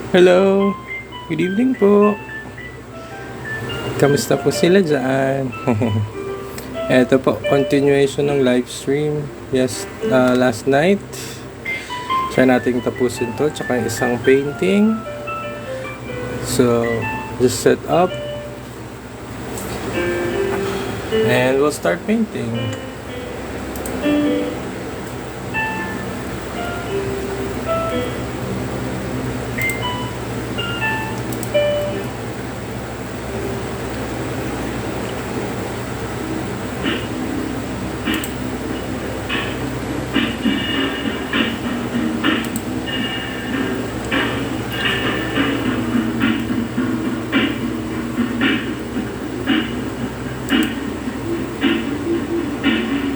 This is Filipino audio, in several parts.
Hello! Good evening po! Kamusta po sila dyan? Ito po, continuation ng live stream. Yes, last night. Try natin tapusin to. Tsaka isang painting. So, just set up. And we'll start painting.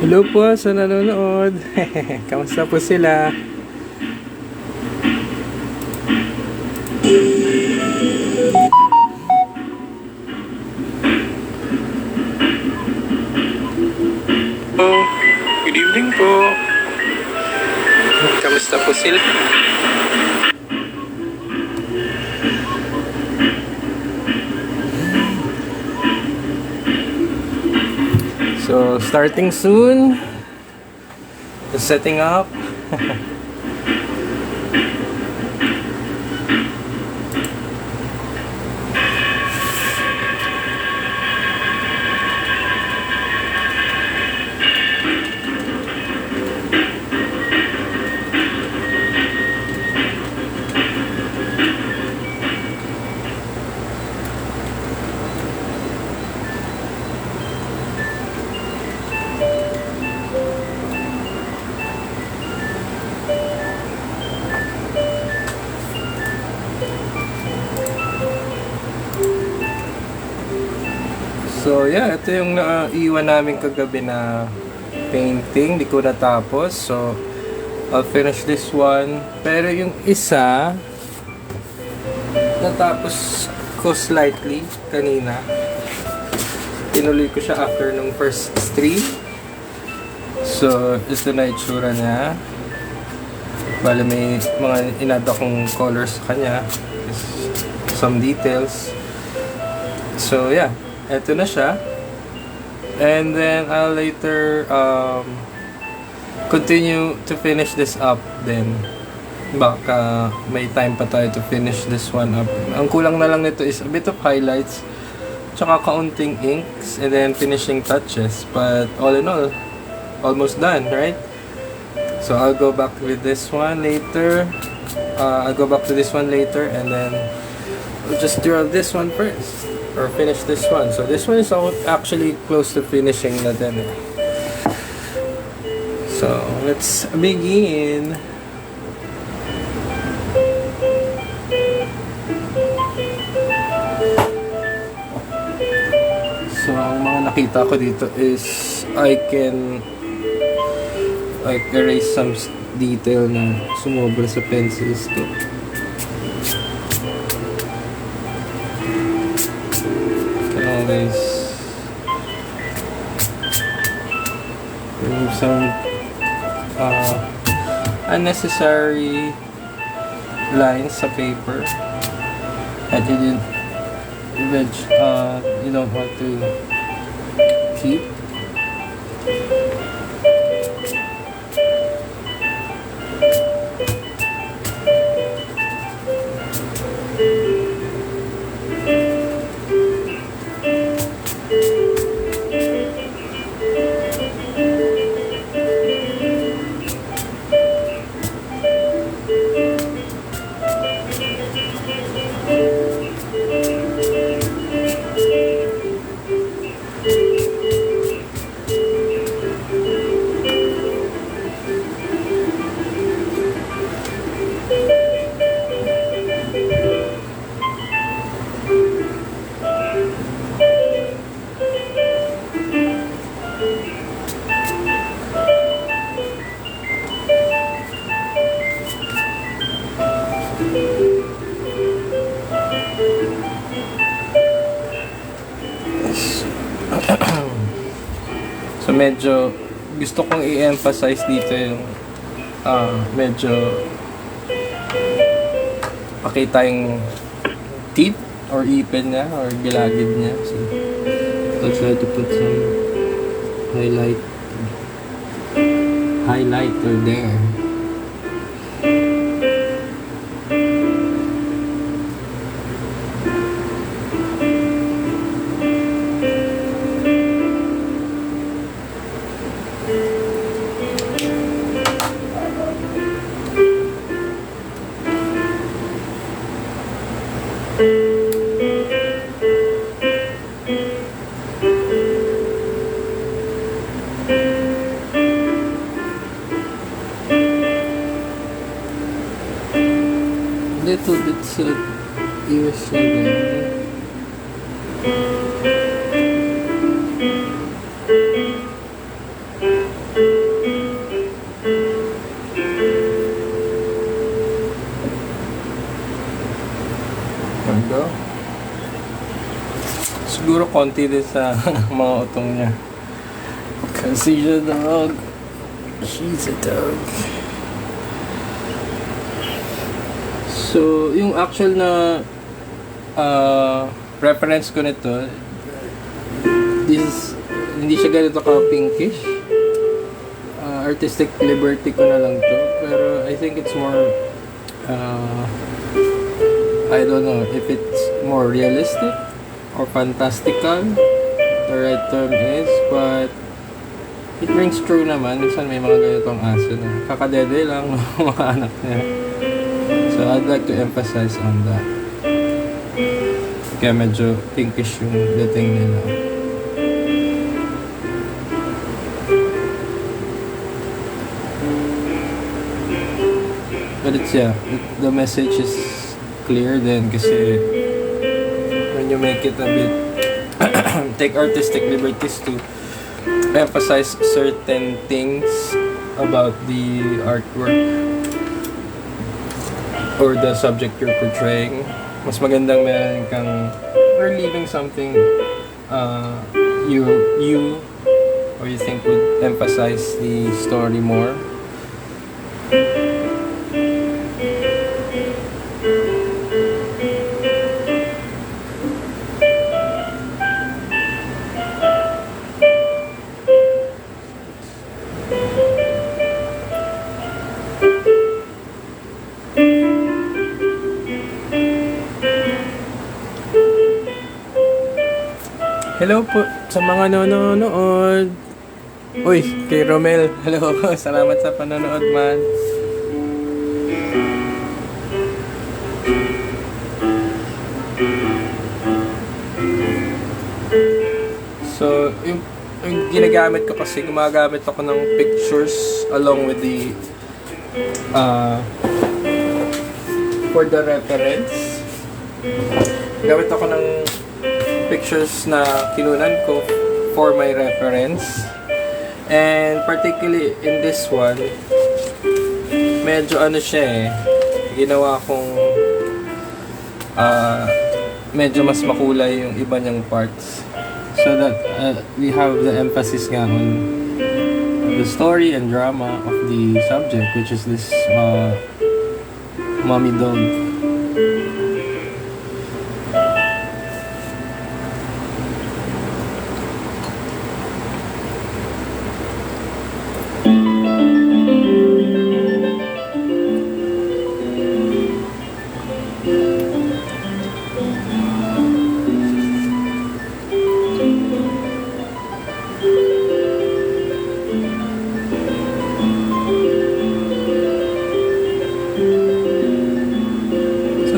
Hello po sa nanonood. Kamusta po sila? Oh, good evening po. Kamusta po sila? So, starting soon. Just setting up. So yeah, ito yung naiwan namin kagabi na painting. Di ko natapos. So I'll finish this one. Pero yung isa natapos ko slightly kanina. Tinuloy ko siya after nung first stream. So ito na itsura niya. Bale may mga inad akong colors sa kanya. Some details. So yeah, eto na siya. And then I'll later continue to finish this up then. Baka may time pa tayo to finish this one up. Ang kulang na lang nito is a bit of highlights, tsaka kaunting inks, and then finishing touches. But all in all, almost done, right? So I'll go back with this one later. I'll go back to this one later, and then we'll just draw this one first. Or finish this one. So this one is actually close to finishing na din. So let's begin. So ang mga nakita ko dito is I can like erase some detail na sumobra sa pencils ko. Guys, remove some unnecessary lines sa paper that you didn't, which you don't want to keep. So medyo gusto kong i-emphasize dito yung medyo makita yung teeth or ipin niya or gilagid niya. So, I'll try to put some highlighter there. Little bits of USA there. Ganda. Siguro konti din sa mga utong niya. Kasi she's a dog. She's a dog. So, yung actual na reference ko nito, hindi siya ganito ka-pinkish. Artistic liberty ko na lang to. Pero I think it's more, I don't know if it's more realistic or fantastical, the right term is, but it rings true naman. Minsan may mga ganitong aso na kakadede lang mga anak niya. So, I'd like to emphasize on that. Kaya medyo pinkish yung dating nila. But it's, yeah, the message is clear then kasi when you make it a bit, take artistic liberties to emphasize certain things about the artwork or the subject you're portraying, mas magandang meron kang or leaving something you or you think would emphasize the story more. Hello po sa mga nanonood. Uy, kay Romel. Hello. Salamat sa panonood, man. So, yung ginagamit ko kasi, gumagamit ako ng pictures along with the for the reference. Gamit ako ng pictures na kinunan ko for my reference, and particularly in this one medyo ano siya ginawa kong medyo mas makulay yung iba niyang parts so that we have the emphasis nga on the story and drama of the subject, which is this mommy dog.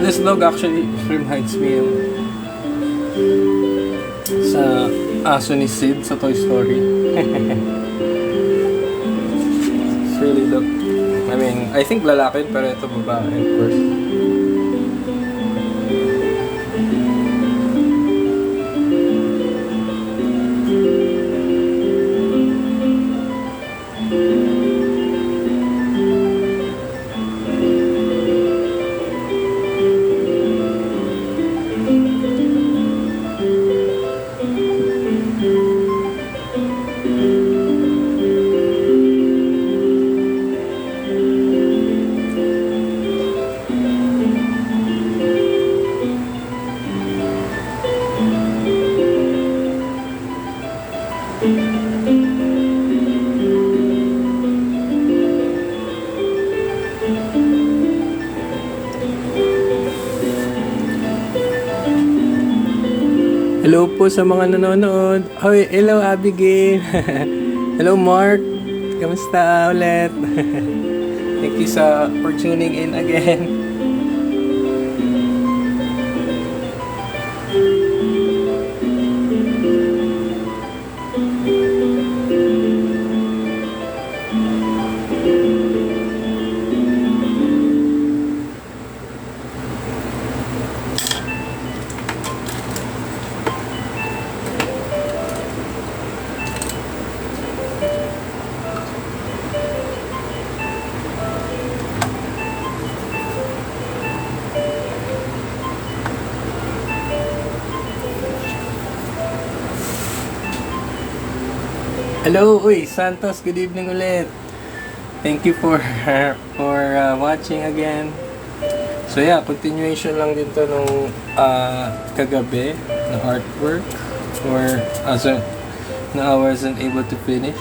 This dog actually reminds me of sa aso ni Sid sa Toy Story. It's really look, I mean, I think lalaki pero ito babae, of course. Hello po sa mga nanonood. Hoy, hello Abigail. Hello Mark. Kamusta ulit? Thank you for tuning in again. Hello, uy, Santos, good evening ulit. Thank you for watching again. So yeah, continuation lang din to nung kagabi na artwork or na I wasn't able to finish.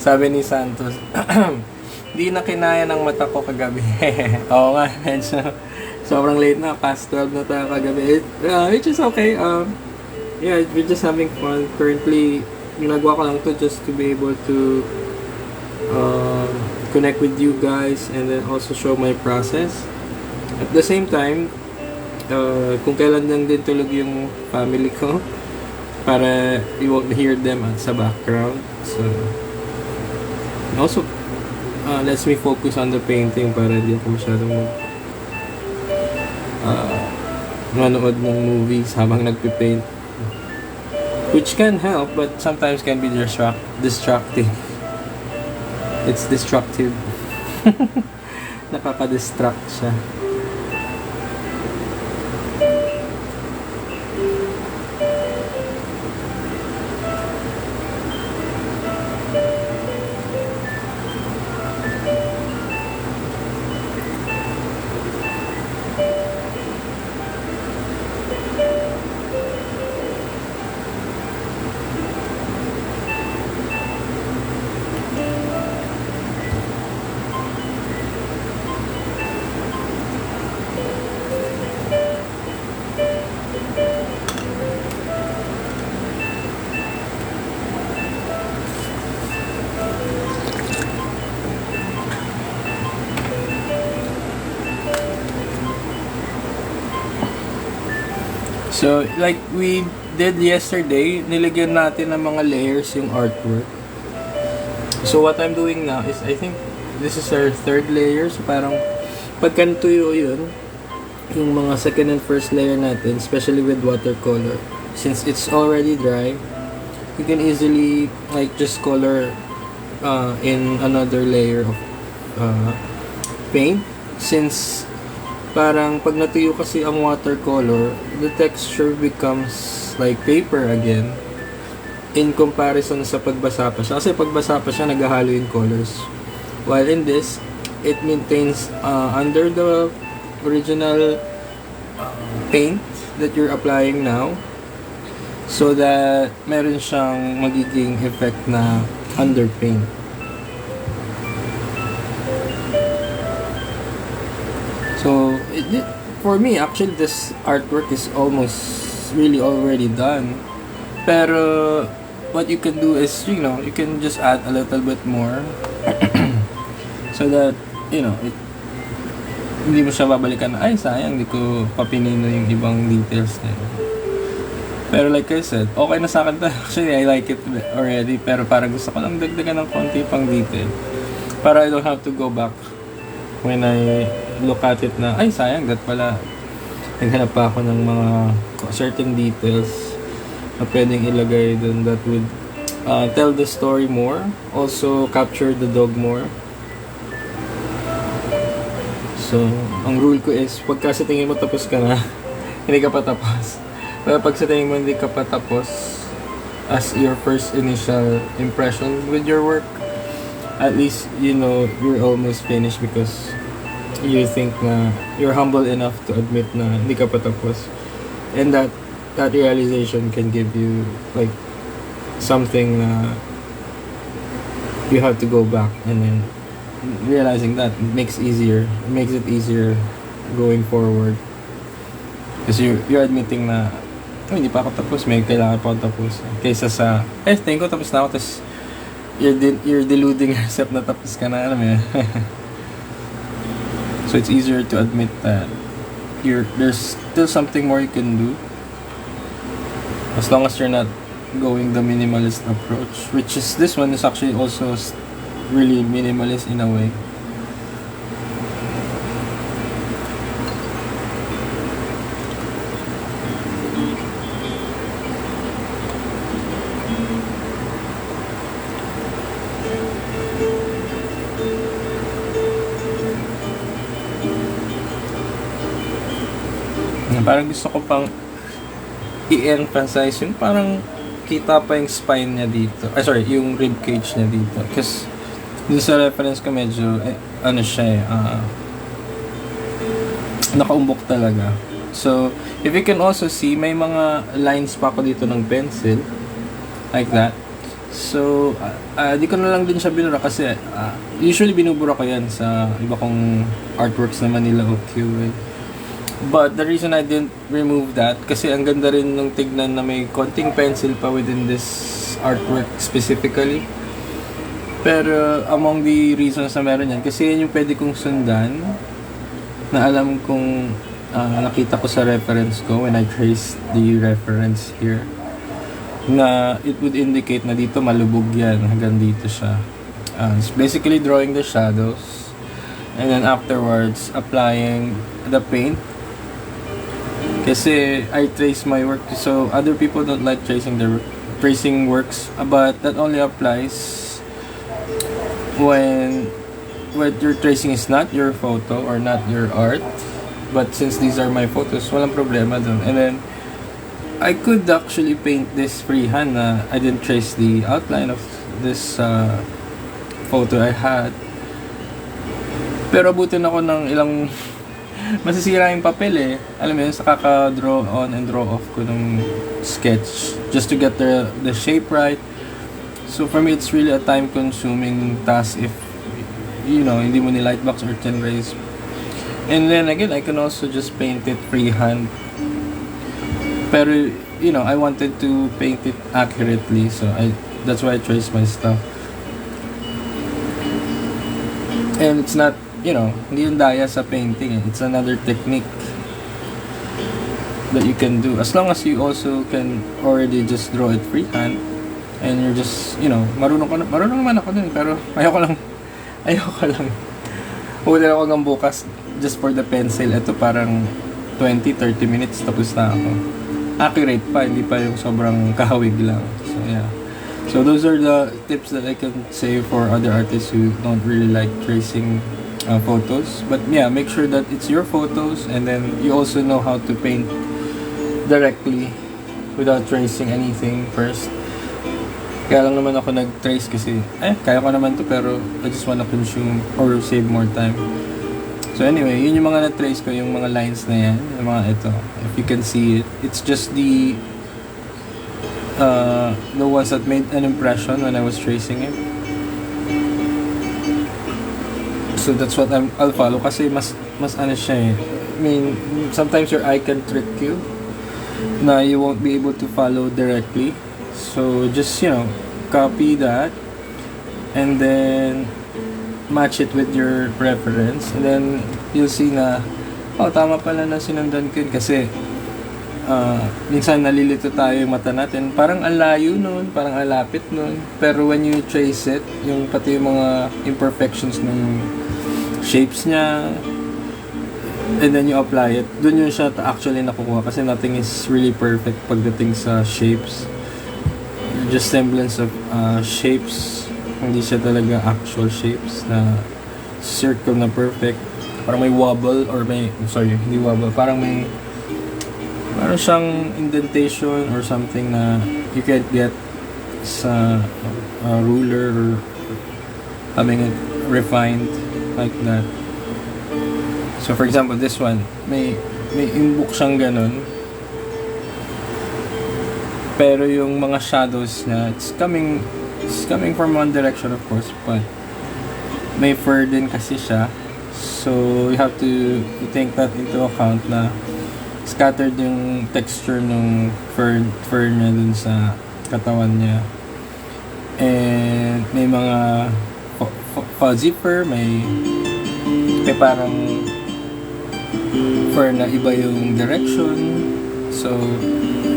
Sabi ni Santos, di na kinaya ng mata ko kagabi. Oo nga, sobrang late na, past 12 na tayo kagabi. Which is okay. Yeah, we're just having fun. Currently, ginagawa ko lang to just to be able to connect with you guys and then also show my process. At the same time, kung kailan lang din tulog yung family ko, para you won't hear them sa background. So, and also, lets me focus on the painting para di ako masyadong manood ng movies habang nagpipaint. Which can help, but sometimes can be distracting. It's destructive. Nakaka-distract siya. So, like we did yesterday, nilagyan natin ng mga layers yung artwork. So, what I'm doing now is, I think, this is our third layer. So, parang, pagka natuyo yun, yung mga second and first layer natin, especially with watercolor, since it's already dry, you can easily, like, just color in another layer of paint. Since, parang pag natuyo kasi ang watercolor, the texture becomes like paper again in comparison sa pagbasa pa siya. Kasi pagbasa pa siya, naghahalo yung colors. While in this, it maintains under the original paint that you're applying now, so that meron siyang magiging effect na underpaint. So, for me, actually, this artwork is almost really already done. Pero, what you can do is, you know, you can just add a little bit more so that, you know, hindi mo siya babalikan na, ay, sayang, hindi ko papinino yung ibang details na yun. Pero like I said, okay na sa akin to. Actually, I like it already. Pero parang gusto ko lang dagdagan ng konti pang detail para I don't have to go back when I look at it na, ay sayang, that pala naghanap pa ako ng mga certain details na pwedeng ilagay dun that would tell the story more, also capture the dog more. So, ang rule ko is, pagka sa tingin mo tapos ka na, hindi ka pa tapos. Pero pag sa tingin mo hindi ka pa tapos, as your first initial impression with your work, at least, you know, you're almost finished because you think na you're humble enough to admit na hindi ka pa tapos. And that realization can give you, like, something na you have to go back, and then realizing that makes it easier going forward, kasi you're admitting na hindi pa ako tapos, may kailangan pa ako tapos, kaysa sa tingin ko tapos na ako, tapos you're deluding yourself na tapos ka na, alam mo yun. So it's easier to admit that there's still something more you can do, as long as you're not going the minimalist approach, which is, this one is actually also really minimalist in a way. Parang gusto ko pang i-emphasize yung parang kita pa yung spine niya dito. Yung rib cage niya dito. Kasi dun sa reference ko medyo, nakaumbok talaga. So, if you can also see, may mga lines pa ako dito ng pencil. Like that. So, di ko na lang din siya binura kasi usually binubura ko yan sa iba kong artworks na Manila Ukiyo-E. But the reason I didn't remove that, kasi ang ganda rin nung tignan na may konting pencil pa within this artwork specifically. Pero among the reasons na meron yan, kasi yan yung pwede kong sundan, na alam kong nakita ko sa reference ko when I traced the reference here, na it would indicate na dito malubog yan, hanggang dito siya. It's basically drawing the shadows, and then afterwards applying the paint. Kasi I trace my work, so other people don't like tracing works, but that only applies when what you're tracing is not your photo or not your art. But since these are my photos, walang problema dun. And then I could actually paint this freehand na I didn't trace the outline of this photo I had. Pero abutin ako ng ilang masisira yung papel eh. Alam mo yun, sa kaka-draw on and draw off ko ng sketch just to get the shape right. So for me, it's really a time-consuming task if, you know, hindi mo ni lightbox or thin rays. And then again, I can also just paint it freehand. Pero, you know, I wanted to paint it accurately, so that's why I traced my stuff. And it's not, you know, hindi yung daya sa painting. It's another technique that you can do. As long as you also can already just draw it freehand, and you're just, you know, marunong naman ako dun, pero ayoko lang. Huwag ako ng bukas just for the pencil. Ito parang 20-30 minutes tapos na ako. Accurate pa, hindi pa yung sobrang kahawig lang. So yeah. So those are the tips that I can say for other artists who don't really like tracing photos. But yeah, make sure that it's your photos, and then you also know how to paint directly without tracing anything first. Kaya lang naman ako nag-trace kasi kaya ko naman to, pero I just wanna consume or save more time. So anyway, yun yung mga na-trace ko, yung mga lines na yan, yung mga ito. If you can see it, it's just the ones that made an impression when I was tracing it. So that's what I'll follow, kasi mas ano siya eh. I mean, sometimes your eye can trick you na you won't be able to follow directly. So just, you know, copy that and then match it with your reference, and then you'll see na tama pala na sinundan ko yun, kasi minsan nalilito tayo yung mata natin, parang ang layo nun, parang ang lapit nun, pero when you trace it, yung pati yung mga imperfections ng shapes niya, and then you apply it, dun yun siya actually nakukuha, kasi nothing is really perfect pagdating sa shapes. Just semblance of shapes, hindi siya talaga actual shapes na circle na perfect. parang may wobble or may, sorry, hindi wobble, parang siyang indentation or something na you can't get sa ruler or having it refined like that. So for example, this one, may inbook siyang ganun. Pero yung mga shadows niya, it's coming from one direction of course, but may fur din kasi siya. So you have to take that into account na scattered yung texture ng fur niya dun sa katawan niya. And may mga fuzzy fur, may parang fur na iba yung direction. So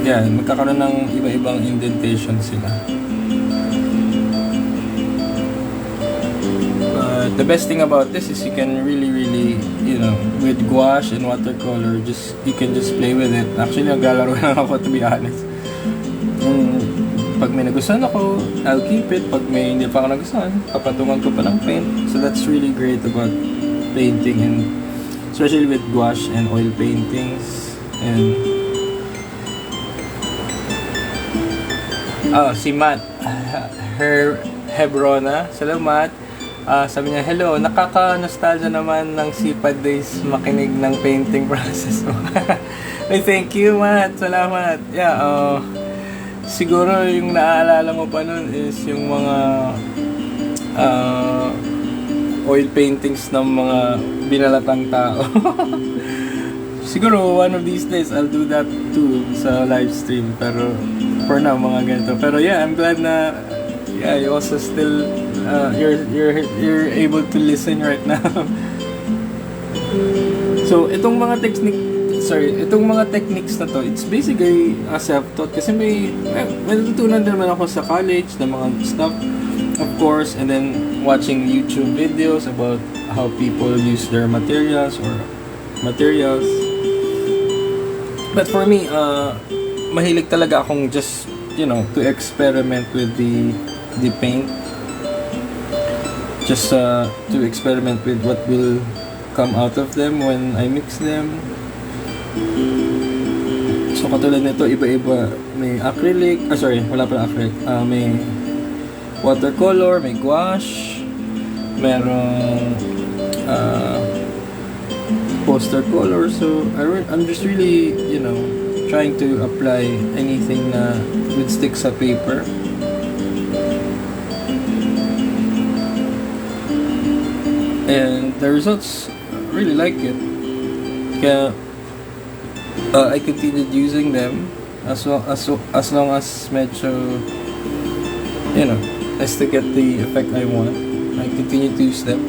yeah, magkakaroon ng iba-ibang indentation sila. But the best thing about this is you can really, you know, with gouache and watercolor, you can just play with it. Actually, naglalaro lang ako, to be honest. Pag may nagustuhan ako, I'll keep it. Pag may hindi pa ako nagustuhan, papatungan ko pa ng paint. So that's really great about painting, and especially with gouache and oil paintings. And si Matt, Hebrona, salamat. Sabi niya, hello, nakaka-nostalgia naman ng Sipad Days makinig ng painting process mo. Ay, thank you, Matt. Salamat. Yeah, siguro yung naaalala mo pa nun is yung mga oil paintings ng mga binalatang tao. Siguro one of these days I'll do that too sa live stream, pero for now mga ganito. Pero yeah, I'm glad na you also still you're able to listen right now. So itong mga techniques na to, it's basically a self-taught kasi may natutunan din naman ako sa college ng mga stuff, of course, and then watching YouTube videos about how people use their materials. But for me, mahilig talaga akong just, you know, to experiment with the paint. Just to experiment with what will come out of them when I mix them. So katulad nito, iba-iba. May acrylic, wala pala acrylic. May watercolor, may gouache, merong poster color. So I'm just really, you know, trying to apply anything na would stick sa paper. And the results, I really like it. Kaya I continued using them as long as medyo, you know, I still get the effect I want. I continue to use them.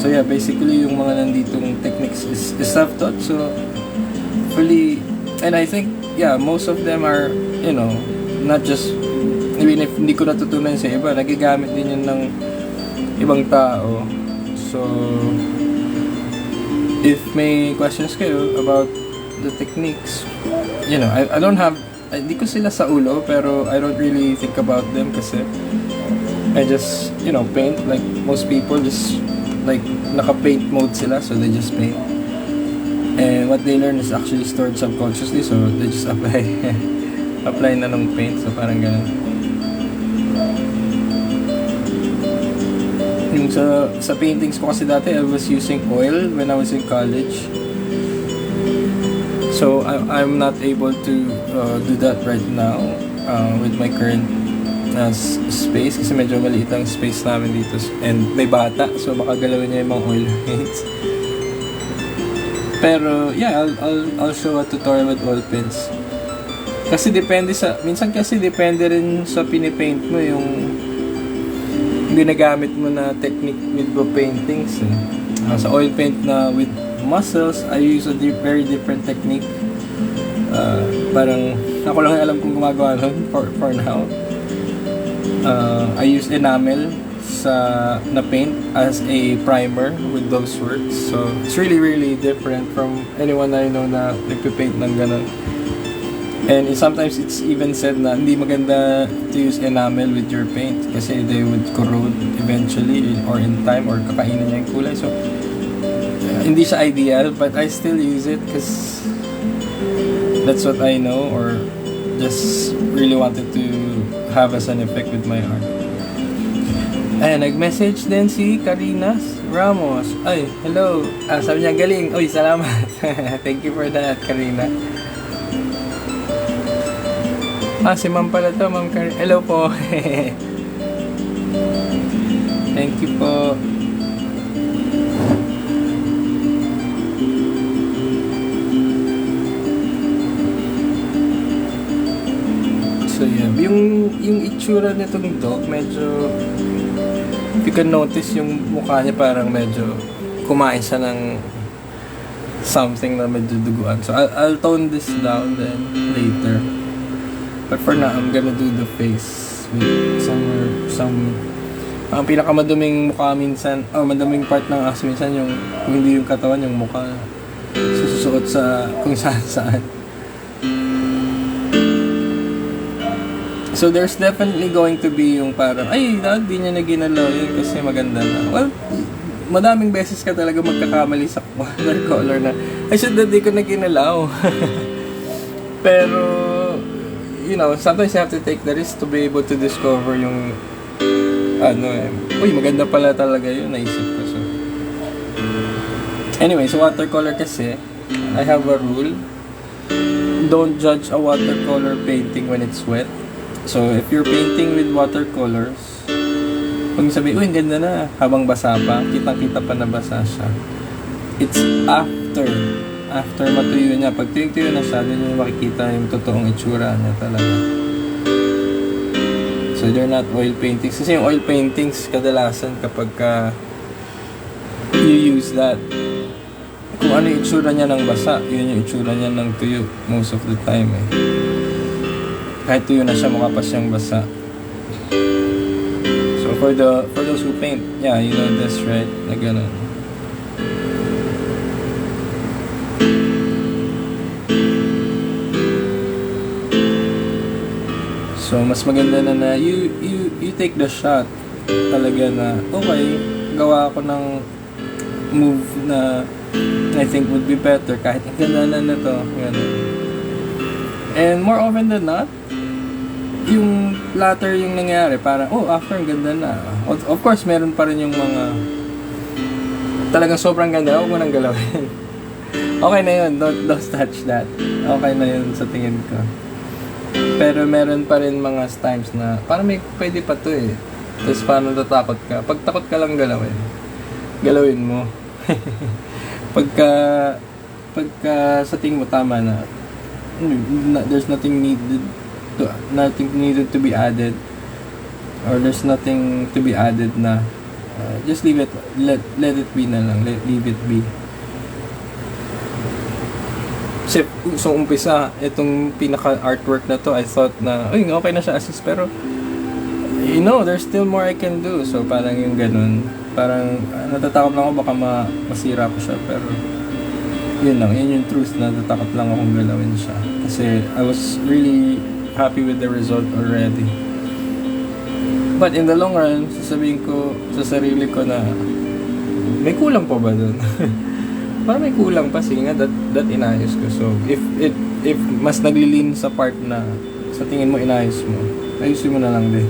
So yeah, basically yung mga nanditong techniques is self-taught. So fully, and I think most of them are, you know, not just, even if hindi ko natutunan sa iba, nagigamit din yun ng ibang tao. So if may questions kayo about the techniques, you know, I don't have, hindi ko sila sa ulo, pero I don't really think about them kasi I just, you know, paint like most people, just like naka-paint mode sila, so they just paint. And what they learn is actually stored subconsciously, so they just apply na ng paint, so parang ganun. Yung sa paintings ko kasi dati, I was using oil when I was in college. So I'm not able to do that right now with my current space, kasi medyo maliit ang space namin dito and may bata, so makagalawin niya yung mga oil paints. Pero yeah, I'll show a tutorial with oil paints. Kasi minsan depende rin sa pinipaint mo yung ginagamit mo na technique with the paintings. Sa oil paint na with muscles, I use a very different technique. Parang ako lang alam kung gumagawa nun for now. I use enamel na paint as a primer with those works. So it's really different from anyone I know na nagpe-paint ng ganun. And sometimes it's even said na hindi maganda to use enamel with your paint kasi they would corrode eventually or in time or kakainin niya yung kulay. So, hindi siya ideal but I still use it because that's what I know or just really wanted to have as an effect with my art. Ayan, nag-message din si Karina Ramos. Ay, hello. Sabi niya, galing. Uy, salamat. Thank you for that, Karina. Si ma'am pala to, ma'am Karina. Hello po. Thank you po. So yeah, yung itsura nitong dog, medyo, if you can notice yung mukha niya parang medyo kumain siya ng something na medyo duguan. So I'll tone this down then later. But for now, I'm gonna do the face with some ang pinakamaduming mukha minsan, maduming part ng aso minsan yung kung hindi yung katawan, yung mukha susuot sa kung saan. So there's definitely going to be yung parang, ay, di niya na ginalaw yun kasi maganda na. Well, madaming beses ka talaga magkakamali sa watercolor na, ay, shit, di ko na ginalaw. Pero, you know, sometimes you have to take the risk to be able to discover yung, uy, maganda pala talaga yun, naisip ko. So, anyway, so watercolor kasi, I have a rule. Don't judge a watercolor painting when it's wet. So, if you're painting with watercolors, pag sabi, uy, ang ganda na, habang basa pa, kitang-kita pa na basa siya. It's after matuyo niya. Pag tuyong-tuyo na siya, doon yung makikita yung totoong itsura niya talaga. So, they're not oil paintings. Kasi yung oil paintings, kadalasan kapag you use that, kung ano yung itsura niya ng basa, yun yung itsura niya ng tuyo most of the time eh. Kahit tuyo na siya, mukha pa siyang basa. So for those who paint, yeah, you know this, right? Na ganun. So mas maganda na you take the shot talaga na okay, gawa ako ng move na I think would be better kahit ang ganda na to, ganun. And more often than not, yung latter yung nangyari, parang, after ang ganda na. Of course, meron pa rin yung mga talagang sobrang ganda, huwag mo nang galawin. Okay na yun, don't touch that. Okay na yun sa tingin ko. Pero meron pa rin mga times na, parang may pwede pa to eh. Tapos paano natakot ka? Pag takot ka lang galawin mo. pagka sa tingin mo tama na, there's nothing needed to be added or there's nothing to be added na just leave it, let it be na lang, leave it be. Kasi so umpisa itong pinaka artwork na to, I thought na okay na siya assist, pero you know, there's still more I can do. So parang yung ganun, parang natatakot lang ako baka masira ko siya, pero yun yung truth, natatakot lang akong galawin siya kasi I was really happy with the result already. But in the long run, sasabihin ko sa sarili ko na may kulang pa ba dun? Parang may kulang pa, sige nga, that inayos ko. So if mas naglilin sa part na sa tingin mo inayos mo, ayusin mo na lang din,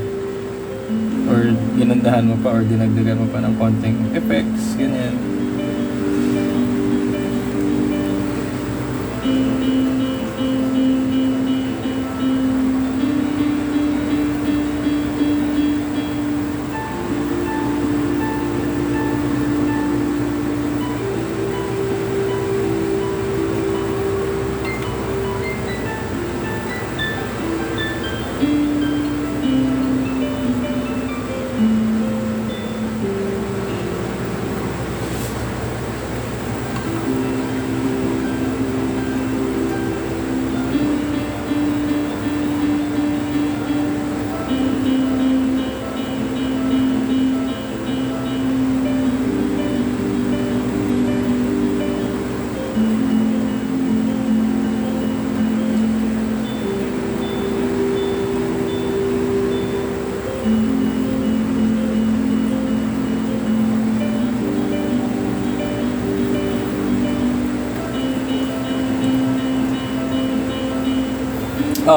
or ginandahan mo pa or dinagdagan mo pa ng konting effects, ganyan.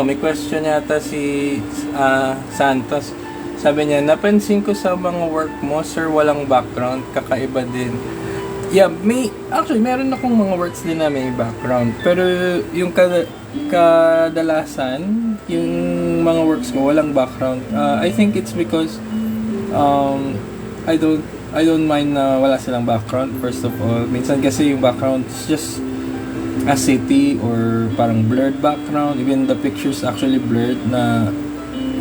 may question yata si Santos. Sabi niya, napansin ko sa mga work mo, sir, walang background, kakaiba din. Yeah, meron akong mga works din na may background. Pero yung kadalasan, yung mga works ko, walang background. I think it's because I don't mind na wala silang background, first of all. Minsan kasi yung background is just a city or parang blurred background. Even the pictures actually blurred na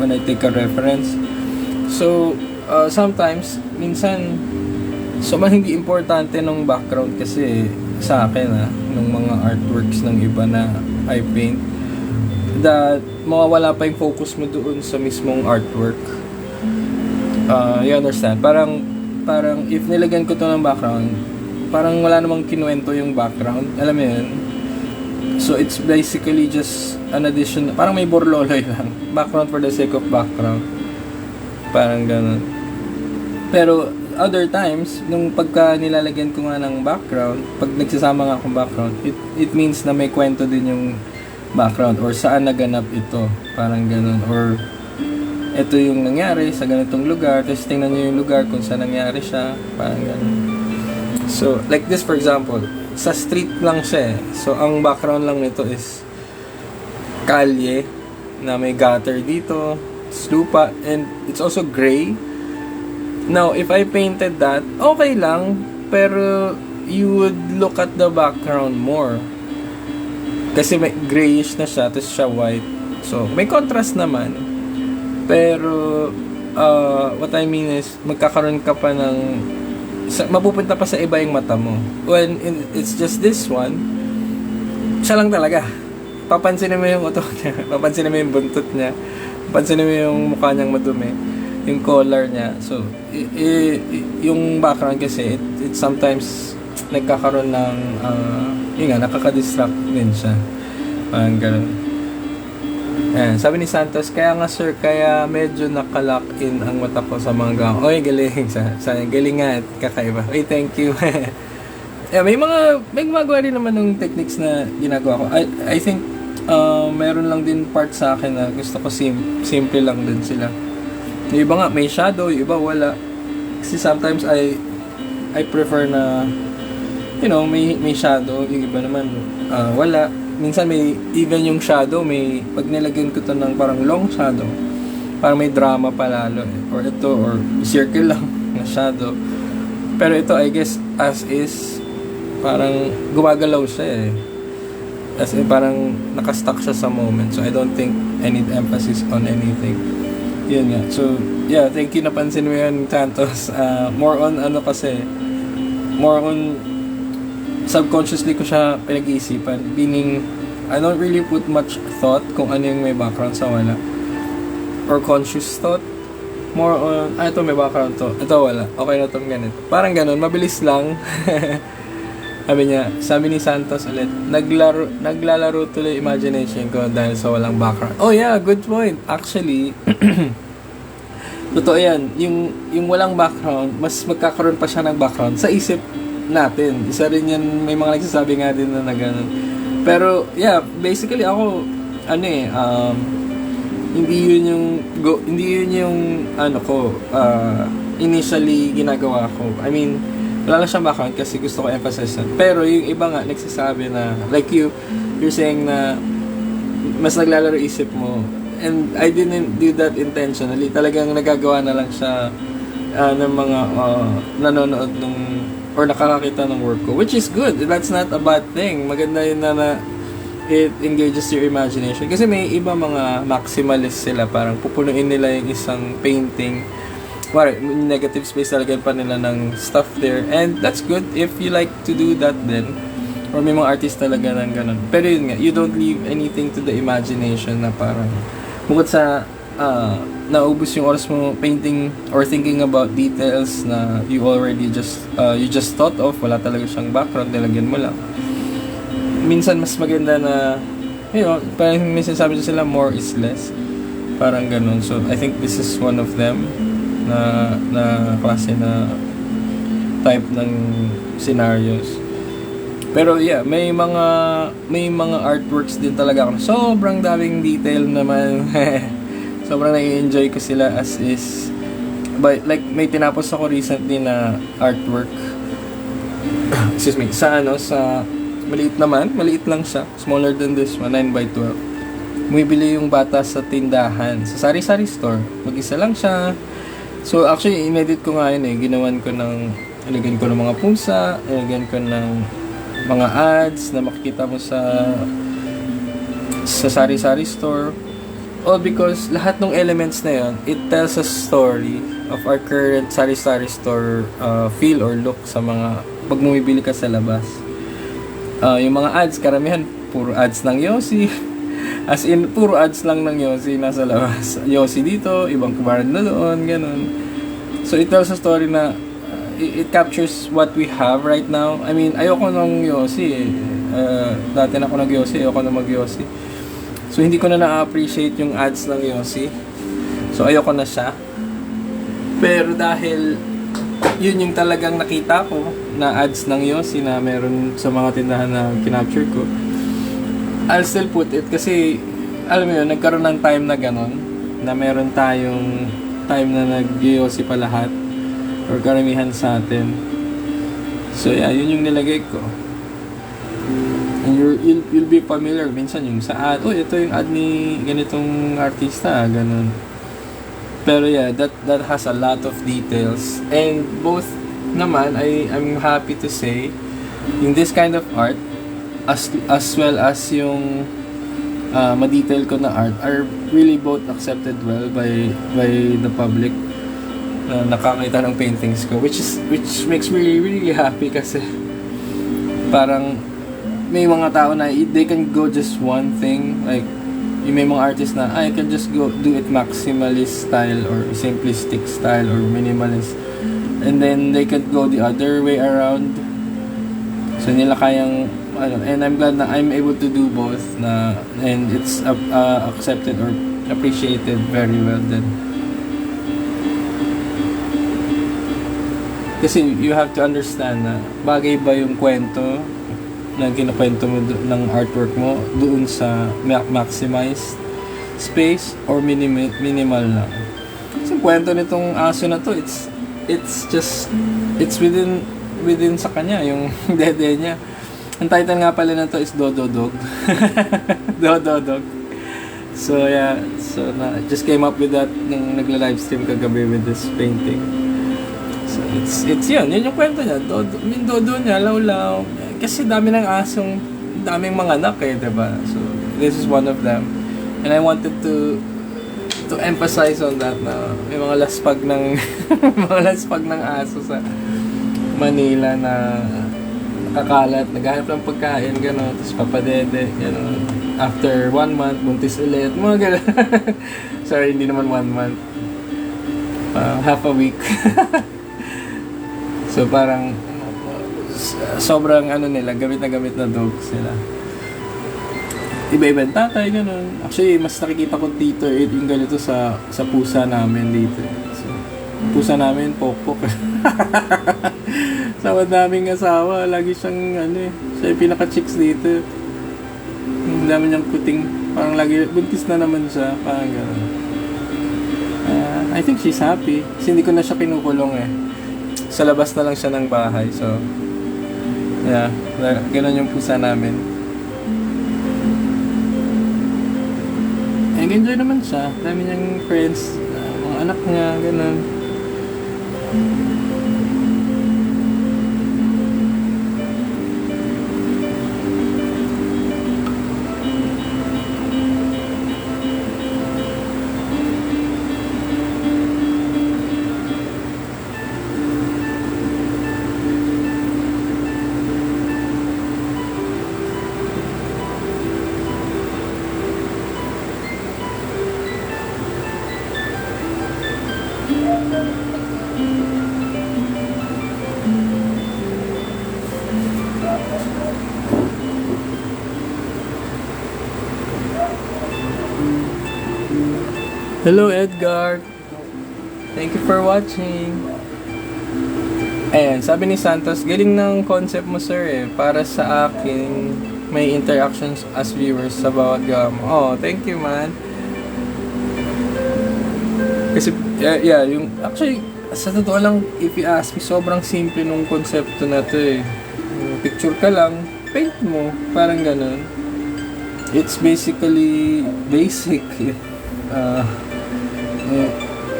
when I take a reference. So, sometimes, minsan, hindi importante nung background kasi sa akin, nung mga artworks ng iba na I paint, that mawawala pa yung focus mo doon sa mismong artwork. You understand? Parang if nilagyan ko to ng background, parang wala namang kinuwento yung background. Alam mo yun? So, it's basically just an addition. Parang may borloloy lang. Background for the sake of background. Parang ganun. Pero, other times, nung pagka nilalagyan ko nga ng background, pag nagsasama nga akong background, it means na may kwento din yung background or saan naganap ito. Parang ganun. Or, ito yung nangyari sa ganitong lugar, tapos tingnan nyo yung lugar kung saan nangyari siya. Parang ganun. So, like this for example, sa street lang siya eh. So, ang background lang nito is kalye na may gutter dito, lupa, and it's also gray. Now, if I painted that, okay lang, pero you would look at the background more. Kasi may grayish na siya, tapos siya white. So, may contrast naman. Pero, what I mean is, magkakaroon ka pa ng mapupunta pa sa iba yung mata mo. When it's just this one, siya lang talaga. Papansinin mo yung utot niya, papansinin mo yung buntot niya, papansinin mo yung mukha niyang madumi, yung color niya. So, yung background kasi, it sometimes nagkakaroon ng, yun nga, nakaka-distract din siya. Parang ganun. Ayan, sabi ni Santos, kaya nga sir, kaya medyo nakalock in ang mata ko sa manga. Oy, galing. Galing nga at kakaiba. Oy, thank you. Yeah, may gumagawa rin naman ng techniques na ginagawa ko. I think, meron lang din part sa akin na gusto ko simple lang din sila. Yung iba nga, may shadow, yung iba wala. Kasi sometimes I prefer na, you know, may shadow, yung iba naman, wala. Minsan may even yung shadow, pag nilagyan ko to ng parang long shadow, parang may drama pa lalo or ito, or circle lang na shadow. Pero ito, I guess, as is, parang gumagalaw siya eh. As in, parang nakastuck siya sa moment. So, I don't think I need emphasis on anything. Yun nga. So, yeah, thank you, napansin mo yun, Santos. More on, subconsciously ko siya pinag-iisipan. Meaning, I don't really put much thought kung ano yung may background sa wala. Or conscious thought. More on, ito may background to. Ito wala. Okay na itong ganito. Parang ganun, mabilis lang. Sabi ni Santos ulit, naglalaro tuloy imagination ko dahil sa walang background. Oh yeah, good point. Actually, totoo yan. Yung walang background, mas magkakaroon pa siya ng background sa isip natin. Isa rin yan, may mga nagsasabi nga din na gano'n. Pero, yeah, basically ako, hindi yun yung initially ginagawa ko. I mean, wala lang siyang background kasi gusto ko emphasize na. Pero yung iba nga, nagsasabi na, like you're saying na, mas naglalaro isip mo. And I didn't do that intentionally. Talagang nagagawa na lang siya ng mga nanonood or nakakakita ng work ko, which is good. That's not a bad thing. Maganda yun na it engages your imagination. Kasi may iba mga maximalist sila, parang pupunuin nila yung isang painting. Negative space, talagyan pa nila ng stuff there. And that's good if you like to do that then. Or may mga artist talaga ng ganun. Pero yun nga, you don't leave anything to the imagination na parang bukod sa naubos yung oras mo painting or thinking about details na you just thought of, wala talaga siyang background, nilagyan mo lang. Minsan mas maganda na, you know, parang minsan sabi sila more is less, parang ganun. So I think this is one of them na klase na type ng scenarios. Pero yeah, may mga artworks din talaga ako. Sobrang daming detail naman. Sobrang nai-enjoy ko sila as is. But like may tinapos ako recently na artwork. Excuse me. Sa maliit lang siya. Smaller than this one, 9x12. Bumibili yung bata sa tindahan, sa sari-sari store. Mag-isa lang siya. So actually, inedit ko nga yun eh. Ilagyan ko ng mga pusa, ilagyan ko ng mga ads na makikita mo sa sari-sari store. All because lahat ng elements na yun, it tells a story of our current sari-sari store feel or look sa mga pag bumibili ka sa labas. Yung mga ads, karamihan puro ads ng Yossi. As in, puro ads lang ng Yossi nasa labas. Yossi dito, ibang brand na doon, ganun. So it tells a story na it captures what we have right now. I mean, ayoko ng Yossi eh. Dati na ako nag-Yossi, ayoko na mag-Yossi. So hindi ko na na-appreciate yung ads ng Yossi. So ayoko na siya. Pero dahil yun yung talagang nakita ko na ads ng Yossi na meron sa mga tindahan na kinapture ko, I'll still put it kasi alam mo yun, nagkaroon ng time na ganon na meron tayong time na nag-Yossi pa lahat or karamihan sa atin. So yeah, yun yung nilagay ko. And you'll be familiar minsan yung sa ad. Oh, ito yung ad ni ganitong artista, ganun. Pero yeah, that has a lot of details. And both naman, I'm happy to say, yung this kind of art, as well as yung ma-detail ko na art, are really both accepted well by the public. Nakakita ng paintings ko, which makes me really happy kasi parang may mga tao na they can go just one thing, like yung may mga artists na I can just go do it maximalist style or simplistic style or minimalist, and then they can go the other way around. So nila kayang and I'm glad na I'm able to do both na, and it's accepted or appreciated very well then. Kasi you have to understand na bagay ba yung kwento na kinukwento mo ng artwork mo doon sa maximized space or minimal lang. Kasi kwento nitong aso na to, it's within sa kanya yung dede niya. Ang title nga pala na to is Dodo Dog. Dodo Dog. So yeah, I just came up with that nung nagla-livestream kagabi with this painting. So it's yun yung kwento niya. Dodo niya, law. Kasi dami ng asong, daming mga anak eh, diba? So this is one of them. And I wanted to emphasize on that na may mga laspag ng aso sa Manila na nakakalat, naghahanap ng pagkain, gano'n, tapos papadede, gano'n. After 1 month, buntis ulit, mga gano'n. Sorry, hindi naman 1 month. Half a week. So parang sobrang nila, gamit na dog sila. Iba-iba yung tatay, gano'n. Actually, mas nakikita ko dito yung ganito sa pusa namin dito. So, pusa namin, pokpok. Sama daming asawa, lagi siyang siya yung pinaka-chicks dito. Ang dami niyang kuting, parang lagi, buntis na naman siya, parang gano'n. I think she's happy, kasi hindi ko na siya kinukulong eh. Sa labas na lang siya ng bahay, so yeah, gano'n yung pusa namin. Nag-enjoy naman siya, dami niyang friends, mga anak niya, gano'n. Hello Edgar, thank you for watching. Ayan, sabi ni Santos, galing ng concept mo sir eh. Para sa akin, may interactions as viewers sa bawat gama. Oh, thank you man. Kasi, yeah, yung, actually, sa totoo lang, if you ask me, sobrang simple nung konsepto na to eh. Picture ka lang, paint mo, parang ganun. It's basically basic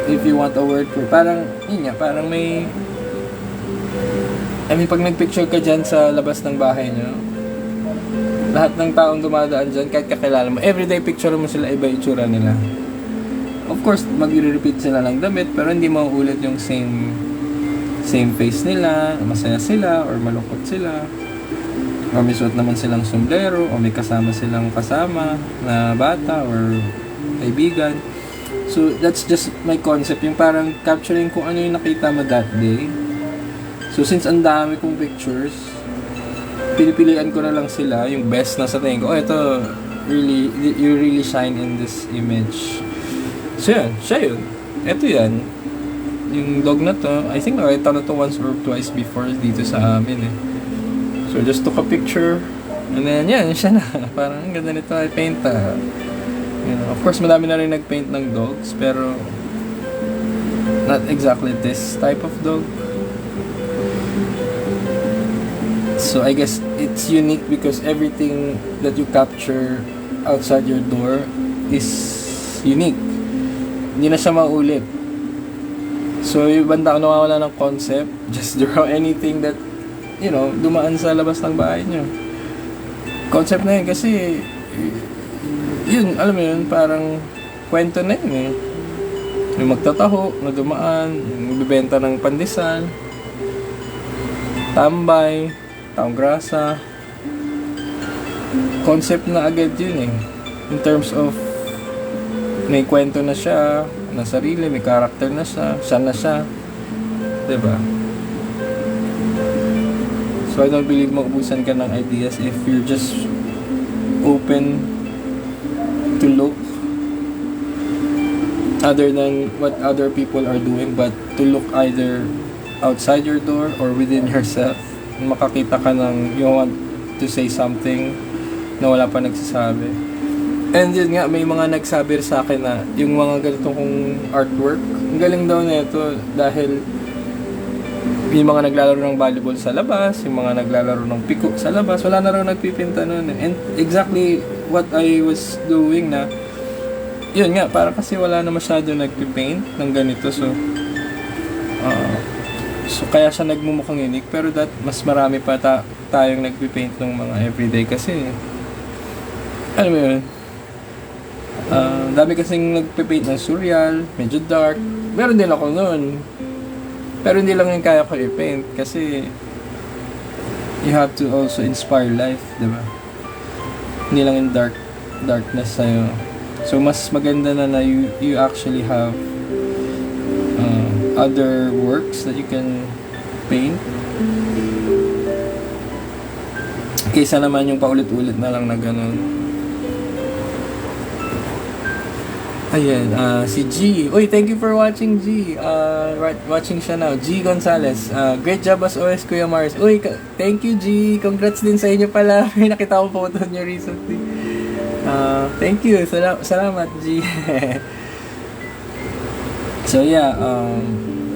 if you want a word for, parang, yun nga, parang may, I mean, pag nagpicture ka dyan sa labas ng bahay nyo, lahat ng taong dumadaan dyan, kahit kakilala mo, everyday picture mo sila, iba itsura nila. Of course, mag-repeat sila ng damit, pero hindi mauulit yung same face nila, masaya sila, or malungkot sila. O may suot naman silang sombrero, o may kasama silang kasama na bata, or kaibigan. So, that's just my concept, yung parang capturing kung ano yung nakita mo that day. So, since ang dami kong pictures, pinipilian ko na lang sila, yung best na sa tingin ko, oh, ito, really, you really shine in this image. So, yun, siya yun. Ito yan. Yung dog na to, I think nakita na to once or twice before dito sa amin eh. So, just took a picture, and then, yan, siya na. Parang, ang ganda nito, I paint, you know, of course, madami na rin nag-paint ng dogs, pero not exactly this type of dog. So, I guess it's unique because everything that you capture outside your door is unique. Hindi na siya maulit. So, yung ibang tao nawawala ng concept, just draw anything that, you know, dumaan sa labas ng bahay nyo. Concept na yun kasi, yun, alam mo yun, parang kwento na yun eh. Yung magtataho, na dumaan, yung bibenta ng pandesal, tambay, taong grasa. Concept na agad yun eh. In terms of, may kwento na siya, na sarili, may character na siya, siya na siya. Diba? So I don't believe maubusan ka ng ideas if you're just open to look other than what other people are doing, but to look either outside your door or within yourself. Makakita ka ng you want to say something na wala pa nagsasabi. And yun nga, may mga nagsabi sa akin na yung mga ganitong kong artwork, ang galing daw na ito dahil yung mga naglalaro ng volleyball sa labas, yung mga naglalaro ng piko sa labas, wala na raw nagpipinta nun. And exactly what I was doing na, yun nga, para kasi wala na masyado nagpipaint ng ganito. So kaya siya nagmumukhang unique, pero mas marami pa tayong nagpipaint ng mga everyday kasi, alam mo yun, dami kasing nagpipaint ng surreal, medyo dark. Meron din ako noon. Pero hindi lang yung kaya ko i-paint kasi you have to also inspire life, diba? Hindi lang yung darkness sa'yo. So, mas maganda na you actually have other works that you can paint kaysa naman yung paulit-ulit na lang na ganun. Ayan, si G. Uy, thank you for watching, G. Watching siya now. G Gonzalez. Great job as OS, Kuya Marius. Uy, thank you, G. Congrats din sa inyo pala. May nakita ko photo niyo recently. Thank you. Salamat, G. So, yeah,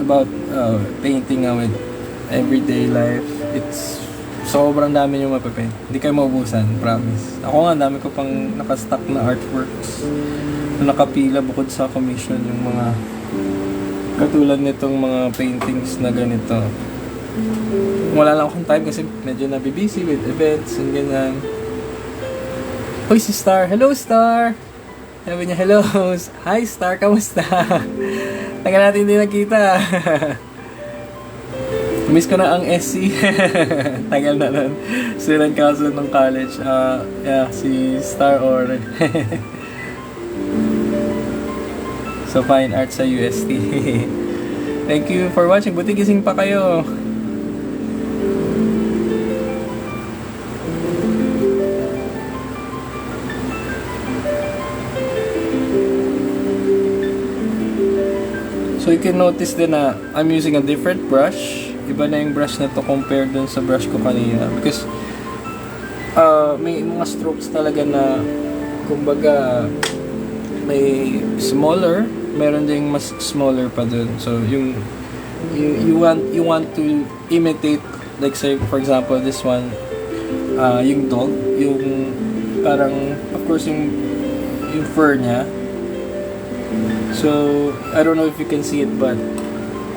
about painting with everyday life. It's sobrang dami yung mapapaint. Hindi kayo maubusan, promise. Ako nga, dami ko pang nakastock na artworks na nakapila bukod sa commission, yung mga katulad nitong mga paintings na ganito. Wala lang akong time kasi medyo nabibusy with events and ganyan. Uy, si Star. Hello, Star! Sabi niya, hello. Hi, Star. Kamusta? Tagal natin hindi nakita. Miss ko na ang SC. Tagal na nun. Student council ng college. Yeah, si Star or so, fine arts sa UST. Thank you for watching. Buti gising pa kayo. So, you can notice din na I'm using a different brush iba na yung brush na to compared dun sa brush ko kanina. Because, may mga strokes talaga na, kumbaga, may smaller, meron ding mas smaller pa dun. So, you want to imitate, like say, for example, this one, yung dog, yung parang, of course, yung fur niya. So, I don't know if you can see it, but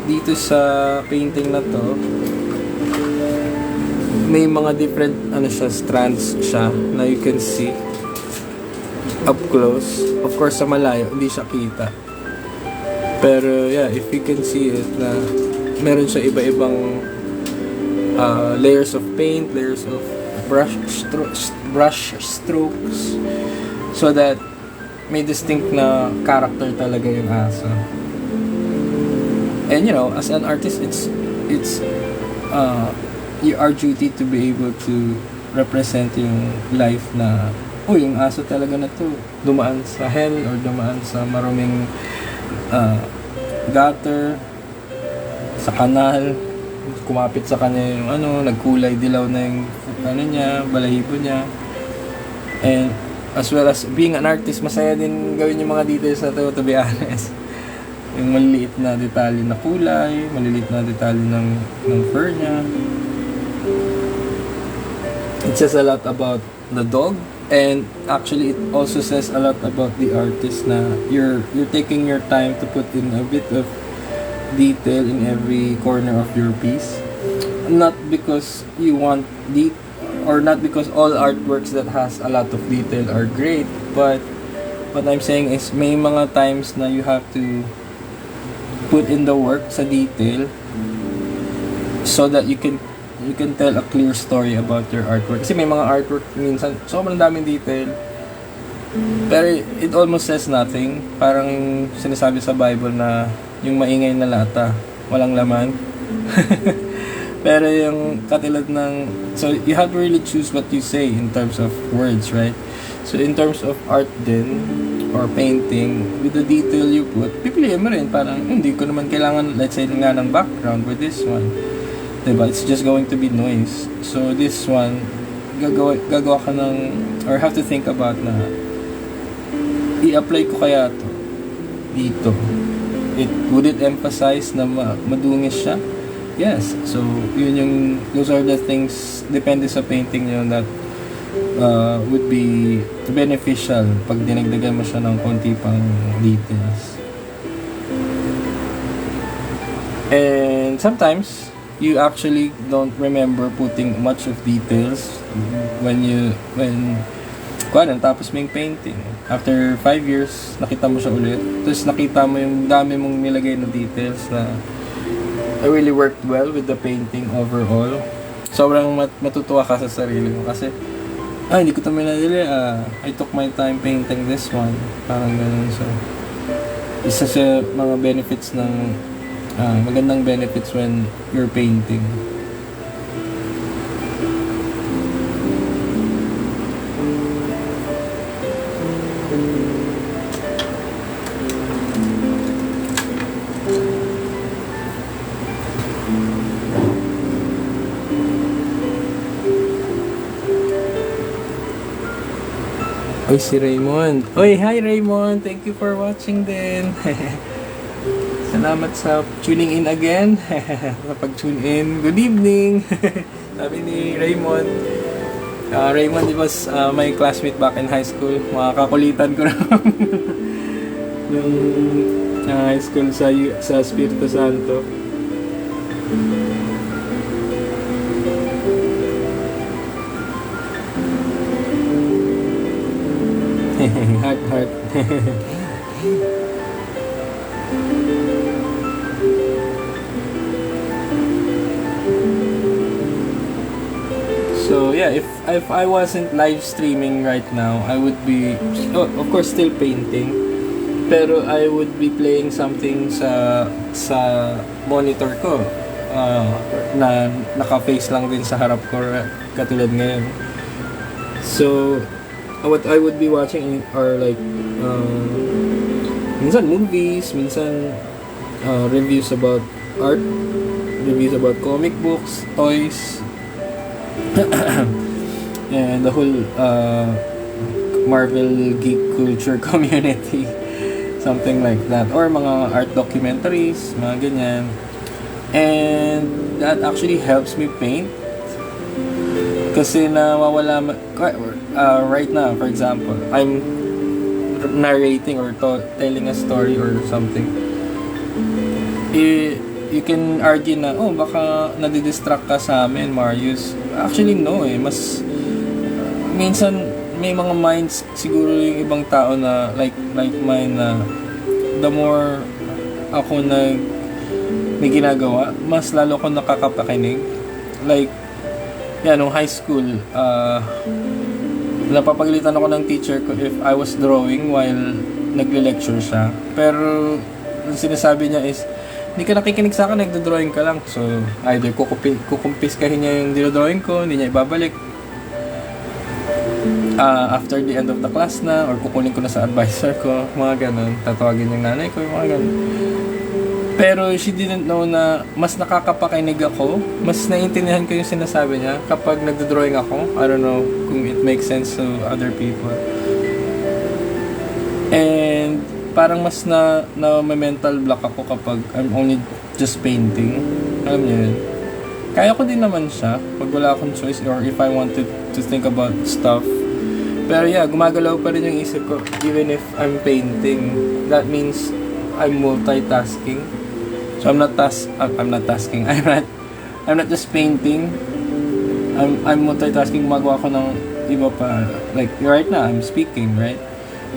dito sa painting na to, may mga different strands siya na you can see up close. Of course, sa malayo, hindi siya kita. Pero, yeah, if you can see it, na meron siya iba-ibang layers of paint, layers of brush strokes, so that may distinct na character talaga yung aso. And you know, as an artist, it's our duty to be able to represent yung life na, yung aso talaga na to dumaan sa hell or dumaan sa maruming gutter, sa kanal, kumapit sa kanya yung nagkulay dilaw na yung niya, balahibo niya. And as well as being an artist, masaya din gawin yung mga details na to be honest. Yung maliliit na detalye na kulay, maliliit na detalye ng fur niya. It says a lot about the dog, and actually it also says a lot about the artist na you're taking your time to put in a bit of detail in every corner of your piece. Not because you want or not because all artworks that has a lot of detail are great, but what I'm saying is may mga times na you have to put in the work sa detail so that you can tell a clear story about your artwork. Kasi may mga artwork minsan sobrang daming detail pero it almost says nothing. Parang sinasabi sa Bible na yung maingay na lata walang laman. Pero yung katulad ng, so you have to really choose what you say in terms of words, right? So in terms of art din, or painting, with the detail you put, pipiliin mo rin, parang hindi ko naman kailangan, let's say nga ng background with this one. Diba? It's just going to be noise. So this one, gagawa ka ng, or have to think about na, i-apply ko kaya to dito. Would it emphasize na madungis siya? Yes. So, those are the things, depende sa painting nyo that would be beneficial pag dinagdagan mo siya ng konti pang details. And sometimes, you actually don't remember putting much of details when tapos mo yung painting. After 5 years, nakita mo siya ulit. Tapos nakita mo yung dami mong nilagay na details na I really worked well with the painting overall. Sobrang matutuwa ka sa sarili mo kasi hindi ko ito minadali. I took my time painting this one. Parang ganun. So, isa sa mga benefits ng magandang benefits when you're painting. Oy, si Raymond. Oy, hi Raymond. Thank you for watching din. Salamat sa tuning in again. Pag-tune in. Good evening. Sabi ni Raymond. Raymond was my classmate back in high school. Makakakulitan ko na. Nung high school sa Espiritu Santo. Heart. So yeah, if I wasn't live streaming right now, I would be of course still painting, pero I would be playing something sa monitor ko na naka-face lang din sa harap ko katulad ngayon. So what I would be watching are like minsan movies, minsan reviews about art, reviews about comic books, toys, and the whole Marvel geek culture community, something like that, or mga art documentaries, mga ganyan. And that actually helps me paint kasi nawawala right now, for example, I'm narrating or telling a story or something. You can argue na, oh, baka nadidistract ka sa amin, Marius. Actually, no eh. Mas, minsan, may mga minds siguro yung ibang tao na, like mine, na the more ako may ginagawa, mas lalo ako nakakapakinig. Like, nung high school, napapagalitan ako ng teacher ko if I was drawing while nagle-lecture siya. Pero, ang sinasabi niya is, hindi ka nakikinig sa akin, nagdo-drawing ka lang. So, either kukumpiskahin niya yung dinodrawing ko, hindi niya ibabalik. After the end of the class na, or kukunin ko na sa advisor ko, mga ganun. Tatawagin yung nanay ko, mga ganun. Pero she didn't know na mas nakakapakinig ako, mas naiintindihan ko yung sinasabi niya kapag nagdo-drawing ako. I don't know kung it makes sense to other people. And parang mas na may mental block ako kapag I'm only just painting. Alam niyo yun? Kaya ko din naman siya pag wala akong choice or if I wanted to think about stuff. Pero yeah, gumagalaw pa rin yung isip ko even if I'm painting. That means I'm multitasking. So I'm not tasking. I'm not just painting. I'm multitasking. Gumagawa ko ng iba pa. Like right now, I'm speaking, right?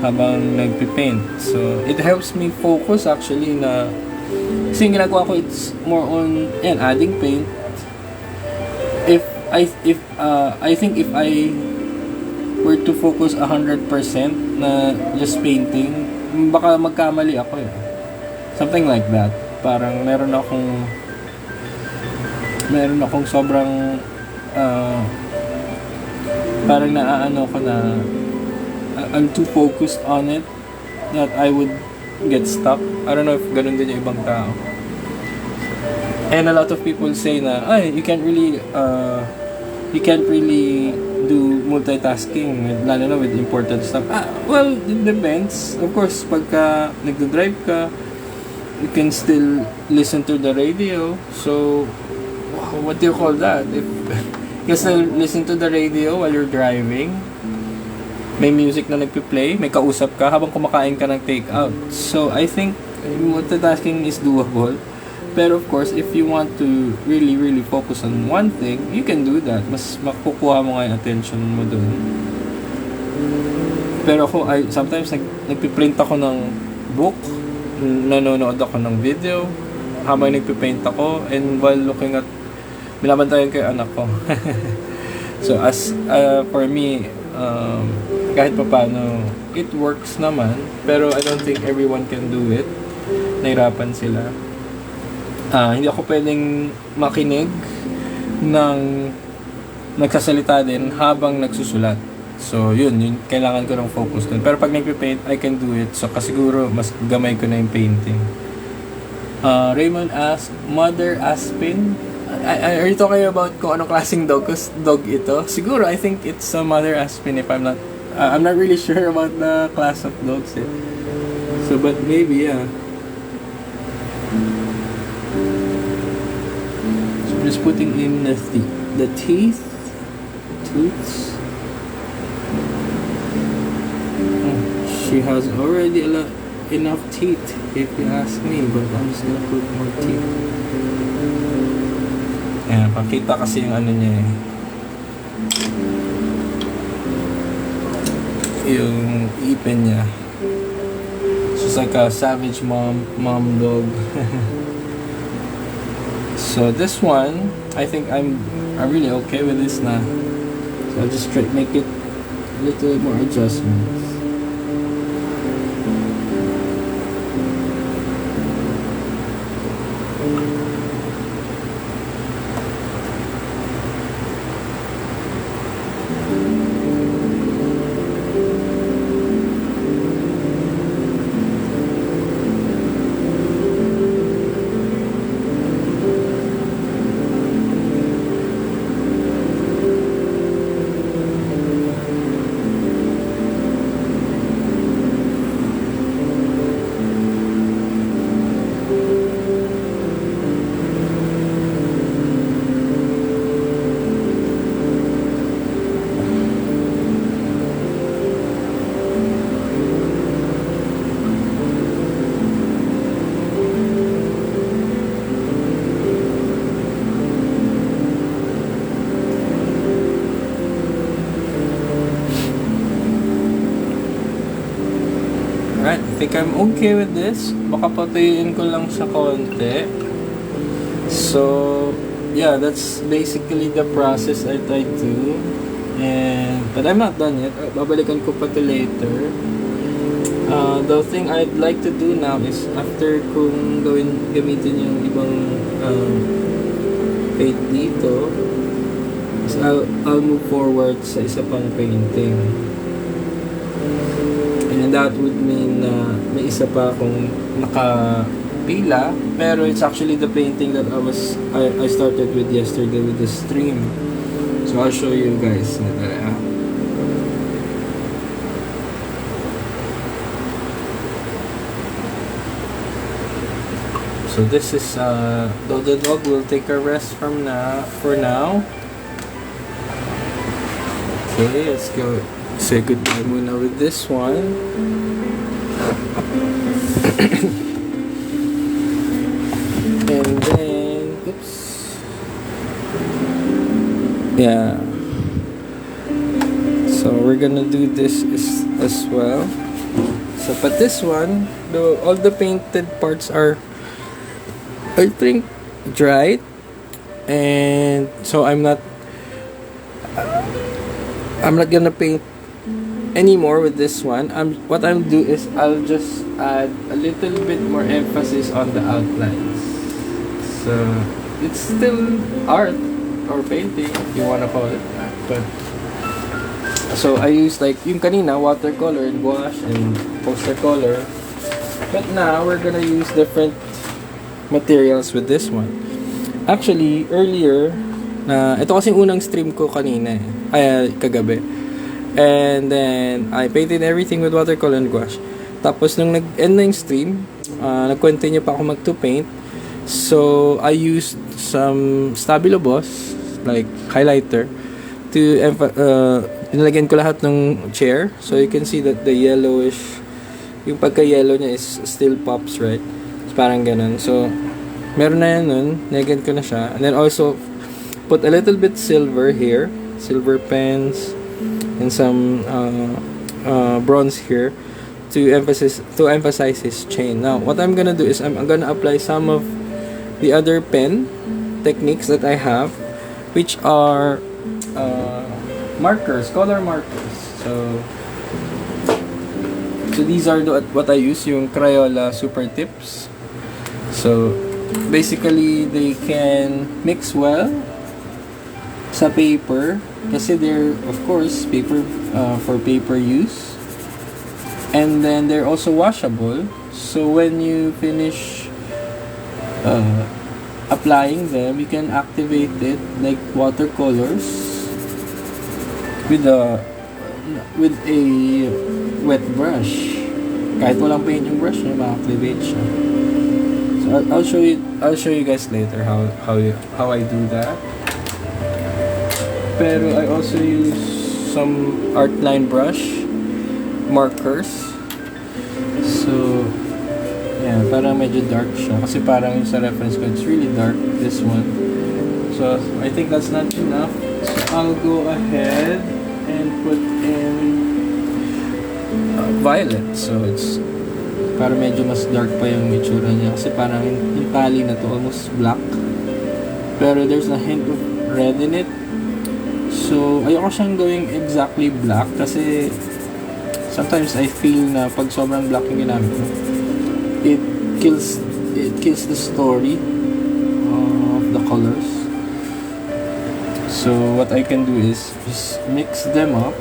Habang nagpipaint. So it helps me focus actually na kasi yung ginagawa ko, it's more on adding paint. I think if I were to focus 100% na just painting, baka magkamali ako eh. Something like that. Parang meron akong sobrang parang naaano ko na I'm too focused on it that I would get stuck. I don't know if ganun din yung ibang tao. And a lot of people say na you can't really do multitasking lalo na with important stuff. Well, it depends. Of course, pagka nagdo-drive ka, you can still listen to the radio. So, what do you call that? If you still listen to the radio while you're driving, may music na nagpi-play, may kausap ka habang kumakain ka ng take-out. So, I think multitasking is doable. Pero of course, if you want to really, really focus on one thing, you can do that. Mas makukuha mo nga yung attention mo dun. Pero ako, sometimes nagpiprint ako ng book, nanonood ako ng video habang nagpipaint ako, and while looking at binabantayan ko yung anak ko. So for me, kahit pa paano it works naman, pero I don't think everyone can do it. Nahirapan sila. Hindi ako pwedeng makinig ng nagsasalita din habang nagsusulat. So, yun kailangan ko ng focus dun. Pero pag nagpipaint, I can do it. So, kasiguro, mas gamay ko na yung painting. Raymond asked, Mother Aspin? Are you talking about kung anong klaseng dog ito? Siguro, I think it's a Mother Aspin if I'm not really sure about the class of dogs eh. So, but maybe, yeah. So, I'm just putting in the tooths. She has already enough teeth, if you ask me, but I'm just gonna put more teeth. Ayan, pakita kasi yung ano niya eh. Yung ipin niya. She's like a savage mom dog. So this one, I think I'm really okay with this na. So I'll just make it a little more adjustments. think I'm okay with this. Baka patuyuin ko lang sa konti. So, yeah, that's basically the process I tried to. But I'm not done yet. Babalikan ko pa to later. The thing I'd like to do now is after kung gamitin yung ibang paint dito, is I'll move forward sa isa pang painting. And that would mean na may isa pa akong nakapila, pero it's actually the painting that I started with yesterday with the stream. So I'll show you guys. So this is the dog will take a rest for now. Okay, let's go say goodbye muna with this one. And then, oops. Yeah. So we're gonna do this as well. So, but this one, all the painted parts are, I think, dried, and so I'm not gonna paint anymore with this one. What I'll do is I'll just add a little bit more emphasis on the outlines. So it's still art or painting, if you wanna call it that. But so I use like yung kanina watercolor and gouache and poster color. But now we're gonna use different materials with this one. Actually, earlier, ito kasi unang stream ko kanina kagabi. And then, I painted everything with watercolor and gouache. Tapos, nung nag-end na yung stream, nag-continue pa ako mag-to-paint. So, I used some Stabilo Boss, like highlighter, to pinalagyan ko lahat ng chair. So, you can see that the yellowish, yung pagka-yellow niya is still pops, right? Parang ganun. So, meron na yan nun. Nilagyan ko na siya. And then also, put a little bit silver here. Silver pens. And some bronze here. To emphasize his chain. Now, what I'm gonna do is, I'm gonna apply some of the other pen techniques that I have. Which are markers. Color markers. So these are what I use. Yung Crayola Super Tips. So, basically, they can mix well sa paper kasi they're, of course, paper for paper use. And then, they're also washable. So, when you finish applying them, you can activate it like watercolors with a wet brush. Kahit walang paint yung brush, ma-activate siya. So I'll show you guys later how I do that. Pero I also use some art line brush markers. So yeah, parang medyo dark siya kasi parang yung sa reference ko it's really dark, this one. So I think that's not enough. So I'll go ahead and put in violet. So it's para medyo mas dark pa yung itsura niya kasi parang yung tali na to almost black, pero there's a hint of red in it. So ayoko siyang gawing exactly black kasi sometimes I feel na pag sobrang black yung ginamit ko, it kills the story of the colors. So what I can do is just mix them up.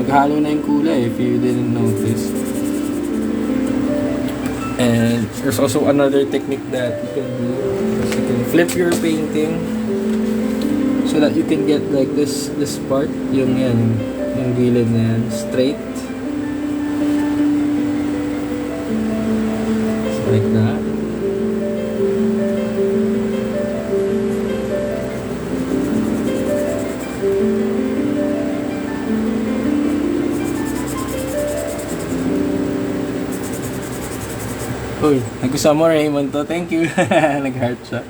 Maghalo na yung kulay if you didn't notice. And there's also another technique that you can do. You can flip your painting so that you can get like this part, yung gilid na yan, straight. So like that. Uy, nagustuhan mo Raymond to. Thank you. Nag-heart siya.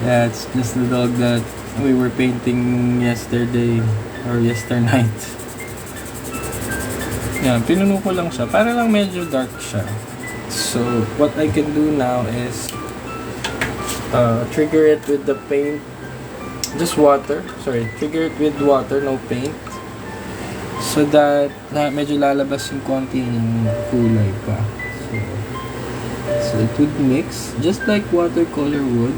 Yeah, it's just the dog that we were painting yesterday or yesternight. Yeah, pinuno ko lang siya. Para lang medyo dark siya. So what I can do now is trigger it with the paint, just water. Sorry, trigger it with water, no paint. So that medyo lalabas yung konti ng kulay pa. So it would mix just like watercolor would.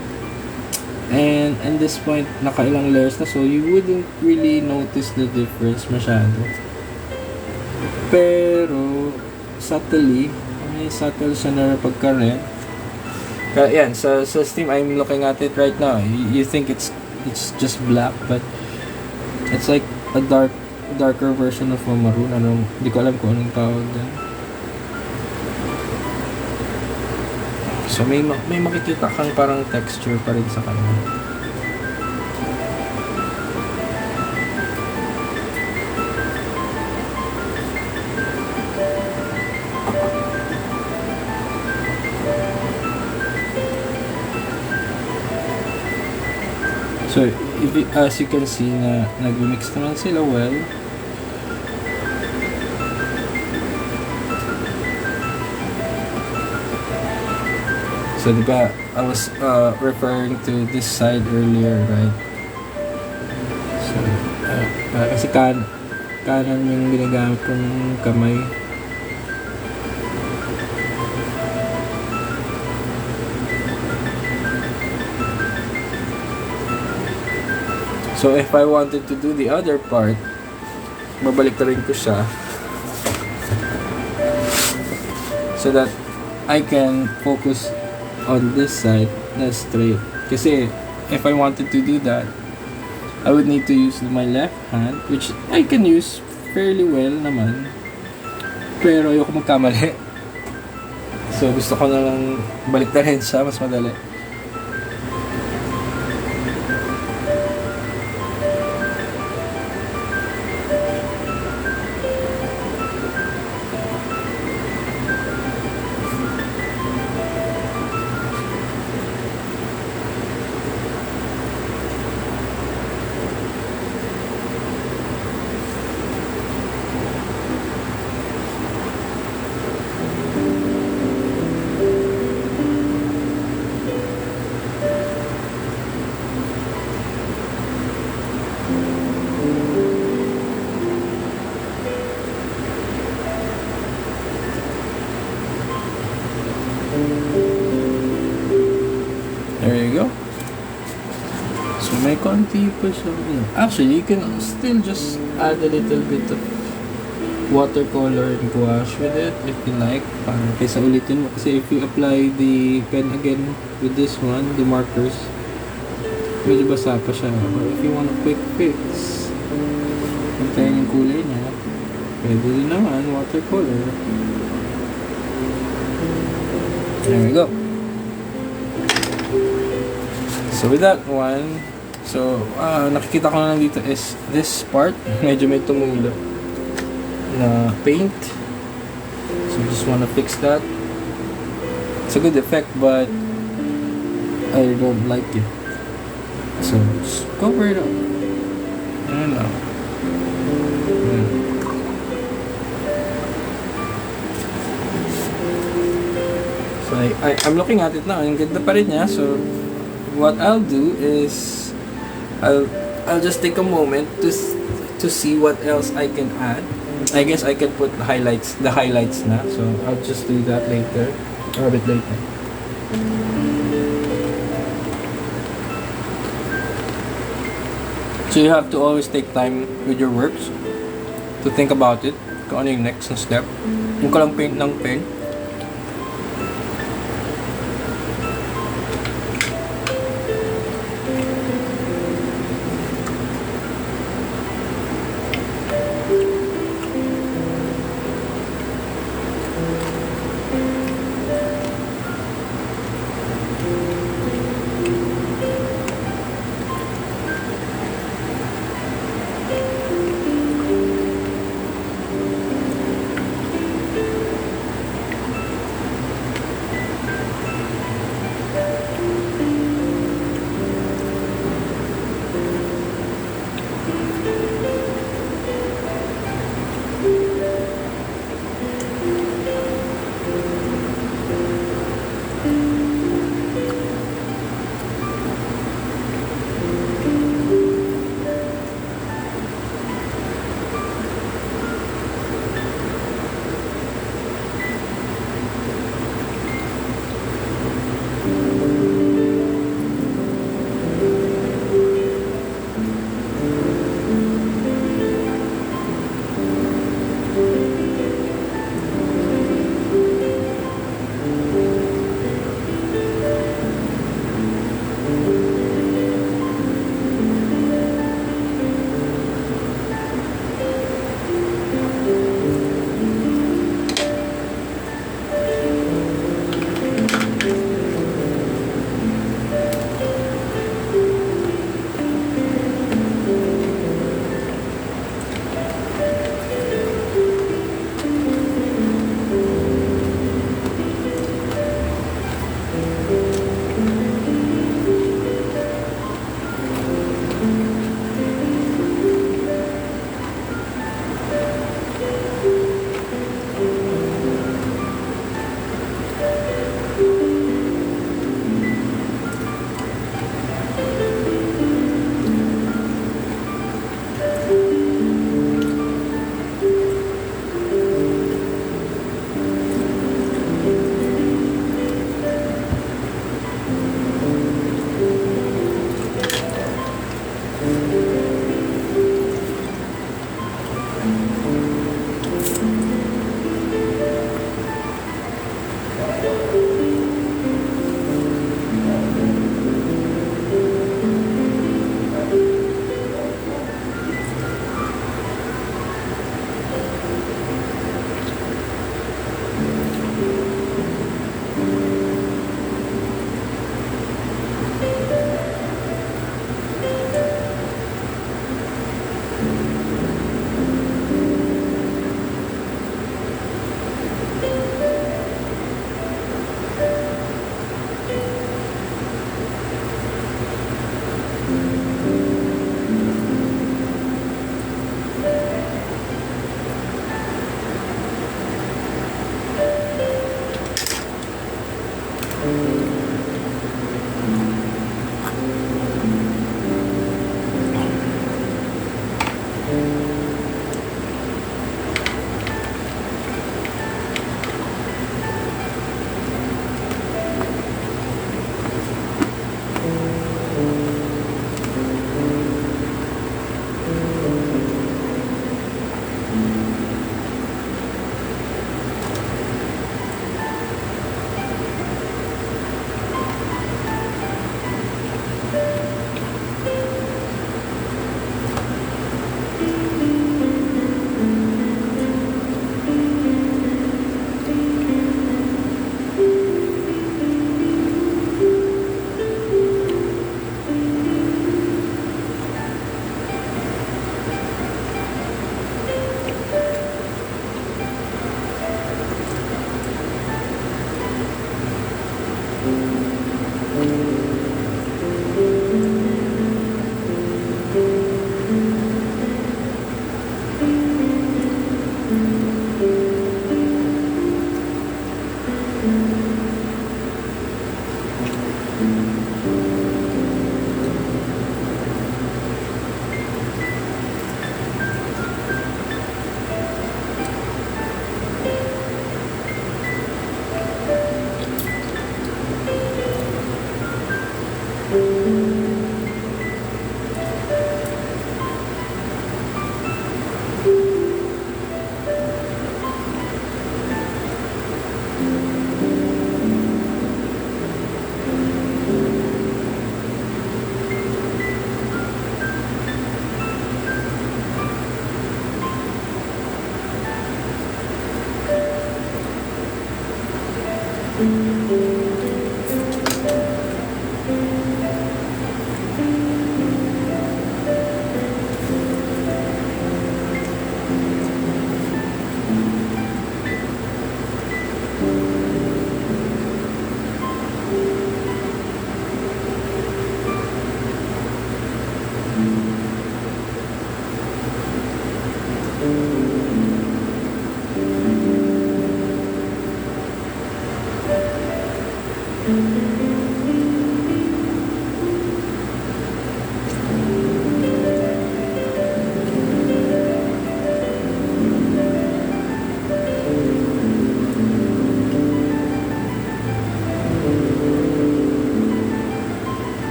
And at this point, nakailang layers na, so you wouldn't really notice the difference masyado. Pero subtly, may subtle siya na pagka-red. Kaya yan, sa Steam, I'm looking at it right now. You think it's just black, but it's like a darker version of a maroon. Hindi ko alam kung anong tawag dyan. So may makikita kang parang texture pa rin sa kanya. So as you can see na nag-mix naman sila well. So, diba, I was referring to this side earlier, right? So, kasi kanan yung ginagamit kong kamay. So, if I wanted to do the other part, babalik na rin ko siya. So that I can focus on this side na straight. Kasi if I wanted to do that, I would need to use my left hand, which I can use fairly well naman, pero ayoko magkamali. So gusto ko na lang balik na rin siya, mas madali. There you go. So may konti pa siya. Actually, you can still just add a little bit of watercolor and gouache with it if you like. Parang kaysa ulitin mo. Kasi if you apply the pen again with this one, the markers, medyo basa pa siya. Or if you want a quick fix, pantayin yung kulay niya, pwede din naman watercolor. There we go. So with that one, so nakikita ko na lang dito is this part, medyo may tumulo na paint. So just wanna fix that. It's a good effect, but I don't like it. So just cover it up. Ayan lang. So I'm looking at it now. Ang ganda pa rin niya. So what I'll do is I'll just take a moment to see what else I can add. I guess I can put the highlights na. So I'll just do that later, or a bit later. So you have to always take time with your works to think about it. Kung ano yung next step. Yung ko lang paint ng pen.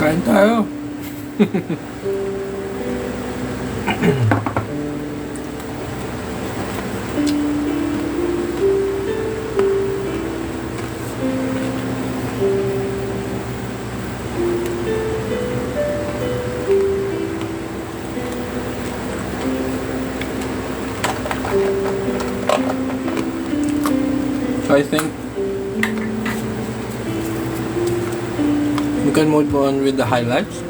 Kain tayo. So I think we can move on with the highlights.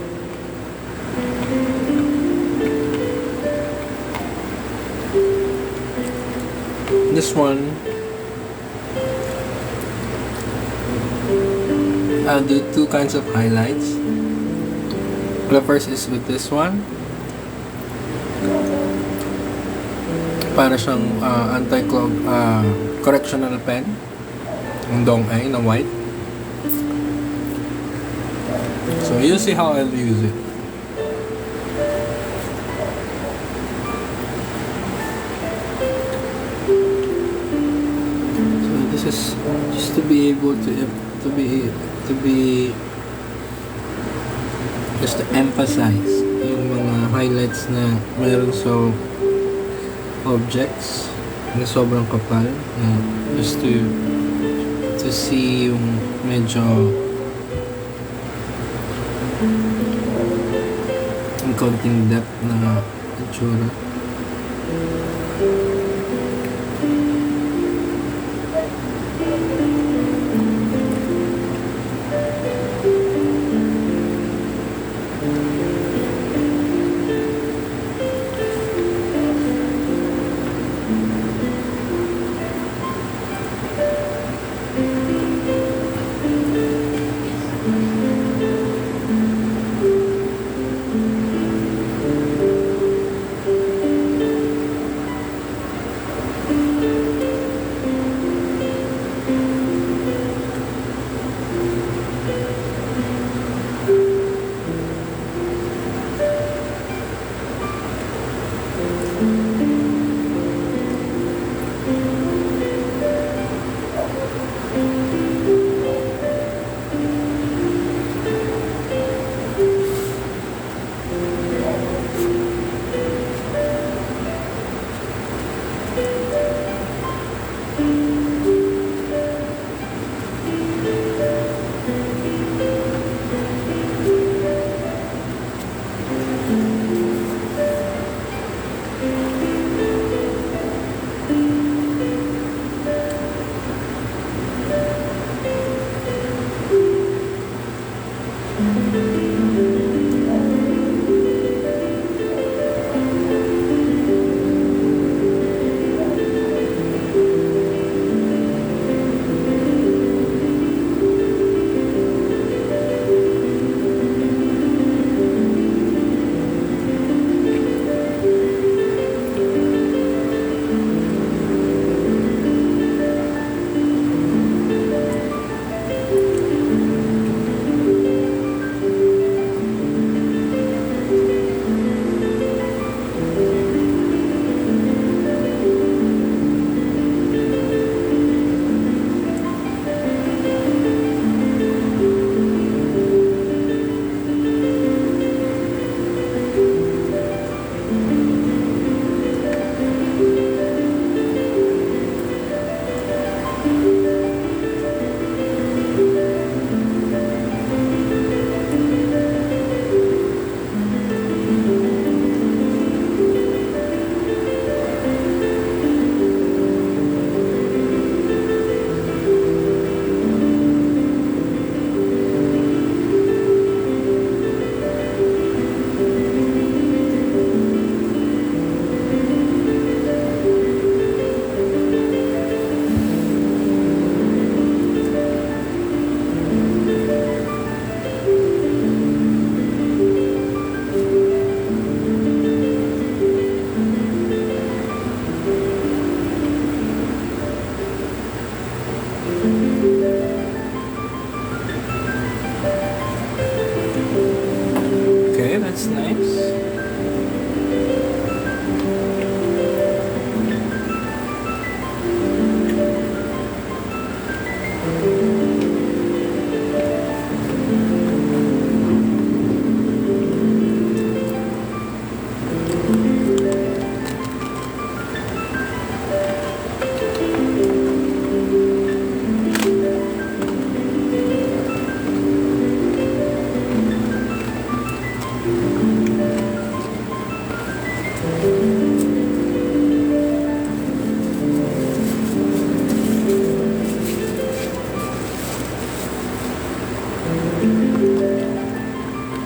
This one, I'll do two kinds of highlights. The first is with this one. Para siyang anti-clog correctional pen. Yung dong-ai na white. So you'll see how I'll use it. Is just to be able to just to emphasize yung mga highlights na meron sa objects na sobrang kapal, just to see yung medyo yung konting depth na itsura.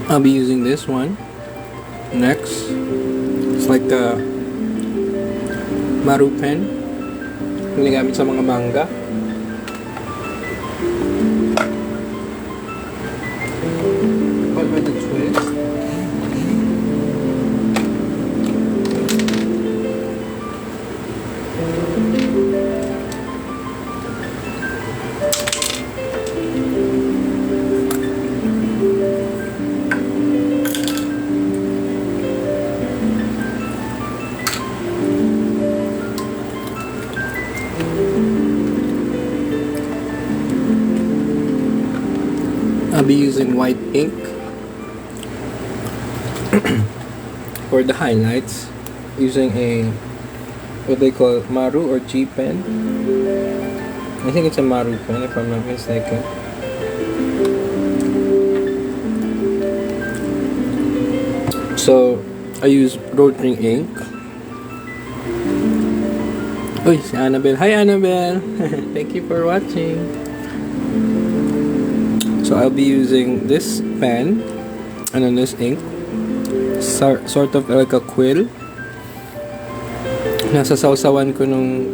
I'll be using this one next. It's like a Maru pen, ginagamit sa mga manga. What about the twist? I'll be using white ink for the highlights, using a what they call Maru or G pen. I think it's a Maru pen if I'm not mistaken. So I use rotary ink. Uy, si Annabelle. Hi Annabelle! Thank you for watching. So I'll be using this pen and then this ink, sort of like a quill. Nasasawsawan ko nung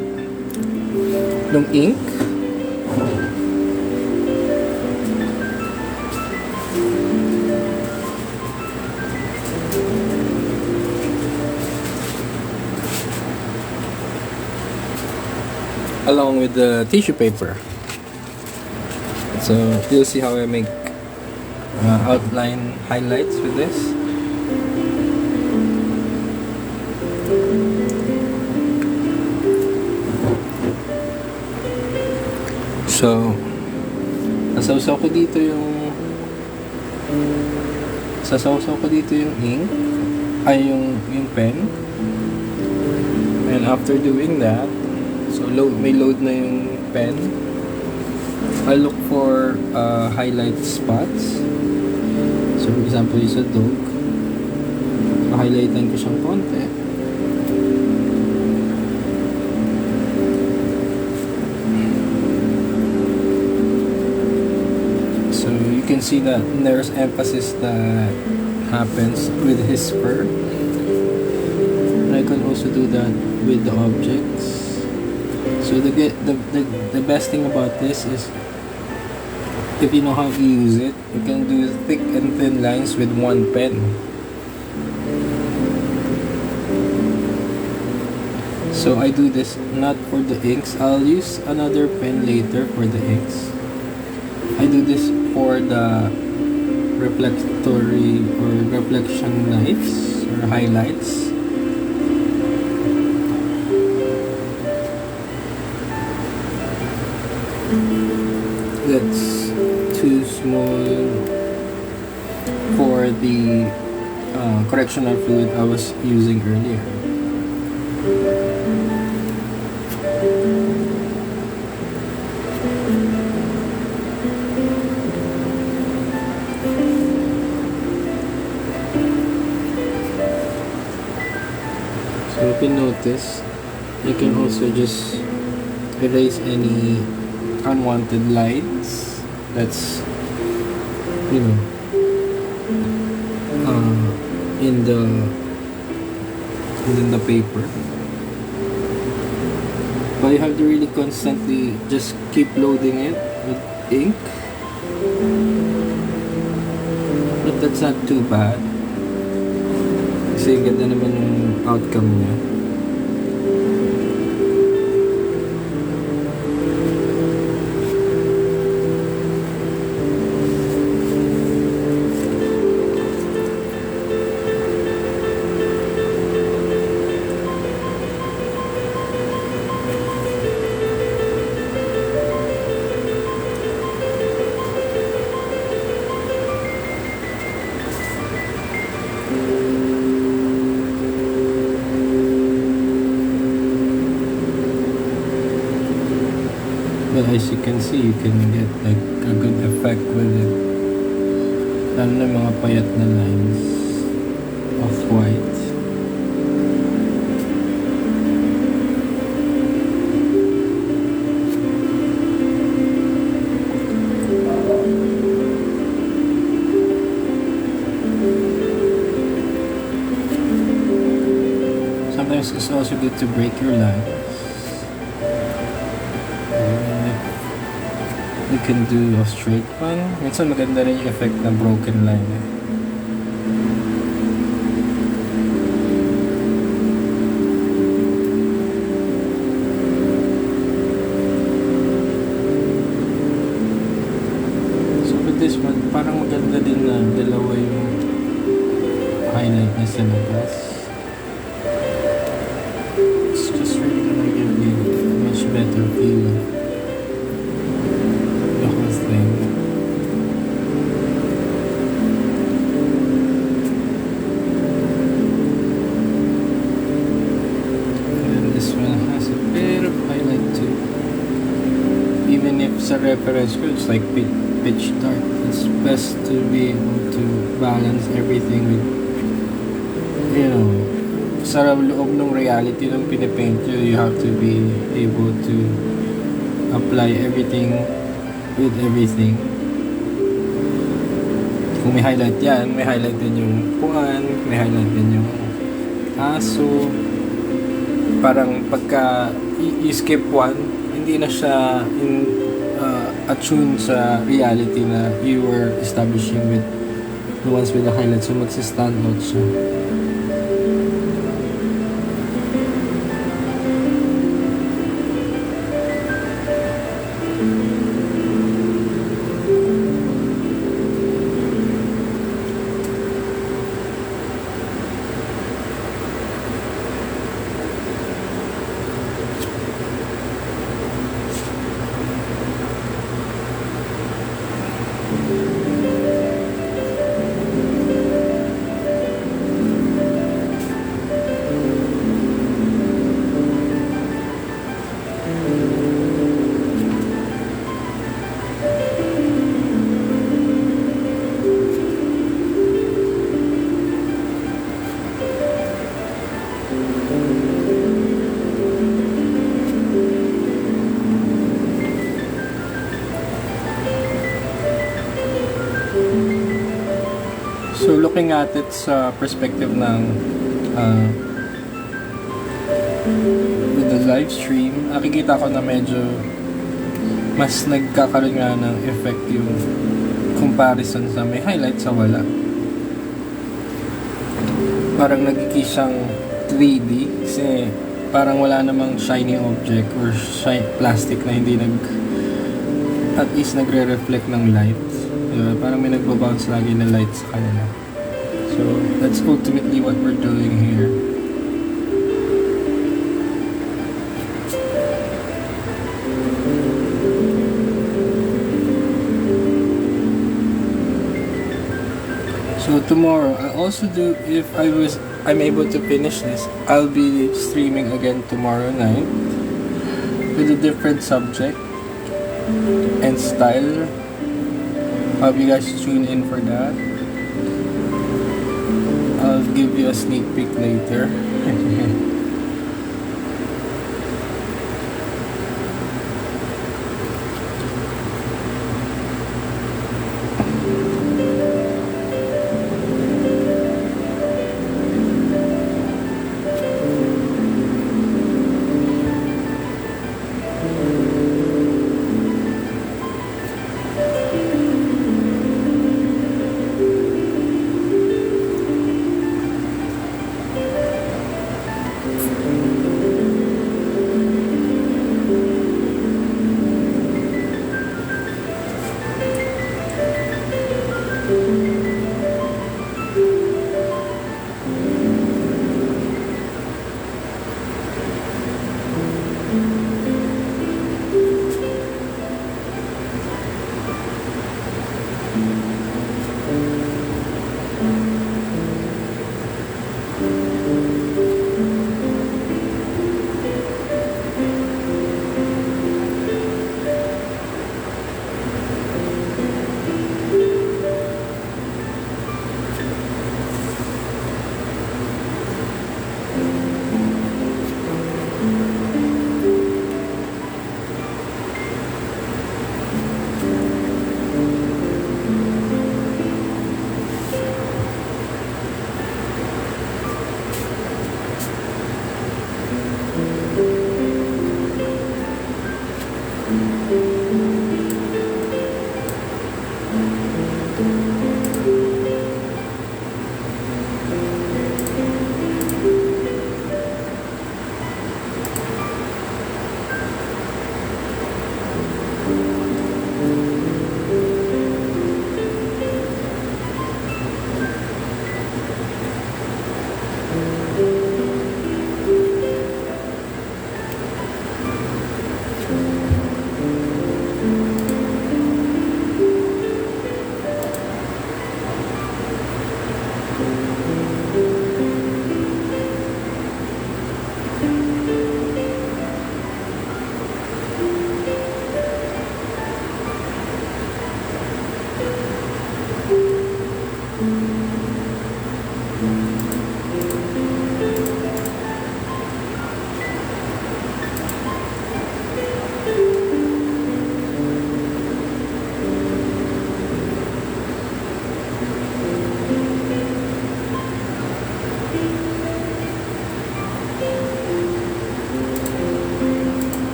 ink. Along with the tissue paper. So you'll see how I make outline highlights with this. So sasawsaw ko dito yung ink, ay yung pen. And after doing that, so may load na yung pen. I look for highlight spots. So for example, yung sa dog, highlightan ko siyang konti. So you can see that there's emphasis that happens with his fur. And I can also do that with the objects. So the best thing about this is, if you know how to use it, you can do thick and thin lines with one pen. So I do this not for the inks. I'll use another pen later for the inks. I do this for the reflectory or reflection lights or highlights. That's too small for the correctional fluid I was using earlier. So if you notice, you can also just erase any unwanted lines that's in the paper, but you have to really constantly just keep loading it with ink. But that's not too bad kasi ganda naman yung outcome niya. But as you can see, you can get like a good effect with it. Lalo na mga payat na lines of white. also good to break your lines. You can do a straight one. Minsan maganda rin yung effect ng broken line. So with this one, parang maganda din na dalawa yung highlight niya sa labas. It's just really gonna give you a much better feel. Sa reference ko, it's like pitch dark. It's best to be able to balance everything with, you know, sa loob ng reality ng pinipaint nyo, you have to be able to apply everything with everything. Kung may highlight yan, may highlight din yung puan, may highlight din yung aso. Parang pagka i-skip one, hindi na siya attune sa reality na you were establishing with the ones with the highlights, so magsi-stand out siya. So looking at it sa perspective ng with the live stream, nakikita ko na medyo mas nagkakaroon nga ng effect yung comparison sa may highlight sa wala. Parang nagiging siyang 3D kasi parang wala namang shiny object or plastic na hindi at least nagre-reflect ng light. Parang may nagbabounce lagi na light sa kanila. So that's ultimately what we're doing here. So tomorrow I'll also do, if I'm able to finish this, I'll be streaming again tomorrow night with a different subject and style. Hope you guys tune in for that. I'll give you a sneak peek later.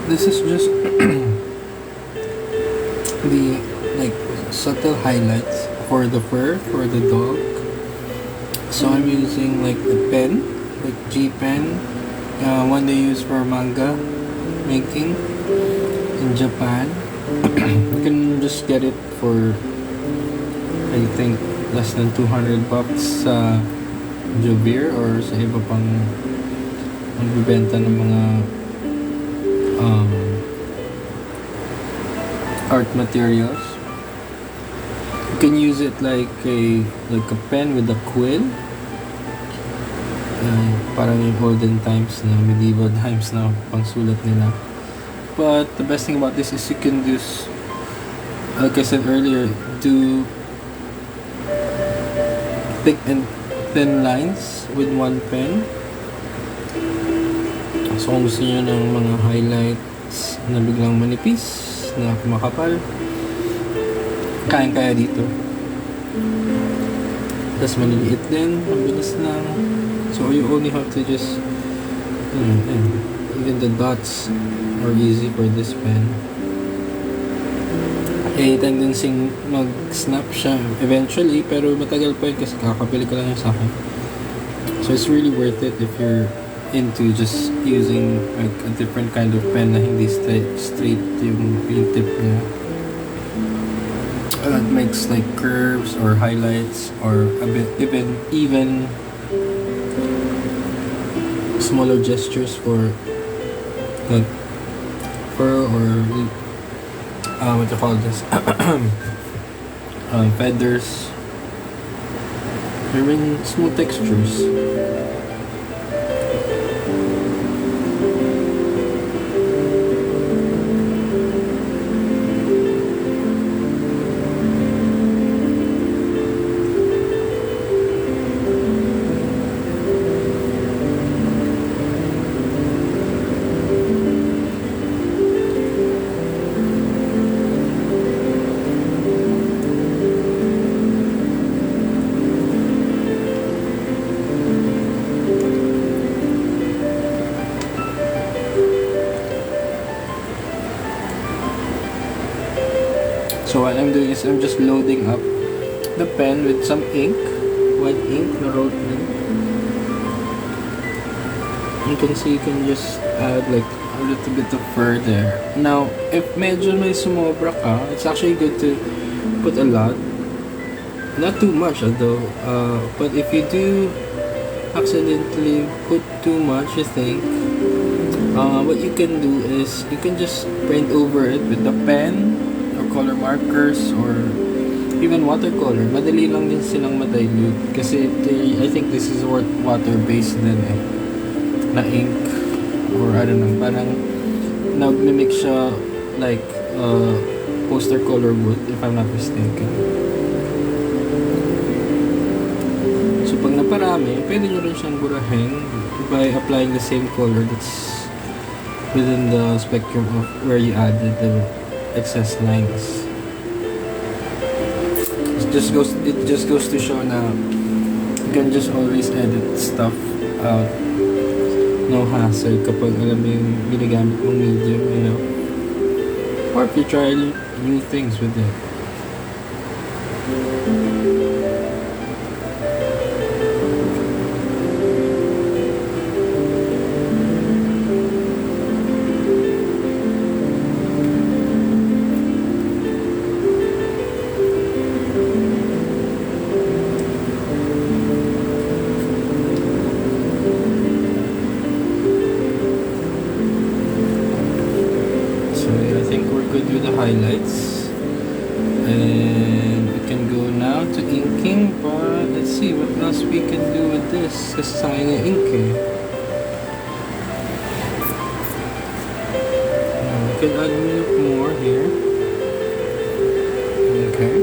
This is just the like subtle highlights for the fur for the dog. So I'm using like the pen, like G pen, one they use for manga making in Japan. You can just get it for I think less than 200 bucks sa Jobir or sa iba pang nagbibenta ng mga art materials. You can use it like a pen with a quill, parang yung olden times na medieval times na pangsulat nila. But the best thing about this is you can use, like I said earlier, do thick and thin lines with one pen. So kung gusto nyo ng mga highlights na biglang manipis, na makapal, kaya dito. Tas maliliit din, mabilis lang. So you only have to just, even the dots are easy for this pen. Tendency mag-snap siya eventually, pero matagal pa yun kasi kakabili ko lang yung sa akin. So it's really worth it if you're into just using like a different kind of pen na hindi straight yung tip niya. It makes like curves or highlights or a bit even smaller gestures for like fur or what you call this feathers, even smooth textures. So what I'm doing is I'm just loading up the pen with some ink, white ink na wrote in. You can see you can just add like a little bit of fur there. Now, if medyo may sumobra ka, it's actually good to put a lot. Not too much although, but if you do accidentally put too much, I think, what you can do is you can just paint over it with the pen, color markers, or even watercolor. Madali lang din silang ma-dilute kasi I think this is water-based din na ink, or I don't know, parang nag-mix siya like poster color wood, if I'm not mistaken. So pag naparami, pwede nyo rin siyang burahin by applying the same color that's within the spectrum of where you added the excess lines. It just goes to show na you can just always edit stuff out, no hassle, kapag alam mo yung ginagamit mong medium, you know, or if you try new things with it. Highlights, and we can go now to inking, but let's see what else we can do with this kasi sayang yung ink we can add a little more here. Okay,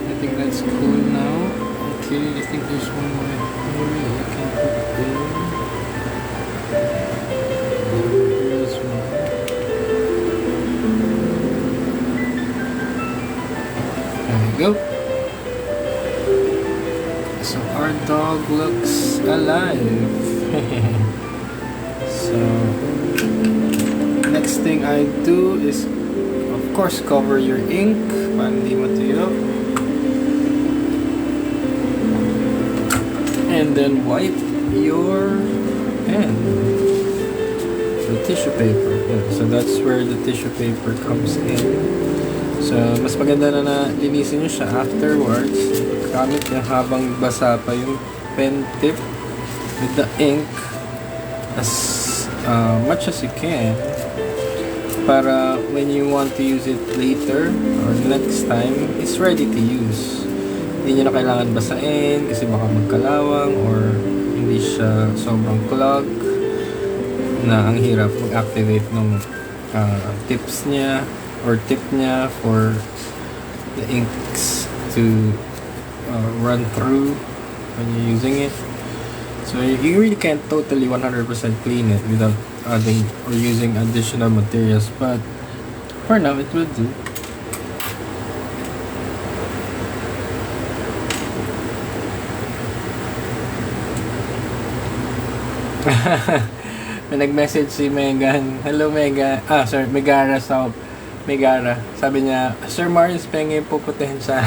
I think that's cool now. Okay, I think there's one more area I can put there. Here's one. Go. So our dog looks alive. So next thing I do is of course cover your ink para hindi matuyo, and then wipe your pen with tissue paper. So that's where the tissue paper comes in. So, mas maganda na linisin nyo siya afterwards. Gamit nyo habang basa pa yung pen tip with the ink as much as you can, para when you want to use it later or next time, it's ready to use. Hindi nyo na kailangan basain kasi baka magkalawang or hindi siya sobrang clog na ang hirap mag-activate ng tips niya or tip niya for the inks to run through when you're using it. So you really can't totally 100% clean it without adding or using additional materials, but for now it will do. May nag-message si Megan. Hello, Megan. Sorry, Megara Shop. Megara. Sabi niya, Sir Marius, pengen puputihin siya.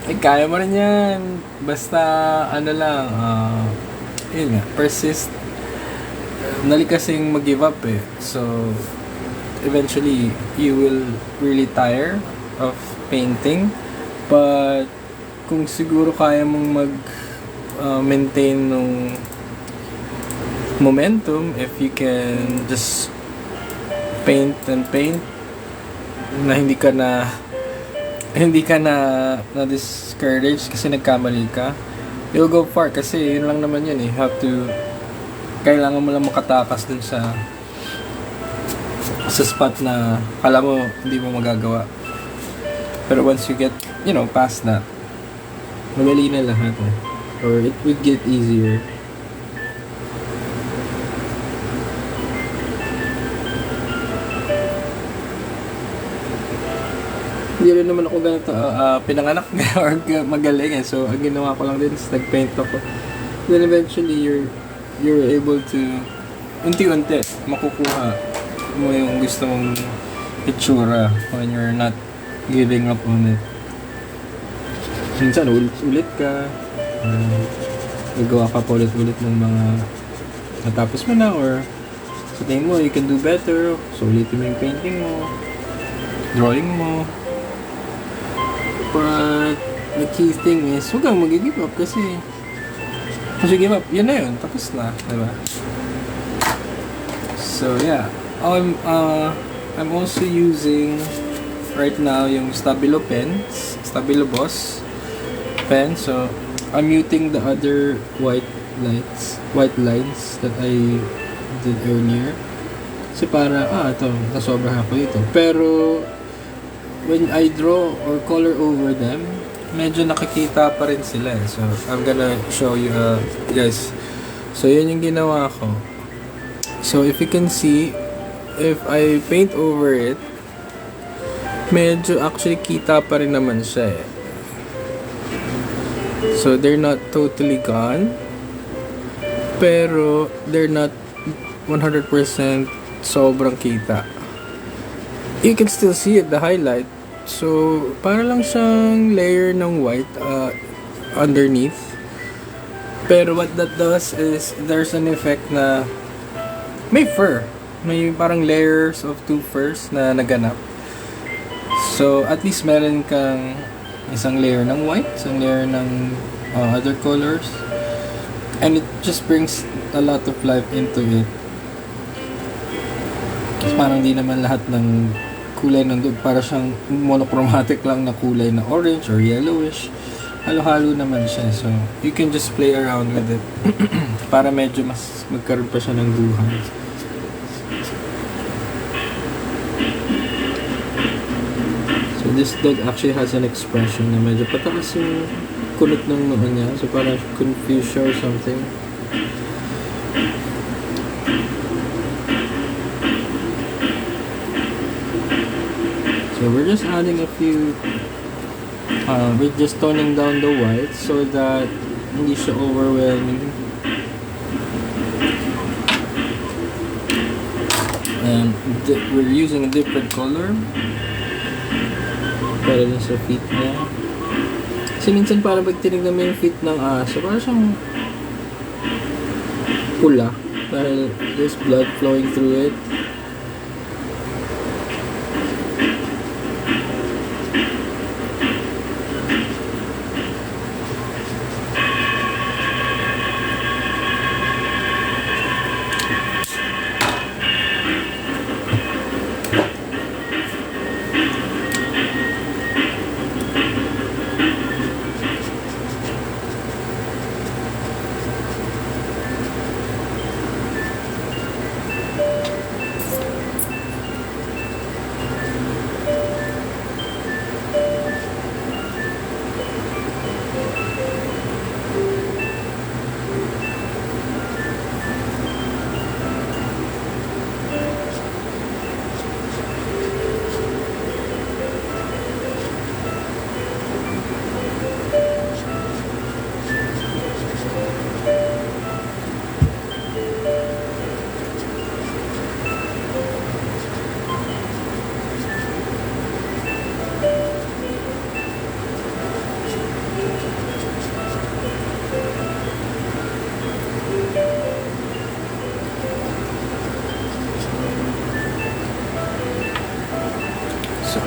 Ay, kaya mo rin yan. Basta, ano lang, yun nga, persist. Dali kasing mag-give up eh. So, eventually, you will really tire of painting. But, kung siguro kaya mong maintain nung momentum, if you can just paint and paint, na hindi ka na discouraged kasi nagkamali ka, you'll go far. Kasi yun lang naman yun eh. Kailangan mo lang makatakas dun sa spot na kala mo hindi mo magagawa. Pero once you get, past that, madali na lahat eh. Or it would get easier. Hindi rin naman ako ganito pinanganak or magaling eh. So, ang ginawa ko lang din is nag-paint ako. Then eventually, you're able to unti-unti makukuha mo yung gusto mong itsura when you're not giving up on it. Minsan, ulit ka. Nagawa ka pa ulit ng mga natapos mo na or sa tingin mo, you can do better. So, ulitin mo yung painting mo, drawing mo. But the key thing is, huwag kang mag-give up kasi once you give up, yun na yun, tapos na, diba? So yeah, I'm also using right now yung Stabilo Boss pen. So I'm muting the other white lines that I did earlier. Kasi para, ito, nasobrahan ko ito. Pero when I draw or color over them, medyo nakikita pa rin sila eh. So, I'm gonna show you guys. So, yun yung ginawa ko. So, if you can see, if I paint over it, medyo actually kita pa rin naman siya eh. So, they're not totally gone. Pero, they're not 100% sobrang kita. You can still see it, the highlight. So, para lang siyang layer ng white underneath. Pero what that does is, there's an effect na may fur. May parang layers of two furs na naganap. So, at least meron kang isang layer ng white, isang layer ng other colors. And it just brings a lot of life into it. Parang di naman lahat ng kulay nandun, para siyang monochromatic lang na kulay na orange or yellowish. Halo-halo naman siya. So, you can just play around with it para medyo mas magkaroon pa siya ng duhan. So, this dog actually has an expression na medyo pataas yung kunot ng noo niya. So, parang confused siya or something. So we're just adding a few, we're just toning down the white so that hindi siya overwhelming. And we're using a different color para din sa feet niya. Kasi minsan para pag tinignan mo yung feet ng aso, parang siyang pula dahil there's blood flowing through it.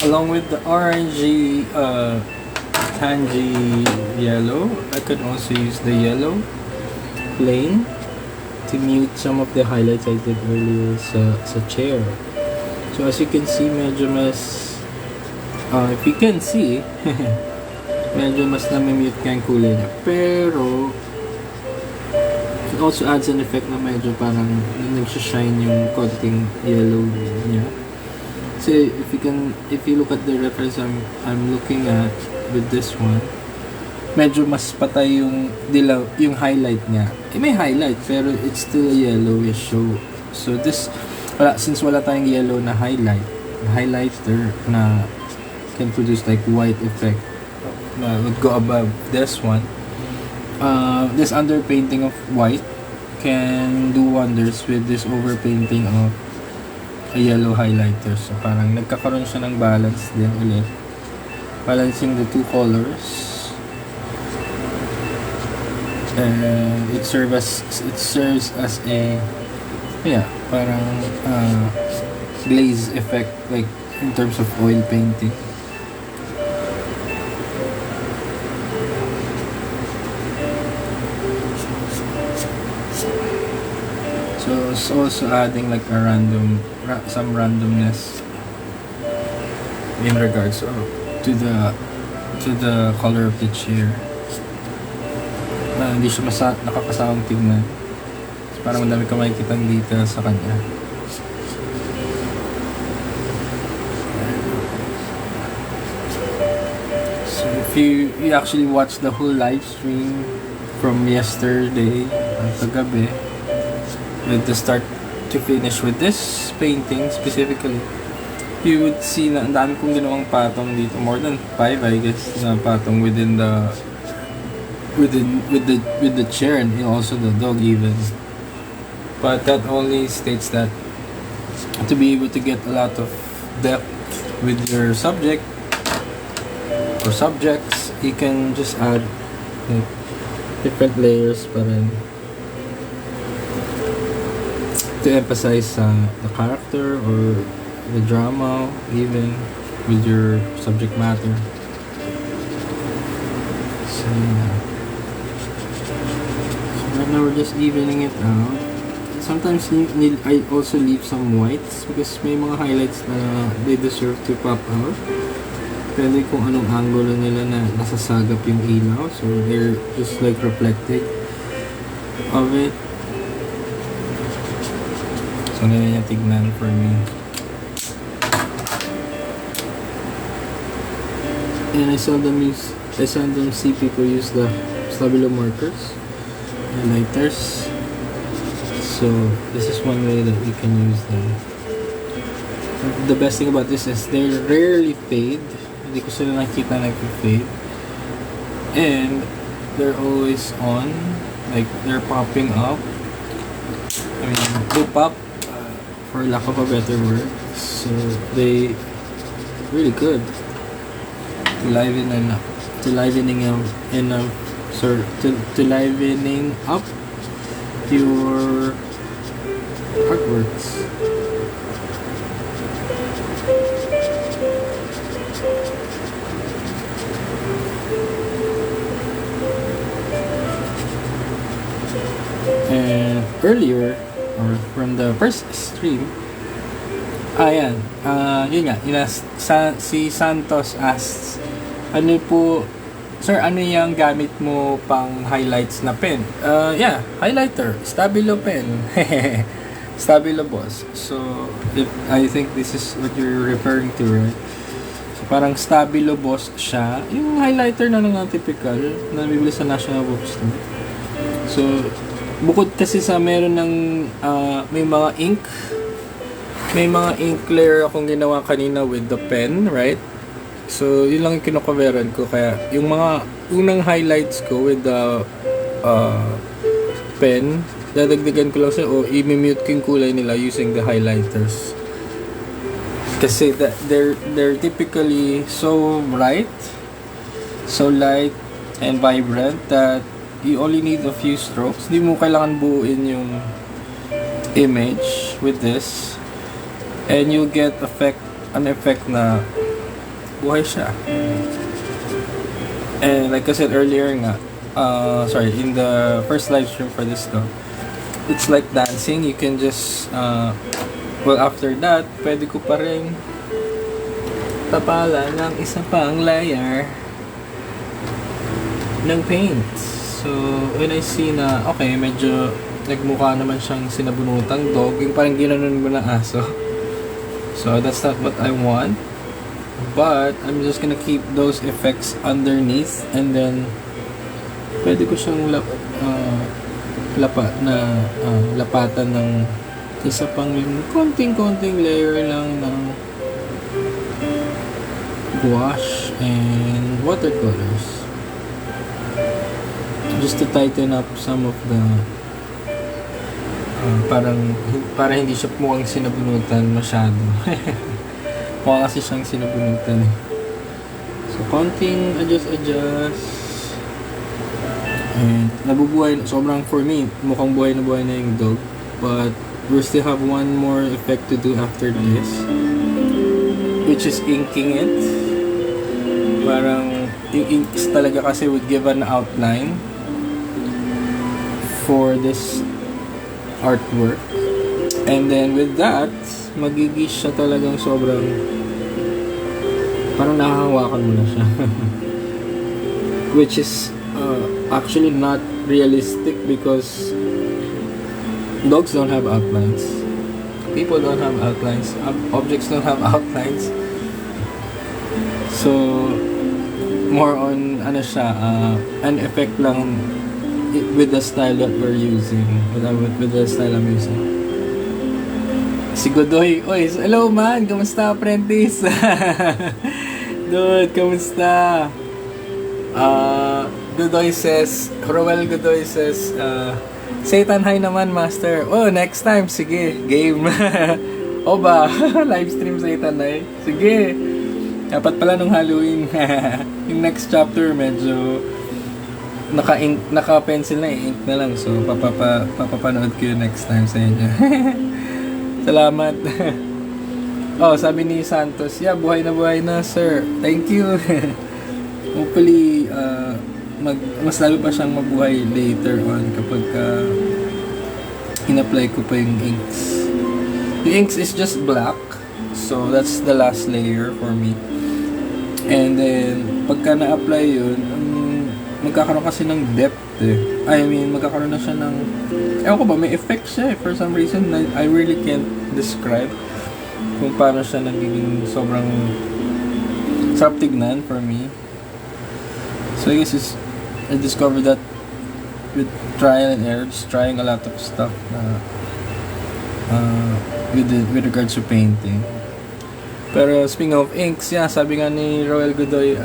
Along with the orangey, tangy yellow, I could also use the yellow plain to mute some of the highlights I did earlier sa chair. So as you can see, medyo mas, if you can see, medyo mas namimute ka yung kulay niya. Pero, it also adds an effect na medyo parang nagsashine yung konting yellow niya. So if you look at the reference I'm looking at with this one, medyo mas patay yung dilaw, yung highlight niya. May highlight pero it's still yellowish. So this, since wala tayong yellow na highlighter na can produce like white effect, would go above this one. This underpainting of white can do wonders with this overpainting of a yellow highlighter. So parang nagkakaroon siya ng balance din ulit, balancing the two colors. And it serves as a parang glaze effect, like in terms of oil painting. So it's also adding like some randomness in regards to the color of the chair. Hindi siya nakakasawang tignan. So, parang madami ka makikita dito sa kanya. So if you actually watch the whole live stream from yesterday kagabi, with the start to finish with this painting specifically, you would see na ang dami kong ginawang patong dito, more than 5 I guess na patong with the chair and also the dog even. But that only states that to be able to get a lot of depth with your subject or subjects, you can just add different layers pa rin to emphasize the character or the drama even with your subject matter. So right now we're just evening it out. Sometimes I also leave some whites because may mga highlights na they deserve to pop out. Depende kung anong angle nila na nasasagap yung ilaw, so they're just like reflecting of it. So ganyan yung tignan for me. And I seldom see people use the stabilo markers, highlighters. So this is one way that you can use them. The best thing about this is they rarely fade. Hindi ko sila nakita nag-fade. And they're always on. Like they're popping up. I mean, they pop for lack of a better word. So they really good. To livening up your artworks. And earlier, or from the first stream, yun nga, si Santos asks, ano po, sir, ano yung gamit mo pang highlights na pen? Highlighter, Stabilo pen. Stabilo boss. So, I think this is what you're referring to, right? So, parang Stabilo boss siya. Yung highlighter na typical na bibili sa National Bookstore. So, bukod kasi sa meron ng may mga ink layer akong ginawa kanina with the pen, right? So, yun lang yung kinocoveran ko. Kaya, yung mga unang highlights ko with the pen, dadagdagan ko lang siya o i-mute ko yung kulay nila using the highlighters. Kasi they're typically so bright, so light, and vibrant that you only need a few strokes. Hindi mo kailangan buuin yung image with this. And you get an effect na buhay siya. And like I said earlier nga, in the first live stream for this dog, it's like dancing. You can just, after that, pwede ko pa rin tapalan ng isa pang layer ng paint. So, when I see na, okay, medyo nagmukha naman siyang sinabunutang dog, yung parang ginanon mo na aso. So, that's not what I want. But, I'm just gonna keep those effects underneath, and then, pwede ko siyang lapatan ng isa pang konting layer lang ng gouache and watercolors, just to tighten up some of the para hindi siya mukhang sinabunutan masyado. Mukha kasi siyang sinabunutan eh. So konting adjust and nabubuhay, sobrang, for me, mukhang buhay na yung dog. But we still have one more effect to do after this, which is inking it. Parang yung inks talaga kasi would give an outline for this artwork. And then with that, magiging siya talagang sobrang, parang nakahawakan mo na siya. Which is actually not realistic, because dogs don't have outlines, people don't have outlines, objects don't have outlines. So more on an effect lang with the style that we're using, with the style I'm using. Si Godoy, oy, hello man, kamusta apprentice? Dude, kamusta? Godoy says, Roel Godoy says, Satan hi naman, master. Oh, next time, sige, game. O ba, live stream Satan hi. Sige, dapat pala nung Halloween. Yung next chapter, medyo naka-pencil na, ink na lang. So, papapanood ko yun next time sa inyo. Salamat. Oh, sabi ni Santos, yeah, buhay na, sir. Thank you. Hopefully, mas lalo pa siyang mabuhay later on kapag in-apply ko pa yung inks. The inks is just black, so that's the last layer for me. And then, pagka na-apply yun, magkakaroon kasi ng depth eh. I mean, magkakaroon na siya ng, ewan ko ba, may effect siya eh. For some reason, I really can't describe kung paano siya nagiging sobrang sarap tignan for me. So I guess I discovered that with trial and error, just trying a lot of stuff with regards to painting. Pero speaking of inks, yeah, sabi nga ni Roel Godoy,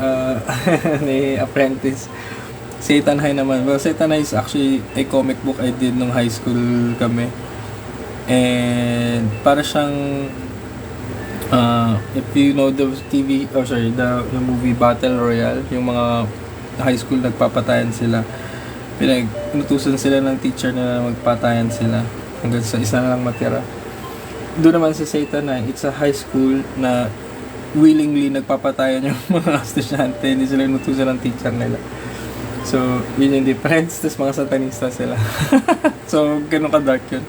ni Apprentice, Satan High naman. Well, Satan High is actually a comic book I did nung high school kami. And para siyang, if you know the the movie Battle Royale, yung mga high school nagpapatayan sila, inutusan sila ng teacher na magpatayan sila hanggang sa isa na lang matira. Doon naman sa Satan High, it's a high school na willingly nagpapatayan yung mga estudyante, hindi sila inutusan ng teacher nila. So yun yung difference, tapos mga satanista sila. So ganun ka-dark yun.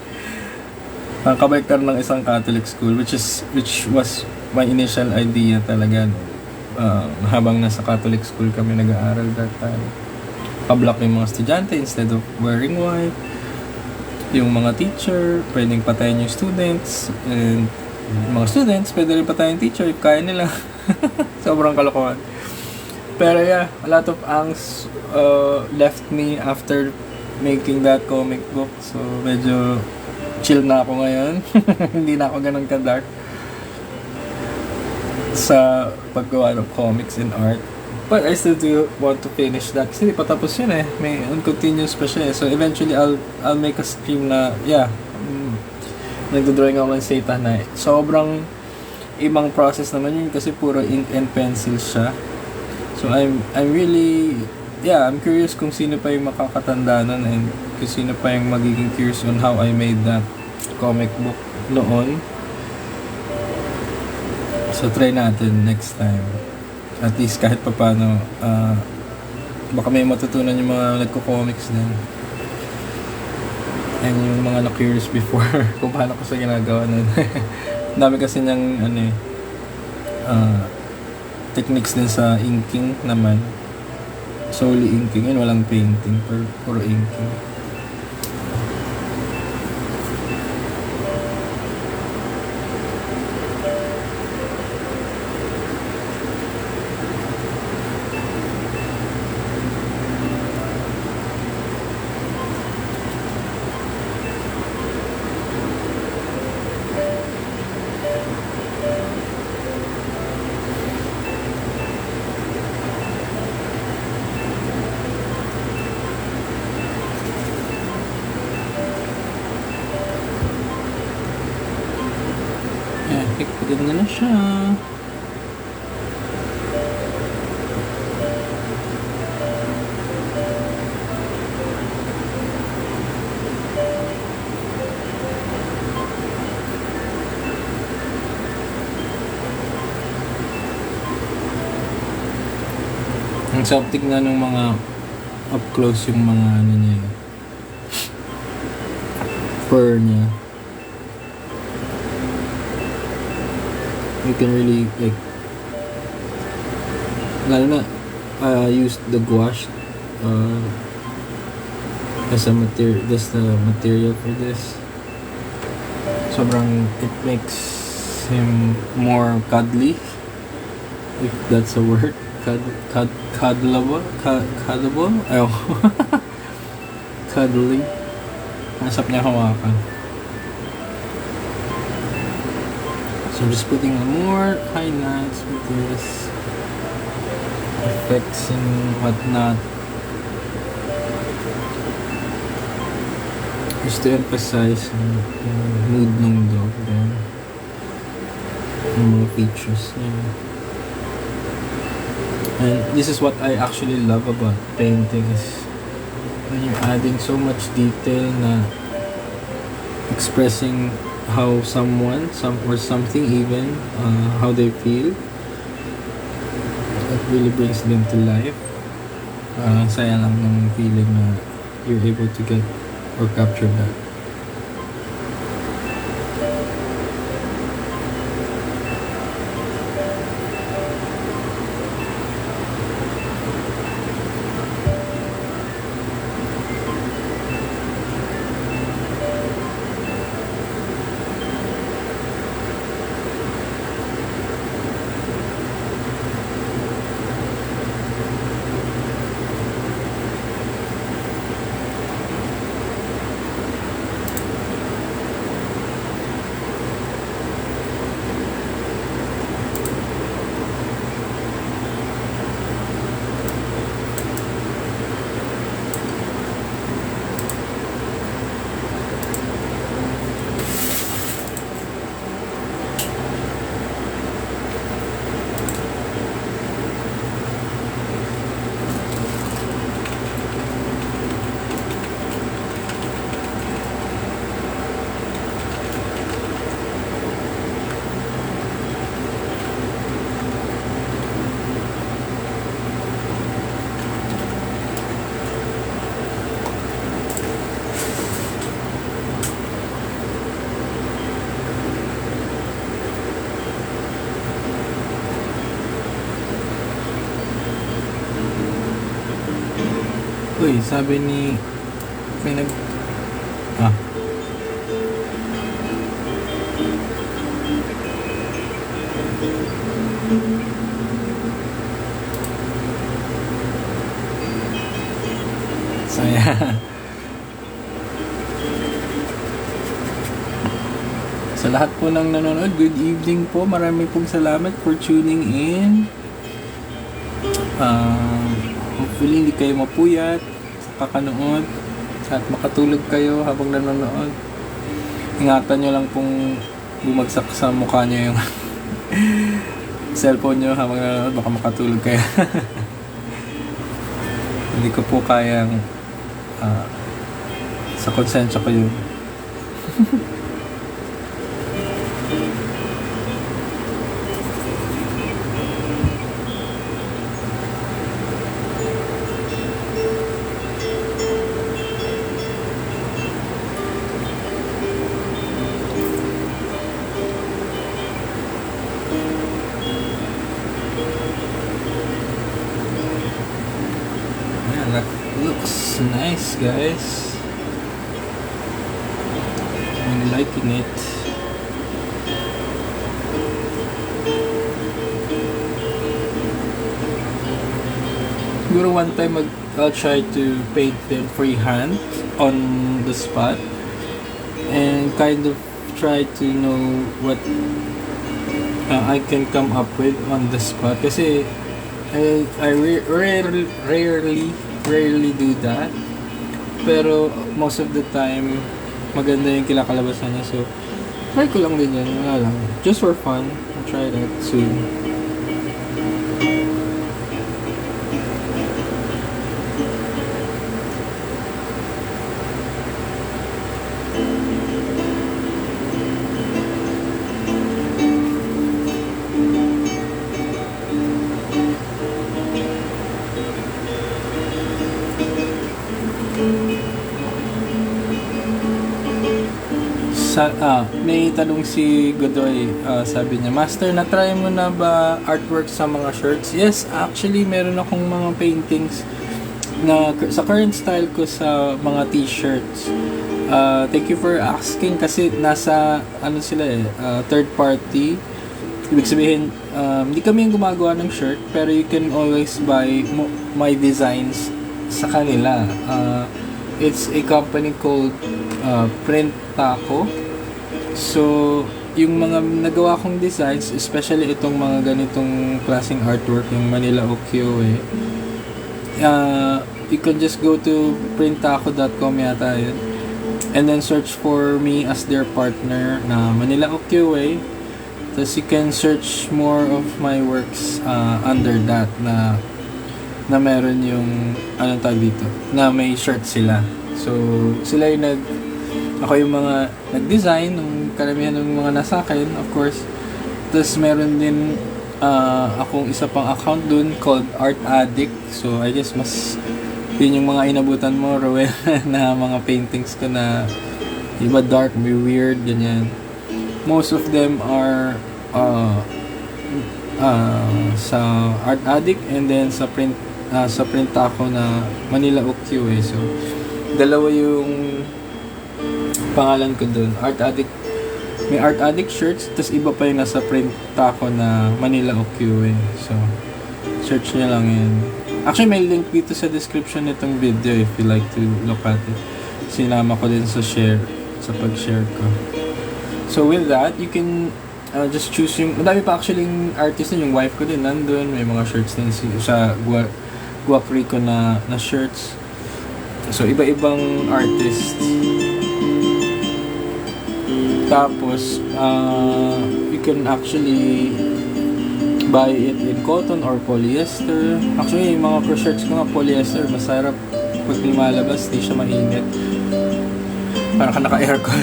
Kabaliktar ng isang Catholic school, which was my initial idea talaga. Habang nasa Catholic school kami nag-aaral that time, pa-block yung mga estudyante instead of wearing white. Yung mga teacher pwedeng patayin yung students, and yung mga students pwede rin patayin yung teacher if kaya nila. Sobrang kalokohan. Pero yeah, a lot of angst left me after making that comic book. So medyo chill na ako ngayon. Hindi na ako ganun ka-dark sa paggawa ng comics and art. But I still do want to finish that kasi hindi pa tapos yun eh. May continuous pa siya eh. So eventually I'll make a stream na, yeah, nagdodrawing ako ng Satan na eh. Sobrang ibang process naman yun kasi puro ink and pencil siya. So I'm really, yeah, I'm curious kung sino pa yung makakatanda nun, and kung sino pa yung magiging curious on how I made that comic book noon. So try natin next time. At least kahit pa paano, baka may matutunan yung mga nagko-comics din. And yung mga na-curious before kung paano ko sa ginagawa nun. Dami kasi niyang techniques din sa inking naman. Solely inking, yun, walang painting, puro inking. Ganda na siya. Ang sarap tignan ng mga up close yung mga ano niya, fur niya. You can really like, lalo na use the gouache as a material. That's the material for this. Sobrang, it makes him more cuddly, if that's a word. Cuddleable. Ayaw. Cuddly. Masap niya hawakan. So I'm just putting more highlights with this, effects and whatnot, just to emphasize yung mood ng dog, then yung mga features niya. And this is what I actually love about painting, is when you're adding so much detail na expressing how someone, or something even, how they feel. It really brings them to life. Saya lang ng feeling na you're able to get or capture that. Uy, sabi ni may saya. Sa lahat po ng nanonood, good evening po. Maraming pong salamat for tuning in. Hopefully hindi kayo mapuyat sa kakanood at makatulog kayo habang nanonood. Ingatan nyo lang pong bumagsak sa mukha nyo yung cellphone nyo habang nanonood, baka makatulog kayo. Hindi ko po kayang sa konsensya ko yun. Looks nice, guys. I'm liking it. Siguro one time I'll try to paint them freehand on the spot and kind of try to know what I can come up with on the spot kasi rarely do that, pero most of the time maganda yung kinakalabasan niya, so try ko lang din yan, wala lang, just for fun. I'll try that soon. May tanong si Godoy, sabi niya, Master, na-try mo na ba artwork sa mga shirts? Yes, actually, meron akong mga paintings na sa current style ko sa mga t-shirts. Thank you for asking kasi nasa, sila third party. Ibig sabihin, hindi kami yung gumagawa ng shirt, pero you can always buy my designs sa kanila. It's a company called Printaco. So, yung mga nagawa kong designs, especially itong mga ganitong klaseng artwork, yung Manila Ukiyo-E, you can just go to printaco.com yata yun, and then search for me as their partner na Manila Ukiyo-E. Tapos you can search more of my works under that na meron yung anong tawag dito, na may shirt sila. So, sila yung ako yung mga nag-design ng karamihan ng mga nasa akin, of course. Tapos meron din akong isa pang account dun called Art Addict. So I guess mas yun yung mga inabutan mo, Roel, na mga paintings ko na iba dark, may weird, ganyan. Most of them are sa Art Addict and then sa Printaco na Manila Ukiyo-E. So dalawa yung pangalan ko dun, Art Addict. May Art Addict shirts, tapos iba pa yung nasa Printaco na Manila Ukiyo-E. So, search nyo lang yun. Actually, may link dito sa description nitong video if you like to look at it. Sinama ko din sa pag-share ko. So, with that, you can just choose yung, madami pa actually yung artist din, yung wife ko din nandun. May mga shirts din sa Guapri ko na shirts. So, iba-ibang artist. Tapos, you can actually buy it in cotton or polyester. Actually, yung mga shirts ko nga polyester, masarap pag lumalabas, di siya mainit. Parang ka naka-aircon.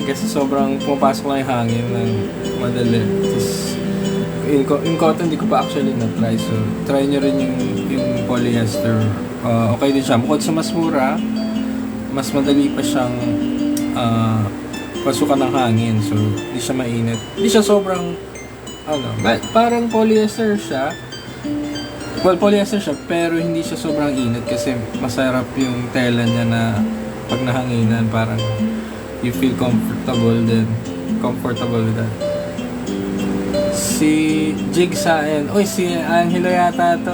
Kasi sobrang pumapasok lang yung hangin ng madali. Tapos, in cotton, di ko pa actually na-try. So, try nyo rin yung polyester. Okay din siya. Bukod sa mas mura, mas madali pa siyang pasukan ng hangin, so hindi siya mainit, hindi siya sobrang parang polyester siya, polyester siya pero hindi siya sobrang init kasi masarap yung tela niya na pag nahanginan parang you feel comfortable with that. Si Jig Saen, si Angelo yata to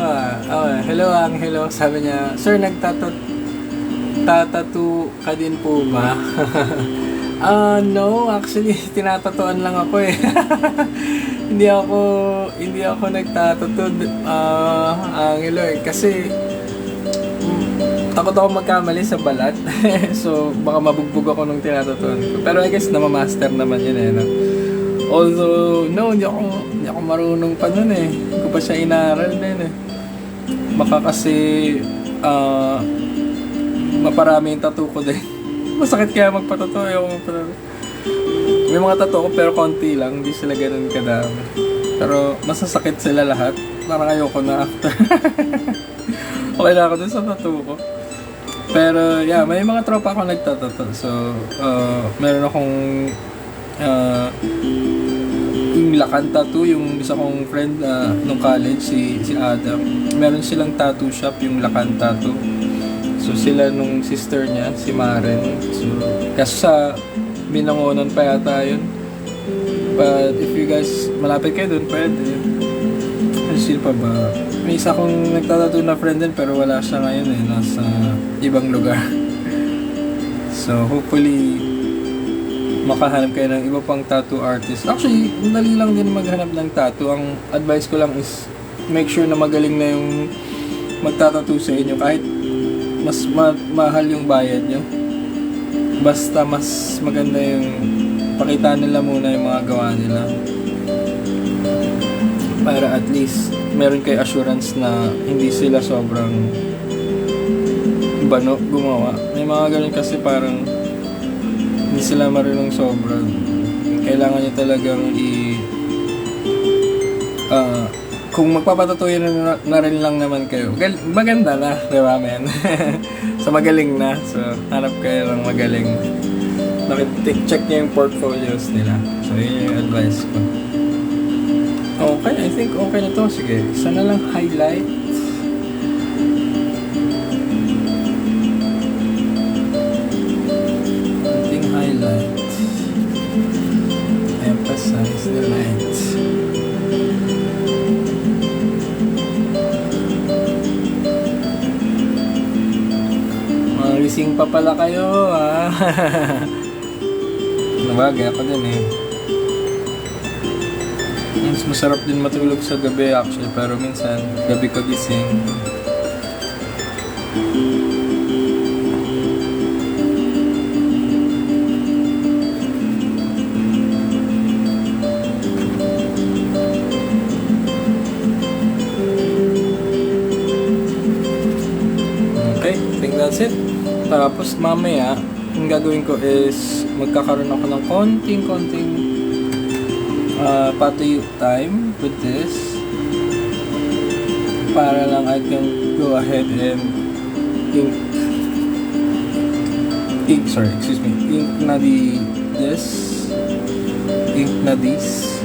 hello Angelo, sabi niya, sir, nagtatattoo ka din po ba? No, actually tinatatuan lang ako eh. hindi ako nagtatattoo, Angelo eh, kasi takot ako magkamali sa balat. So baka mabugbog ako nung tinatatuan ko. Pero I guess namamaster naman yun eh, no? Although no, hindi ako marunong pa nun eh. Hindi ko pa siya inaral din eh. Baka kasi maparami yung tattoo ko din. Masakit kaya magpatato. May mga tattoo ko pero konti lang, hindi sila ganun kadami. Pero masasakit sila lahat. Parang ayoko na after. Okay na ako dun sa tattoo ko. Pero yeah, may mga tropa ako nagtatato. So meron akong yung Lakan Tattoo, yung isa kong friend nung college, si Adam. Meron silang tattoo shop, yung Lakan Tattoo. So sila nung sister niya, si Maren. So kaso sa Binangonan pa yata yun. But if you guys malapit kayo dun, pwede. Ano sila pa ba? May isa kong nagtatattoo na friend din pero wala siya ngayon eh. Nasa ibang lugar. So hopefully makahanap kayo ng iba pang tattoo artist. Actually, dali lang din maghanap ng tattoo. Ang advice ko lang is make sure na magaling na yung magtatattoo sa inyo. Kahit mas mahal yung bayad nyo. Basta mas maganda yung pakita nila muna yung mga gawa nila. Para at least meron kayo assurance na hindi sila sobrang bano gumawa. May mga ganun kasi parang hindi sila marunong sobrang. Kailangan nyo talagang kung magpapatatuloy na rin lang naman kayo, maganda na, di ba, men? So, magaling na. So, hanap kayo ng magaling. Check nyo yung portfolios nila. So, yun yung advice ko. Okay, I think okay na to. Sige, isa na lang highlight. Ating highlight. Emphasize the light. Gising pa pala kayo, ah. Nabagay ako din eh. Mas masarap din matulog sa gabi actually, pero minsan gabi ka gising. Okay, I think that's it. Tapos mamaya, yung gagawin ko is magkakaroon ako ng konting patuyo time with this para lang I can go ahead and ink na this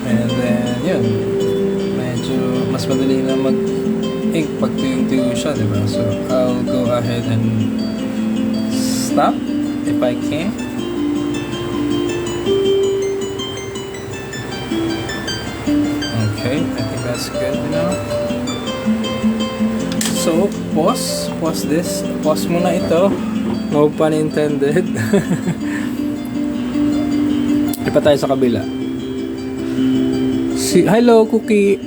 and then yun, medyo mas madali na ink pag tuyong-tuyo siya, diba? So, I'll go ahead and stop if I can. Okay, I think that's good now. So, pause this. Pause muna ito. No pun intended. Lipat tayo sa kabila. Hello, Cookie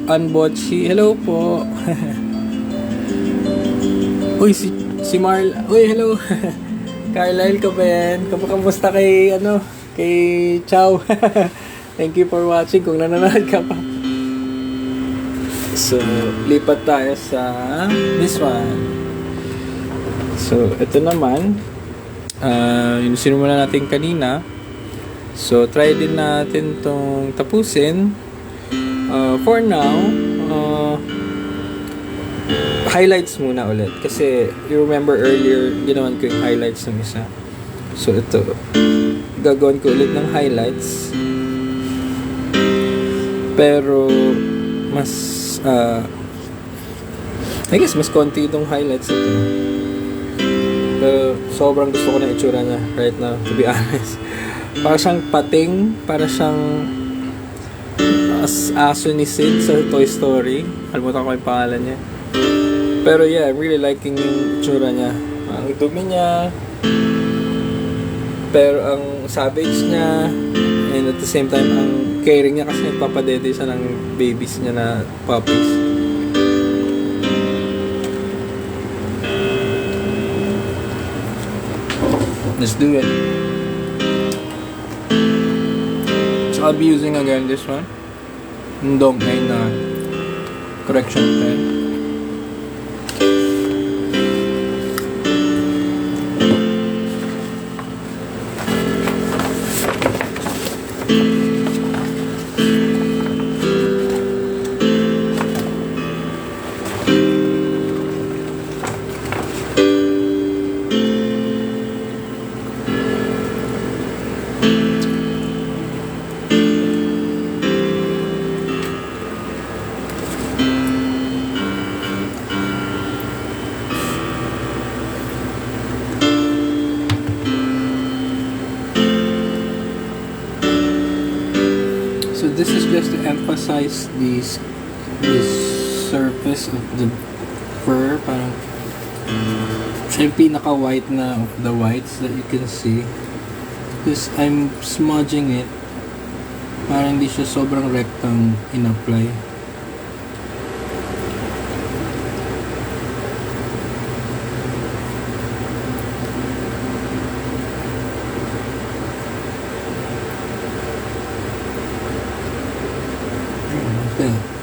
Unbotchi. Hello po. Uy, si Marl. Uy, hello. Carlisle ka ba yan? Kamusta kay Chow? Thank you for watching kung nanonood ka pa. So, lipat tayo sa this one. So, ito naman. Yung sinumula natin kanina. So, try din natin tong tapusin. For now, highlights muna ulit. Kasi, you remember earlier, ginawan ko yung highlights ng isa. So, ito. Gagawin ko ulit ng highlights. Pero, mas, I guess, mas konti itong highlights ito. Pero, sobrang gusto ko na itsura niya right now, to be honest. Para siyang pating, para siyang aso ni Sid sa Toy Story. Kalimutan ko yung pangalan niya. Pero yeah, I'm really liking yung itsura niya. Ang dumi niya, pero ang savage niya, and at the same time, ang caring niya kasi nagpapadede siya ng babies niya na puppies. Let's do it. I'll be using again this one. Ndong na correction pen. this is just to emphasize this surface of the fur. Parang siya yung pinaka-white na of the whites that you can see. Because I'm smudging it para hindi siya sobrang rectang in-apply. Okay.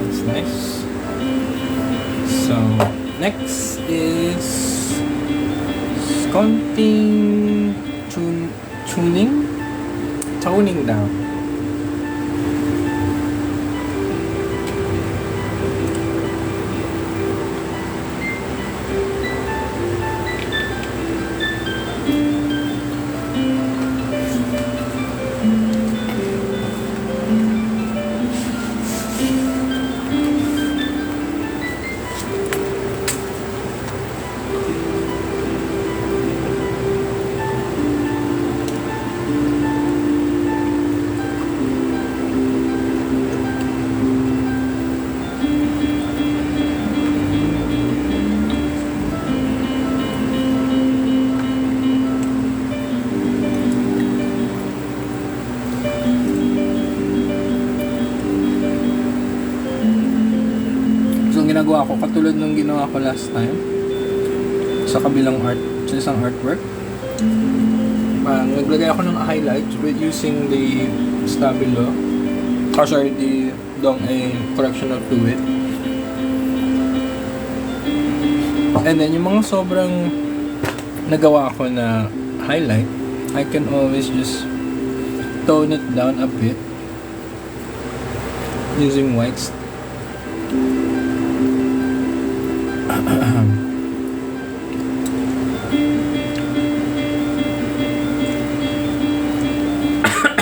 That's nice. So, next is konting toning down. Ginagawa ko katulad nung ginawa ko last time sa kabilang sa isang artwork. Naglagay ako ng highlights with using the stabilo, the correctional fluid. And then yung mga sobrang nagawa ko na highlight, I can always just tone it down a bit using whites.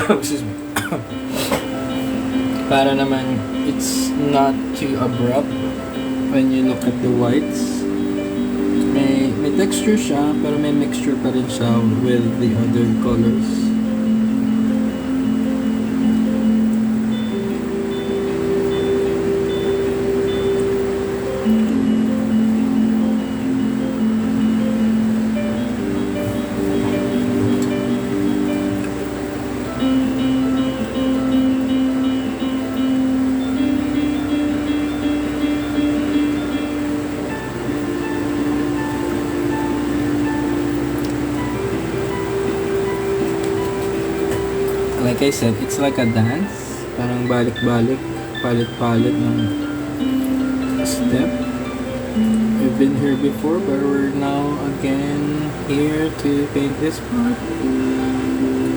Excuse me. Para naman it's not too abrupt when you look at the whites. May texture siya, pero may mixture pa rin siya with the other colors. Like I said, it's like a dance. Parang balik-balik, palit-palit ng step. We've been here before, but we're now again here to paint this part.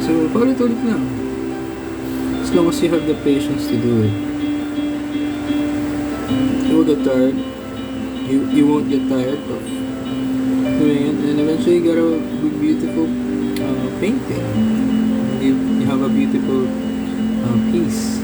So, palit-ulit lang. As long as you have the patience to do it. You will get tired. You won't get tired of doing it, and eventually you get a beautiful painting. You have a beautiful piece.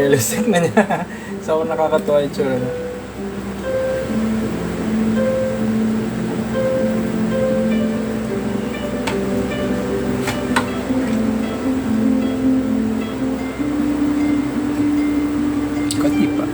yellow stick na niya. So, nakakatuwa yung tsura na. Kati pa.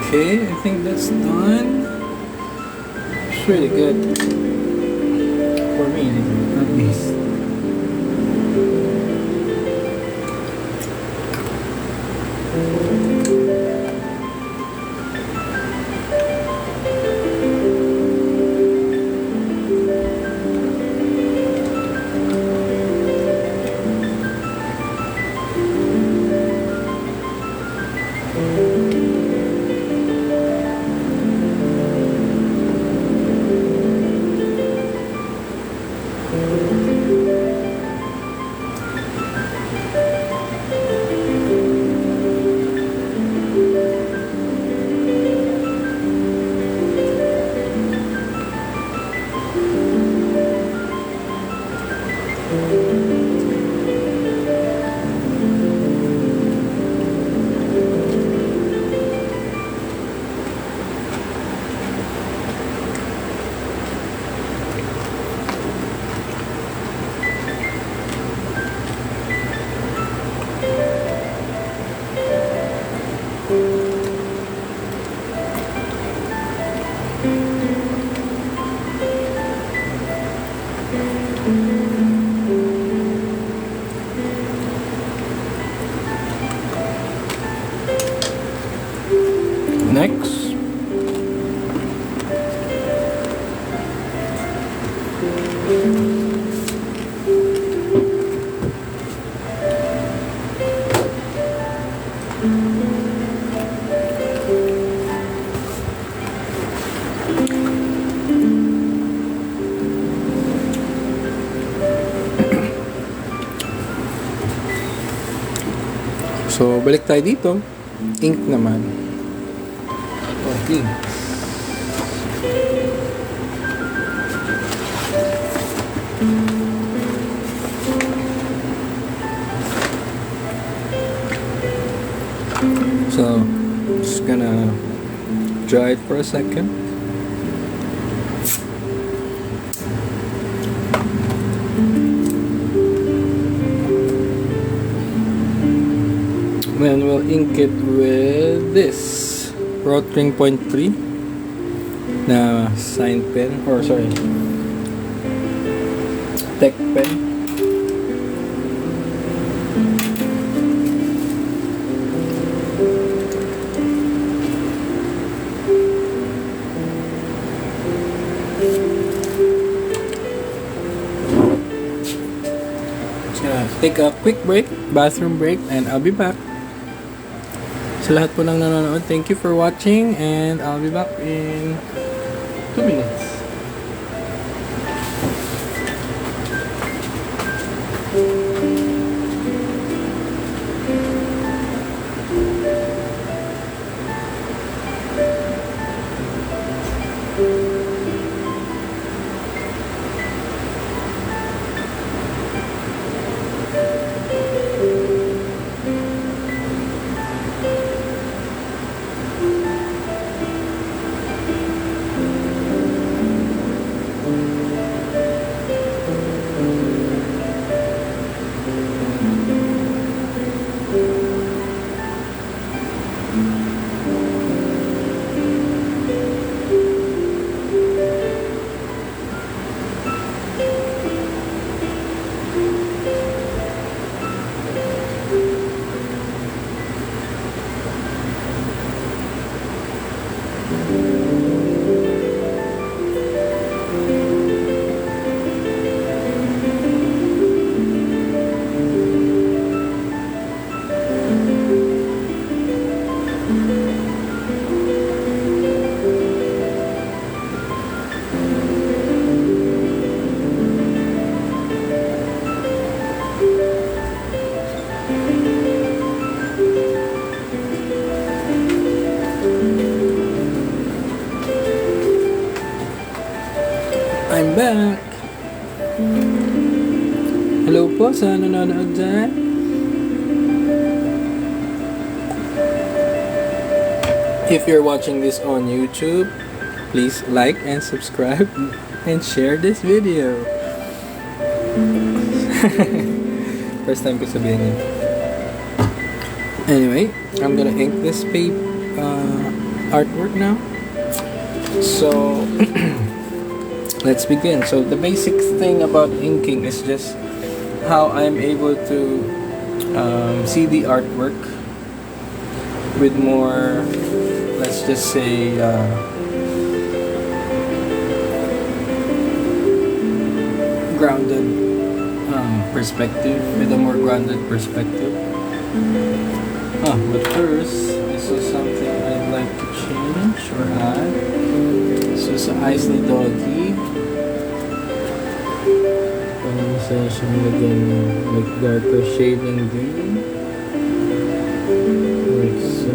Okay, I think that's done. It's really good. For me, at least. Next. So, balik tayo dito. Ink naman. Ink. So, just gonna dry it for a second. Then we'll ink it with this Rotring Point 3 na sign pen, or sorry, tech pen. Just gonna take a quick break, bathroom break, and I'll be back. Sa lahat po ng nanonood, thank you for watching, and I'll be back in 2 minutes. I'm back! Hello po sa nanonood dyan. If you're watching this on YouTube, please like and subscribe and share this video. First time ko sabihin yun. Anyway, I'm gonna ink this artwork now. So, let's begin. So the basic thing about inking is just how I'm able to see the artwork with more, let's just say, grounded perspective, with a more grounded perspective. But first, this is something I'd like to change or add. So sa eyes ni Doggy, masaya siyang lagyan ng like darker shading din, like so.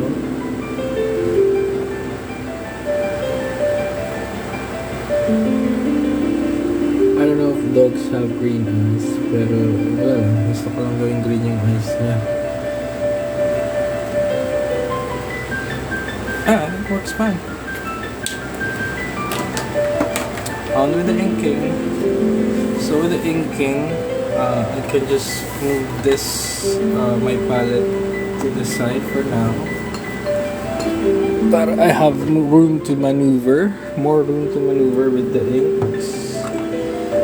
I don't know if dogs have green eyes, pero wala lang, gusto ko lang gawing green yung eyes niya. It works fine. On with the inking. So with the inking, I can just move this, my palette to the side for now. But I have room to maneuver, more room to maneuver with the inks.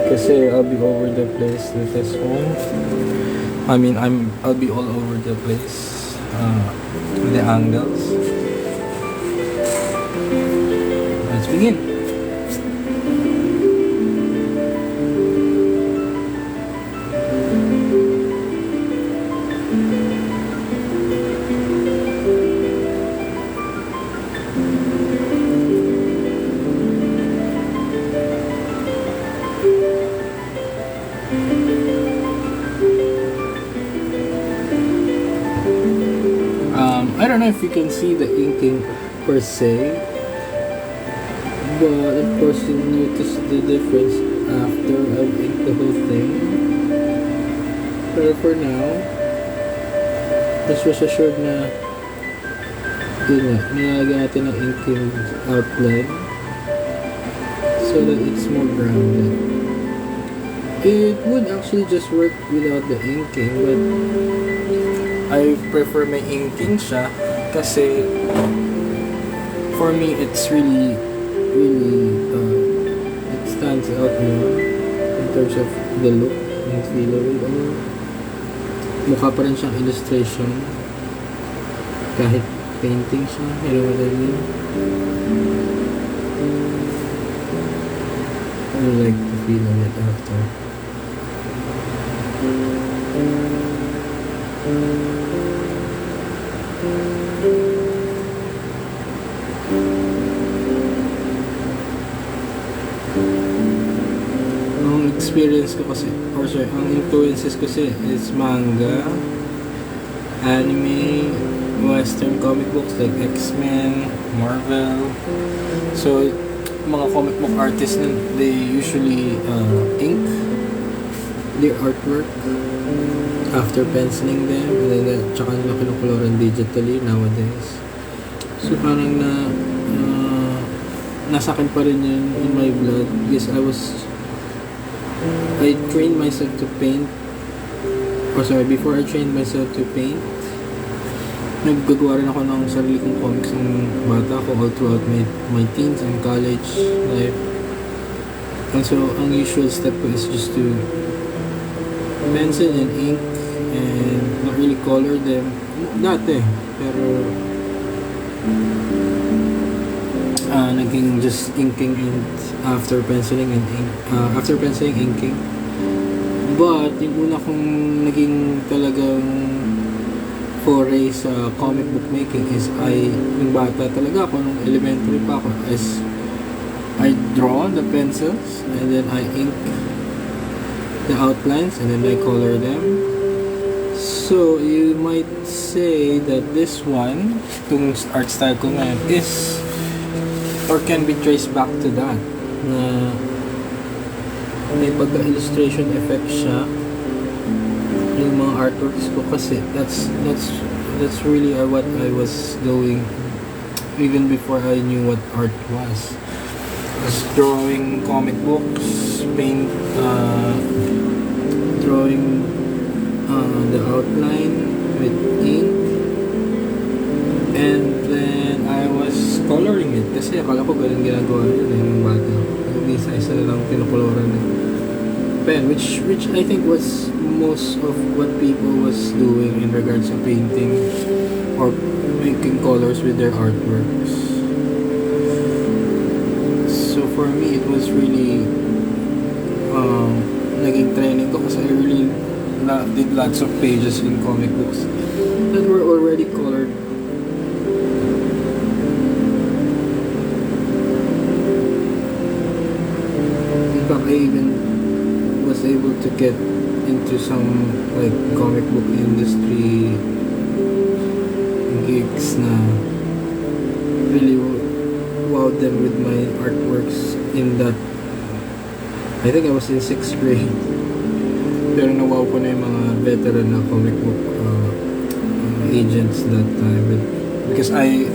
Kasi I'll be over the place with this one. I mean, I'll be all over the place with the angles. Let's begin. I don't know if you can see the inking per se, but of course you'll notice the difference after I've inked the whole thing. But for now, just rest assured na yun nga, nilagyan natin ng ink yung outline so that it's more grounded. It would actually just work without the inking, but I prefer may inking siya kasi for me it's really it stands out more in terms of the look and feel of it. Mukha pa rin siyang illustration kahit painting siya, you know what I mean? I like the feel of it after. Ang experience ko kasi, ang influences ko kasi is manga, anime, Western comic books like X-Men, Marvel. So, mga comic book artists, they usually ink their artwork after penciling them, and then tsaka nila kinukoloran digitally nowadays. So, parang nasa akin pa rin yun in my blood because I trained myself to paint, before I trained myself to paint, naggagawa rin ako ng sarili kong comics ng bata ko all throughout my teens and college life. And so, ang usual step ko is just to pencil and ink and not really color them. Dati, pero naging just inking and after penciling and inking. But yung una kong naging talagang foray sa comic book making is yung bata talaga ako, nung elementary pa ako, is I draw the pencils and then I ink the outlines and then I color them. So you might say that this one, itong art style ko ngayon, is or can be traced back to that, na may pagka-illustration effect siya yung mga artworks ko kasi that's really what I was doing even before I knew what art was. I was drawing comic books, drawing the outline with ink, and then I was coloring it kasi akala ko ganun ginagawa yun yung bata. Isa-isa na lang pinukoloran ng pen, which I think was most of what people was doing in regards to painting or making colors with their artworks. So for me, it was really naging training ko kasi I really did lots of pages in comic books that were already colored. In fact, I even was able to get into some like comic book industry gigs na really wowed them with my artworks in that. I think I was in 6th grade, pero nawaw ko na yung mga veteran na comic book agents that time, because I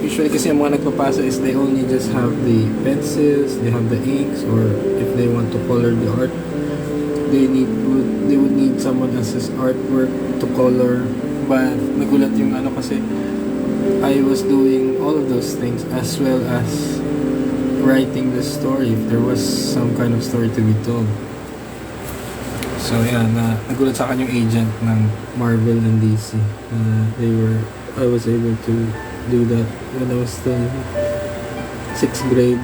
usually kasi yung mga nagpapasa is they only just have the pencils, they have the inks, or if they want to color the art, they would need someone else's artwork to color. But nagulat yung kasi I was doing all of those things as well as writing the story if there was some kind of story to be told. So yeah, nagulat sa akin yung agent ng Marvel and DC. I was able to do that when I was still 6th grade.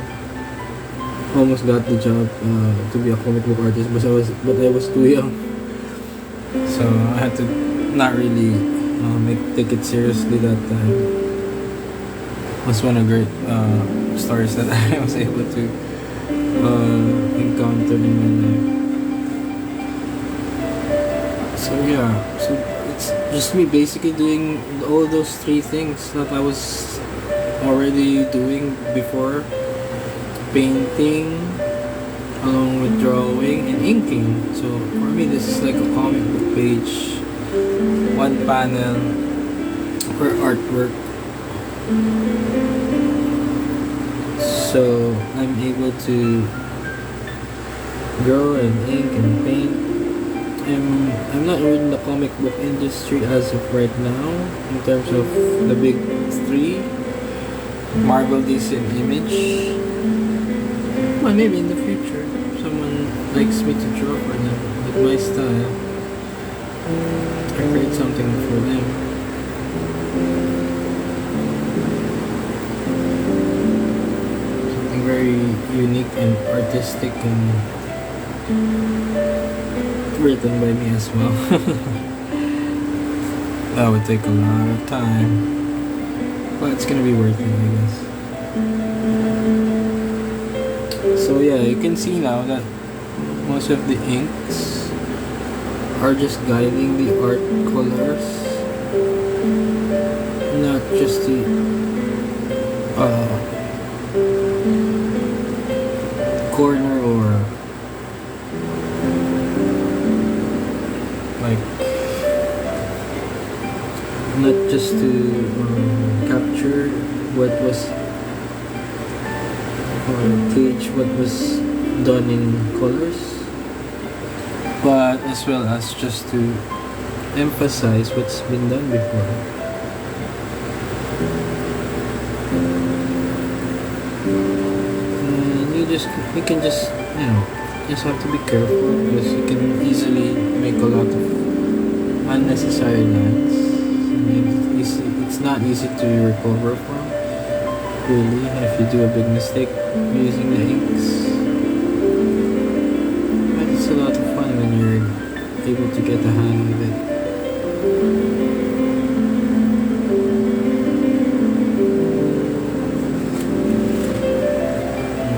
Almost got the job to be a comic book artist, but I was too young, so I had to not really take it seriously that time. It was one of the great stories that I was able to encounter in my life. So yeah, so it's just me basically doing all those 3 things that I was already doing before: painting, along with drawing and inking. So for me, this is like a comic book page, 1 panel per artwork. So I'm able to draw and ink and paint. I'm not in the comic book industry as of right now in terms of the big three, Marvel, DC, and Image. Well, maybe in the future someone likes me to draw for them with my style. I create something for them. Something very unique and artistic and written by me as well. That would take a lot of time, but it's gonna be worth it, I guess. So yeah, you can see now that most of the inks are just guiding the art colors, not just the corner or like not just to capture what was or gauge what was done in colors, but as well as just to emphasize what's been done before. And you can just just have to be careful because you can easily make a lot of unnecessary lines. It's not easy to recover from, really, if you do a big mistake using the inks. But it's a lot of fun when you're able to get the hang of it.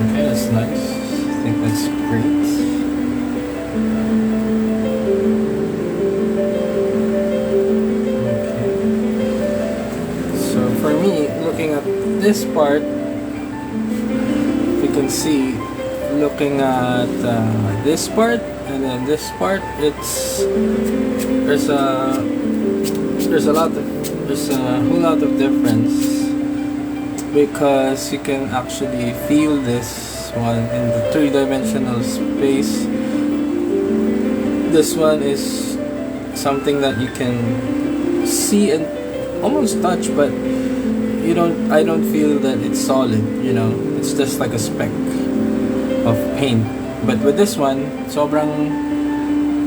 Okay, that's nice. I think that's great. This part, you can see, looking at this part and then this part, there's a whole lot of difference, because you can actually feel this one in the three-dimensional space. This one is something that you can see and almost touch, but I don't feel that it's solid, it's just like a speck of paint. But with this one, sobrang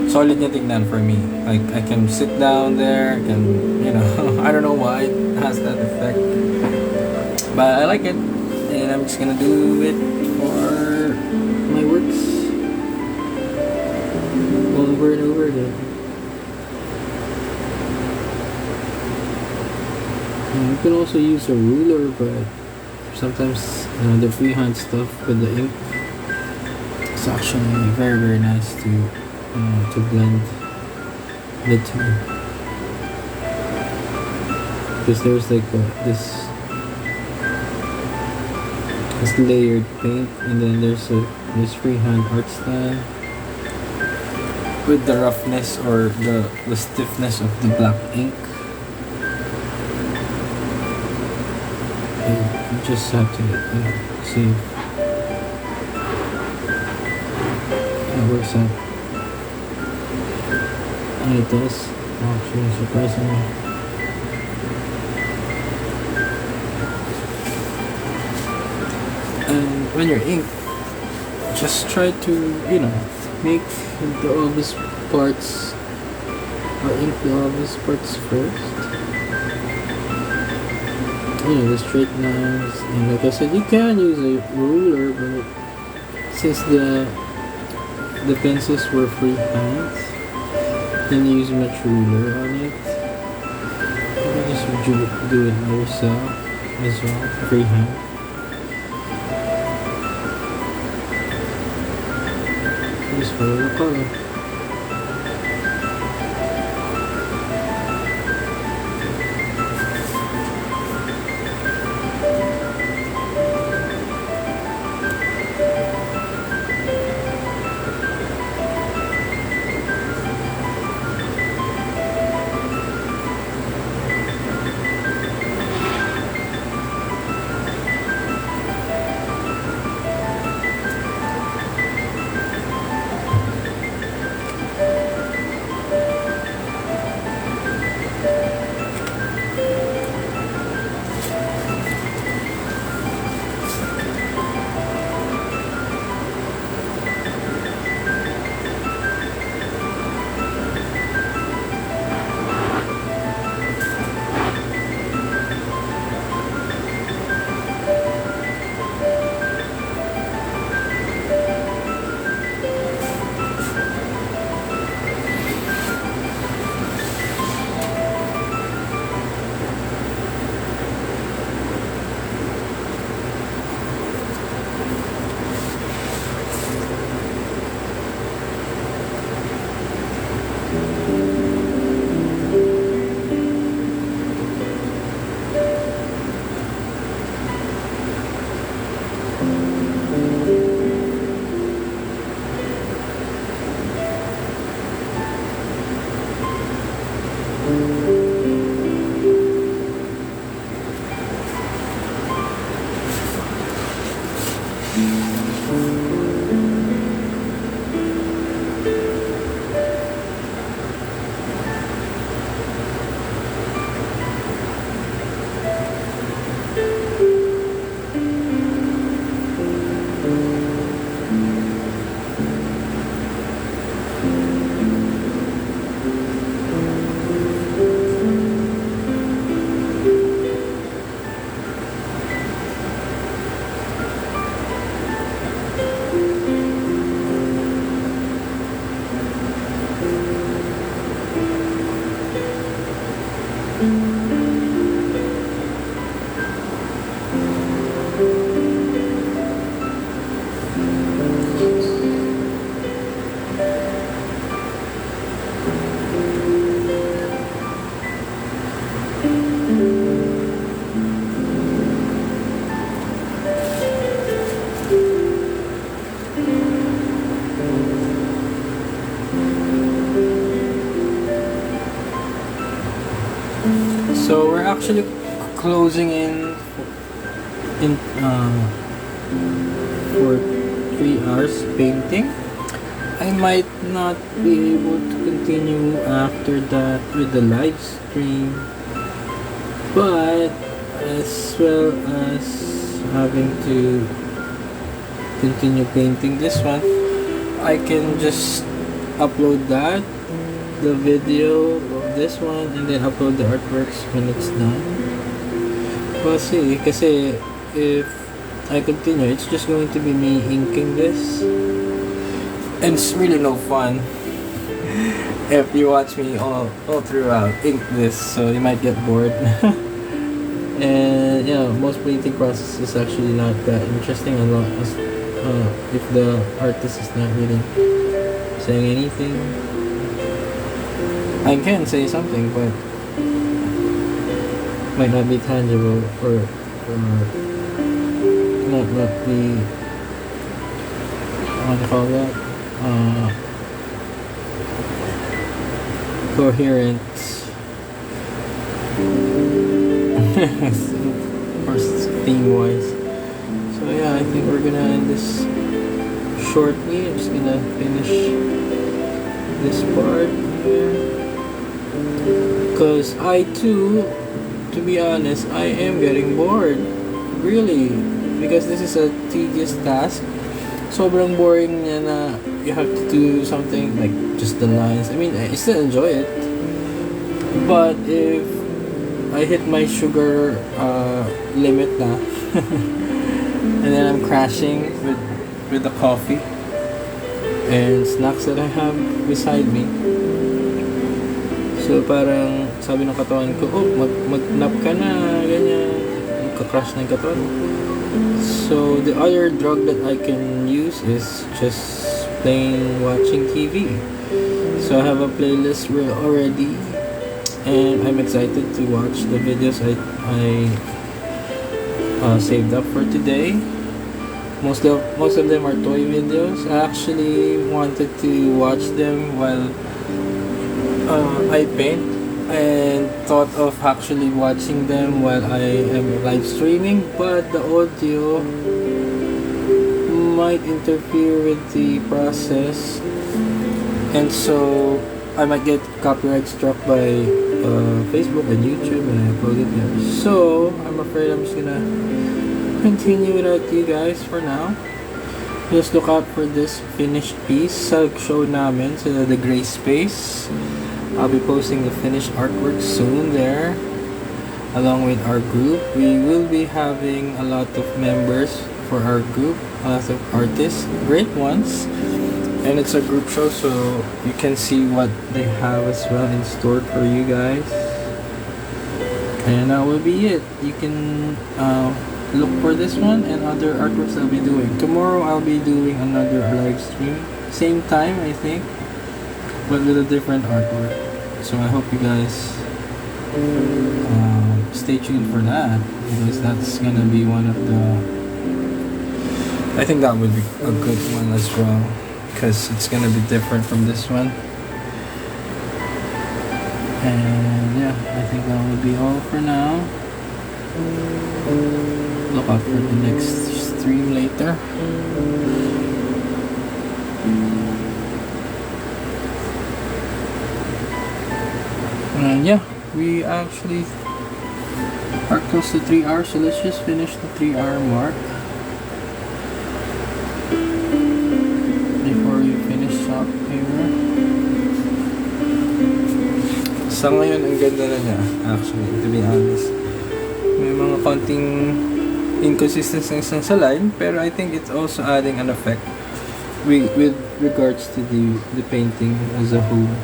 solid niya tignan for me. Like, I can sit down there, I don't know why it has that effect, but I like it, and I'm just gonna do it for my works over and over again. You can also use a ruler, but sometimes the freehand stuff with the ink, it's actually very, very nice to blend the two, because there's like this layered paint, and then there's this freehand art style with the roughness or the stiffness of the black ink. You just have to see if it works out. And it does, actually, surprisingly. And when you're ink, just try to make the obvious parts, or ink the obvious parts first. The straight lines, and like I said, you can use a ruler, but since the pencils were freehand, then you use much ruler on it. You can just do it yourself as well, freehand. Just follow the color. So we're actually closing in for 3 hours painting. I might not be able to continue after that with the live stream, but as well as having to continue painting this one, I can just upload the video of this one, and then upload the artworks when it's done. We'll see, kasi if I continue, it's just going to be me inking this, and it's really no fun if you watch me all throughout ink this, so you might get bored. And yeah, most painting process is actually not that interesting unless if the artist is not really saying anything. I can say something, but might not be tangible or not be, what do you call that, coherent. Of course, it's theme-wise. So yeah, I think we're gonna end this shortly. I'm just gonna finish this part here. Because I too, to be honest, I am getting bored. Really. Because this is a tedious task. Sobrang boring niya na you have to do something like just the lines. I mean, I still enjoy it. But if I hit my sugar limit na, and then I'm crashing with the coffee and snacks that I have beside me. So parang sabi ng katawan ko, oh, mag-nap ka na, ganyan, magka-crash na yung katawan. So the other drug that I can use is just plain watching TV. So I have a playlist already, and I'm excited to watch the videos I saved up for today. Most of them are toy videos. I actually wanted to watch them while I paint, and thought of actually watching them while I am live streaming, but the audio might interfere with the process, and so I might get copyright struck by Facebook and YouTube when I upload it there. So I'm afraid I'm just gonna continue without you guys for now. Just look out for this finished piece sa show namin sa the gray space. I'll be posting the finished artwork soon there, along with our group. We will be having a lot of members for our group, a lot of artists, great ones, and it's a group show, so you can see what they have as well in store for you guys. And that will be it. You can look for this one and other artworks I'll be doing. Tomorrow I'll be doing another live stream, same time I think, but with a different artwork. So I hope you guys stay tuned for that, because that's gonna be one of the, I think that would be a good one as well, because it's gonna be different from this one. And yeah, I think that would be all for now. Look out for the next stream later. And yeah, we actually are close to 3 hours, so let's just finish the 3-hour mark before we finish up here. Sa ngayon, ang ganda na niya, actually, to be honest. May mga konting inconsistencies sa line, pero I think it's also adding an effect with regards to the painting as a whole.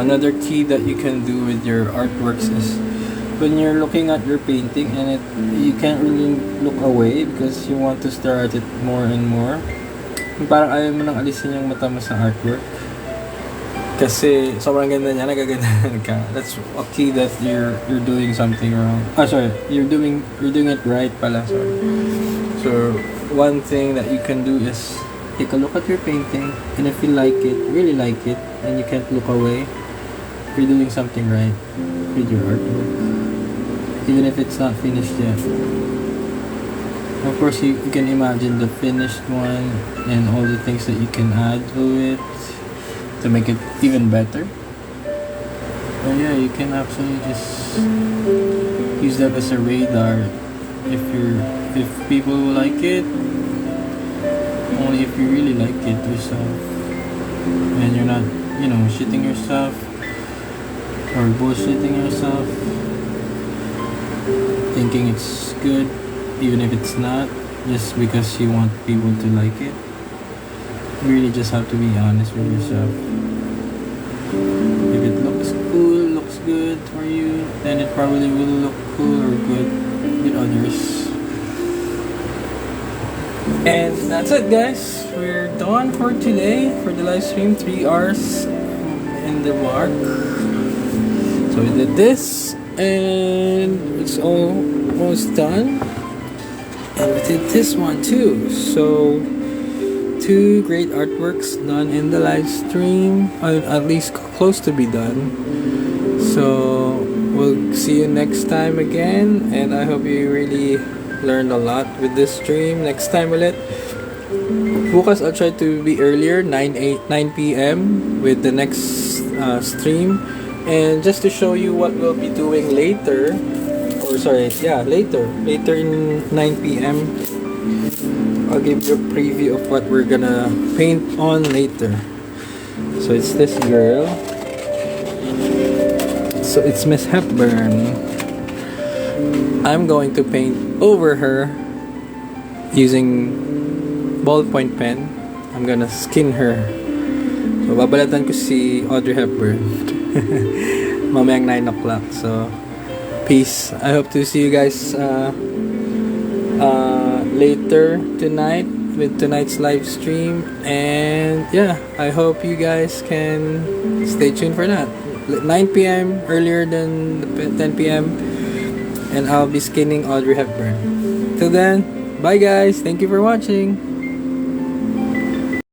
Another key that you can do with your artworks is when you're looking at your painting and you can't really look away because you want to stare at it more and more. Parang ayaw mo nang alisin yung mata mo sa artwork kasi sobrang ganda niya, nagagandahan ka. That's a key that you're doing something wrong. You're doing it right pala, sorry. So one thing that you can do is take a look at your painting, and if you like it, really like it, and you can't look away, you're doing something right with your artwork, even if it's not finished yet. Of course, you can imagine the finished one and all the things that you can add to it to make it even better. But yeah, you can absolutely just use that as a radar. If people like it, only if you really like it yourself, and you're not, shitting yourself or bullshitting yourself, thinking it's good even if it's not, just because you want people to like it. You really just have to be honest with yourself. If it looks cool, looks good for you, then it probably will look cool or good with others. And that's it, guys. We're done for today, for the live stream. 3 hours in the mark. So we did this, and it's almost done. And we did this one too. So 2 great artworks done in the live stream, at least close to be done. So we'll see you next time again, and I hope you really learned a lot with this stream. Next time ulit, bukas I'll try to be earlier, 9 p.m. with the next stream. And just to show you what we'll be doing later, later in 9 p.m. I'll give you a preview of what we're gonna paint on later. So it's this girl. So it's Miss Hepburn. I'm going to paint over her using ballpoint pen. I'm gonna skin her. So babalatan ko si Audrey Hepburn mamayang 9 o'clock. So peace. I hope to see you guys later tonight with tonight's live stream. And yeah, I hope you guys can stay tuned for that. 9 p.m. earlier than 10 p.m. and I'll be skinning Audrey Hepburn. Till then, bye guys. Thank you for watching.